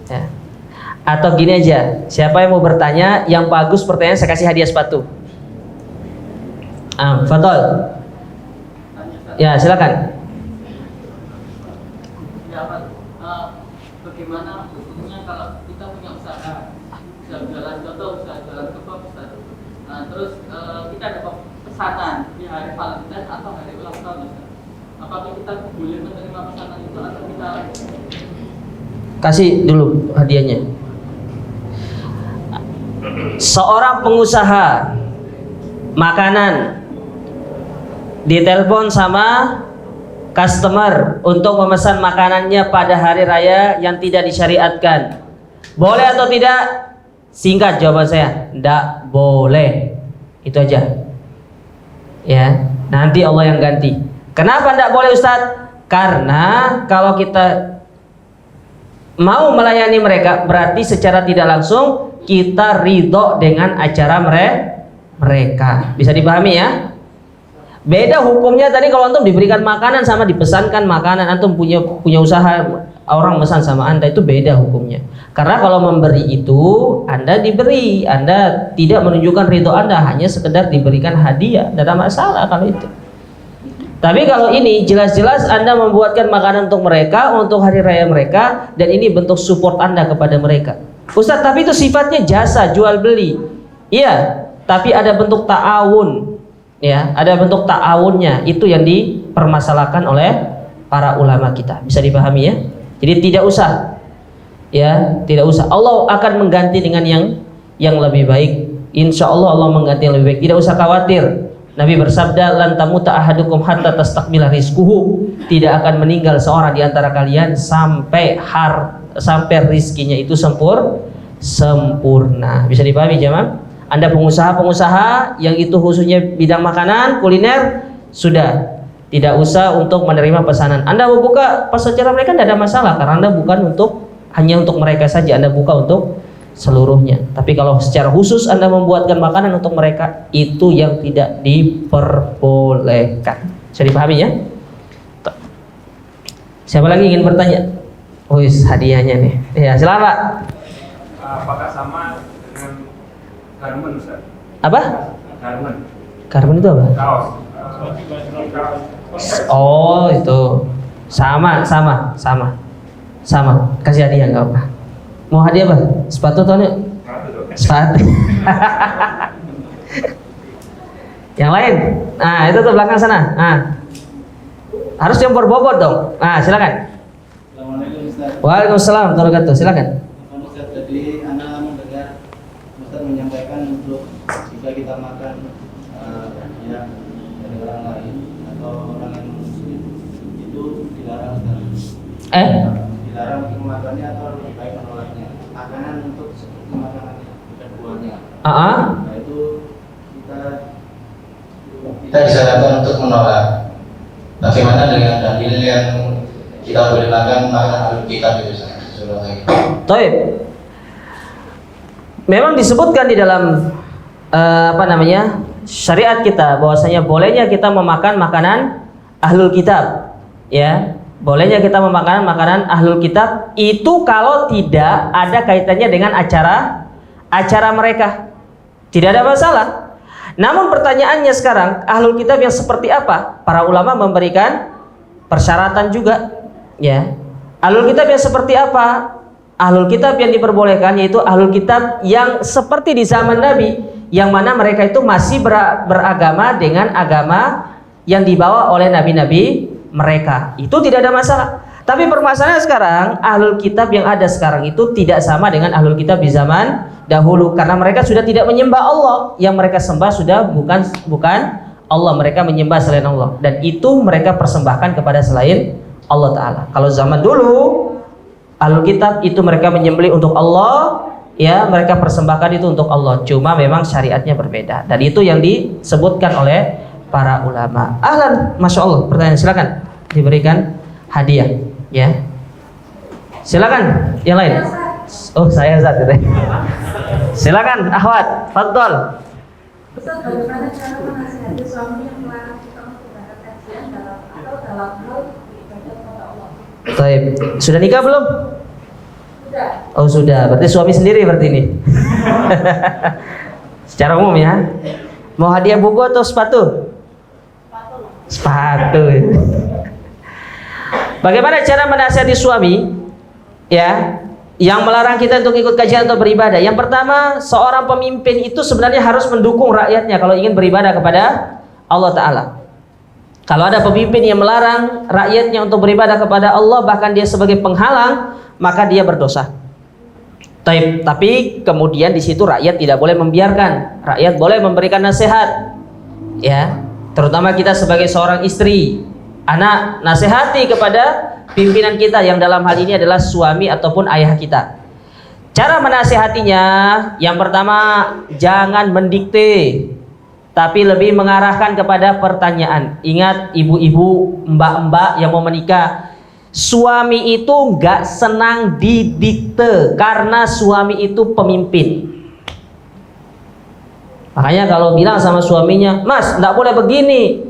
Ya. Atau gini aja, siapa yang mau bertanya, yang bagus pertanyaan saya kasih hadiah sepatu. Fadol. Ya silakan. Bagaimana hukumnya kalau kita punya usaha jualan contoh usaha jualan kebab Ustaz. Terus kita dapat pesanan di hari Valentine atau hari ulang tahun Ustaz. Apakah kita boleh menerima pesanan itu atau kita kasih dulu hadiahnya? Seorang pengusaha makanan ditelepon sama customer untuk memesan makanannya pada hari raya yang tidak disyariatkan. Boleh atau tidak? Singkat jawaban saya, tidak boleh. Itu aja. Ya, nanti Allah yang ganti. Kenapa tidak boleh Ustadz? Karena kalau kita mau melayani mereka, berarti secara tidak langsung kita ridho dengan acara mereka. Bisa dipahami ya? Beda hukumnya tadi kalau antum diberikan makanan sama dipesankan makanan. Antum punya usaha, orang pesan sama Anda, itu beda hukumnya. Karena kalau memberi itu Anda diberi, Anda tidak menunjukkan ridho Anda, hanya sekedar diberikan hadiah. Tidak ada masalah kalau itu. Tapi kalau ini jelas-jelas Anda membuatkan makanan untuk mereka, untuk hari raya mereka, dan ini bentuk support Anda kepada mereka. Ustadz, tapi itu sifatnya jasa, jual beli. Iya, tapi ada bentuk ta'awun. Ya, ada bentuk ta'awunnya, itu yang dipermasalahkan oleh para ulama kita. Bisa dipahami ya? Jadi tidak usah. Ya, tidak usah. Allah akan mengganti dengan yang lebih baik. Insya Allah Allah mengganti yang lebih baik. Tidak usah khawatir. Nabi bersabda, lan tamuta ahadukum hatta tastakmila rizquhu. Tidak akan meninggal seorang di antara kalian sampai rizkinya itu sempurna. Bisa dipahami jemaah? Anda pengusaha-pengusaha yang itu khususnya bidang makanan, kuliner, sudah tidak usah untuk menerima pesanan. Anda mau buka pas acara mereka tidak ada masalah, karena Anda bukan hanya untuk mereka saja, Anda buka untuk seluruhnya. Tapi kalau secara khusus Anda membuatkan makanan untuk mereka, itu yang tidak diperbolehkan. Bisa dipahami ya? Siapa lagi ingin bertanya? Hadiahnya nih. Ya, silakan Pak. Apakah sama dengan garment Ustaz? Apa? Garment. Garment itu apa? Kaos. Oh, itu. Sama. Kasih hadiah enggak apa. Mau hadiah apa? Sepatu atau enggak? Sepatu. Yang lain. Nah, itu tuh belakang sana. Nah. Harus yang berbobot dong. Nah, silakan. Assalamualaikum Ustaz. Waalaikumsalam warahmatullahi wabarakatuh. Silakan. Ustaz, tadi Anda mendengar Ustaz menyampaikan untuk jika kita makan ya dari orang lain atau orang yang muslim itu dilarang Ustaz. Dilarang untuk memakannya atau lebih baik menolaknya. Makanan untuk seperti makanan bukan buahnya. Nah itu kita disarankan untuk menolak. Bagaimana dengan dalil yang kita boleh makan makanan alul kitab itu Ustaz? Taib. Memang disebutkan di dalam syariat kita bahwasanya bolehnya kita memakan makanan ahlul kitab, ya. Bolehnya kita memakan makanan ahlul kitab itu kalau tidak ada kaitannya dengan acara mereka. Tidak ada masalah. Namun pertanyaannya sekarang, ahlul kitab yang seperti apa? Para ulama memberikan persyaratan juga, ya. Ahlul kitab yang seperti apa? Ahlul kitab yang diperbolehkan yaitu ahlul kitab yang seperti di zaman Nabi, yang mana mereka itu masih beragama dengan agama yang dibawa oleh nabi-nabi mereka. Itu tidak ada masalah. Tapi permasalahannya sekarang, ahlul kitab yang ada sekarang itu tidak sama dengan ahlul kitab di zaman dahulu, karena mereka sudah tidak menyembah Allah. Yang mereka sembah sudah bukan Allah, mereka menyembah selain Allah, dan itu mereka persembahkan kepada selain Allah Ta'ala. Kalau zaman dulu ahlul kitab itu mereka menyembelih untuk Allah, ya, mereka persembahkan itu untuk Allah, cuma memang syariatnya berbeda, dan itu yang disebutkan oleh para ulama. Ahlan, masya Allah. Pertanyaan, silakan diberikan hadiah, ya. Silakan yang lain. Oh, saya Zat. Silakan Ahwat, fadhol. Ustaz, bagaimana cara menasihati suami yang melarang kita untuk berangkat kajian dalam hal ibadah kepada Allah? Baik, sudah nikah belum? Sudah. Oh sudah, berarti suami sendiri berarti ini. Secara umum ya. Mau hadiah buku atau sepatu? Sepatu. Bagaimana cara menasihati suami, ya, yang melarang kita untuk ikut kajian atau beribadah? Yang pertama, seorang pemimpin itu sebenarnya harus mendukung rakyatnya kalau ingin beribadah kepada Allah Ta'ala. Kalau ada pemimpin yang melarang rakyatnya untuk beribadah kepada Allah, bahkan dia sebagai penghalang, maka dia berdosa. Tapi kemudian di situ rakyat tidak boleh membiarkan. Rakyat boleh memberikan nasihat, ya. Terutama kita sebagai seorang istri, anak, nasihati kepada pimpinan kita yang dalam hal ini adalah suami ataupun ayah kita. Cara menasihatinya, yang pertama, jangan mendikte, tapi lebih mengarahkan kepada pertanyaan. Ingat ibu-ibu, mbak-mbak yang mau menikah, suami itu nggak senang didikte karena suami itu pemimpin. Makanya kalau bilang sama suaminya, Mas, nggak boleh begini,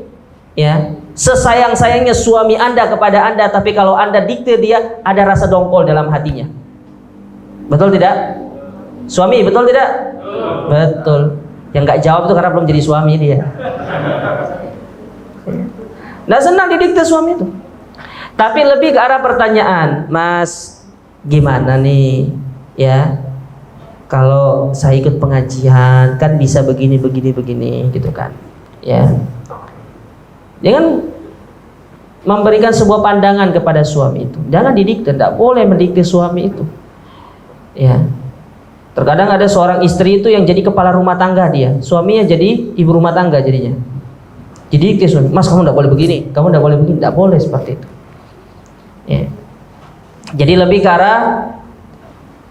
ya. Sesayang-sayangnya suami Anda kepada Anda, tapi kalau Anda dikte dia, ada rasa dongkol dalam hatinya. Betul tidak? Suami, betul tidak? Betul. Yang nggak jawab itu karena belum jadi suami dia. Nggak senang didikte suami itu. Tapi lebih ke arah pertanyaan, Mas, gimana nih, ya? Kalau saya ikut pengajian kan bisa begini, gitu kan, ya. Jangan memberikan sebuah pandangan kepada suami itu. Jangan didikte, tidak boleh mendikte suami itu, ya. Terkadang ada seorang istri itu yang jadi kepala rumah tangga dia, suaminya jadi ibu rumah tangga jadinya. Jadi suami, Mas, kamu tidak boleh begini, kamu tidak boleh begini, tidak boleh seperti itu. Ya. Jadi lebih ke arah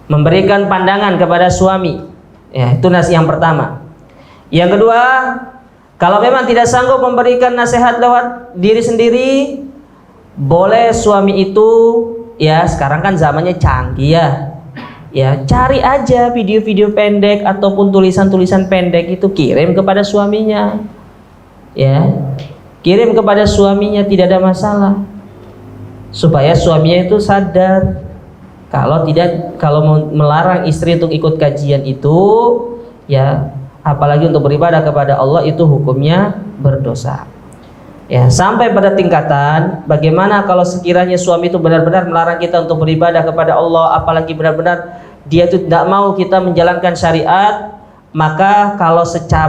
memberikan pandangan kepada suami, ya, itu nasihat yang pertama. Yang kedua, kalau memang tidak sanggup memberikan nasihat lewat diri sendiri, boleh suami itu, ya, sekarang kan zamannya canggih ya. Ya, cari aja video-video pendek ataupun tulisan-tulisan pendek itu, kirim kepada suaminya. Ya. Kirim kepada suaminya, tidak ada masalah. Supaya suaminya itu sadar kalau mau melarang istri untuk ikut kajian itu, ya, apalagi untuk beribadah kepada Allah, itu hukumnya berdosa. Ya, sampai pada tingkatan bagaimana kalau sekiranya suami itu benar-benar melarang kita untuk beribadah kepada Allah, apalagi benar-benar dia itu tidak mau kita menjalankan syariat, maka kalau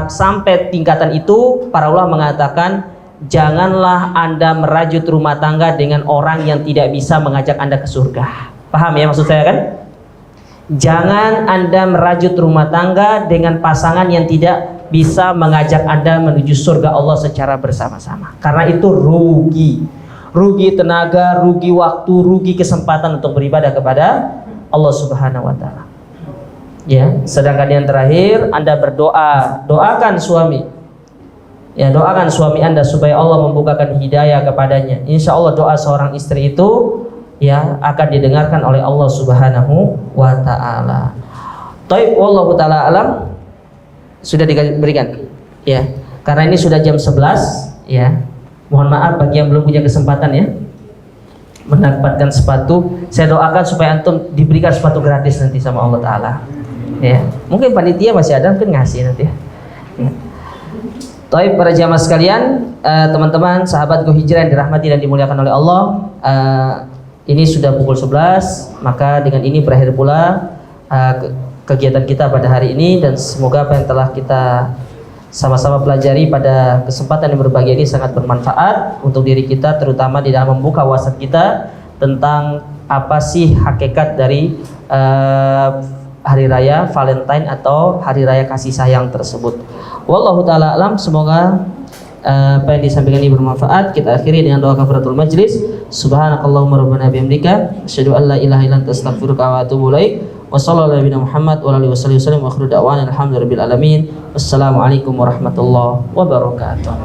sampai tingkatan itu, para ulama mengatakan janganlah Anda merajut rumah tangga dengan orang yang tidak bisa mengajak Anda ke surga. Paham ya maksud saya kan? Jangan Anda merajut rumah tangga dengan pasangan yang tidak bisa mengajak Anda menuju surga Allah secara bersama-sama. Karena itu rugi. Rugi tenaga, rugi waktu, rugi kesempatan untuk beribadah kepada Allah Subhanahu wa taala. Ya, sedangkan yang terakhir, Anda berdoa, doakan suami. Ya, doakan suami Anda supaya Allah membukakan hidayah kepadanya. Insya Allah doa seorang istri itu, ya, akan didengarkan oleh Allah Subhanahu wa taala. Taib, wallahu taala alam. Sudah diberikan, ya. Karena ini sudah jam 11, ya. Mohon maaf bagi yang belum punya kesempatan ya mendapatkan sepatu. Saya doakan supaya antum diberikan sepatu gratis nanti sama Allah Ta'ala. Ya, mungkin panitia masih ada, mungkin ngasih nanti. Ya. Taib para jamaah sekalian, teman-teman, sahabat Go Hijrah yang dirahmati dan dimuliakan oleh Allah. Ini sudah pukul 11, maka dengan ini berakhir pula kegiatan kita pada hari ini, dan semoga apa yang telah kita sama-sama pelajari pada kesempatan yang berbahagia ini sangat bermanfaat untuk diri kita, terutama di dalam membuka wawasan kita tentang apa sih hakikat dari hari raya Valentine atau hari raya kasih sayang tersebut. Wallahu ta'ala alam. Semoga apa yang disampaikan ini bermanfaat. Kita akhiri dengan doa kafaratul majlis. Subhanakallahumma rabbana bihamdika asyhadu an la ilaha illa anta astaghfiruka wa atubu ilaik. Wassallallahu ala Muhammad wa alihi wasallam wa akhiru da'wana alhamdulillahi rabbil alamin. Wassalamualaikum warahmatullahi wabarakatuh.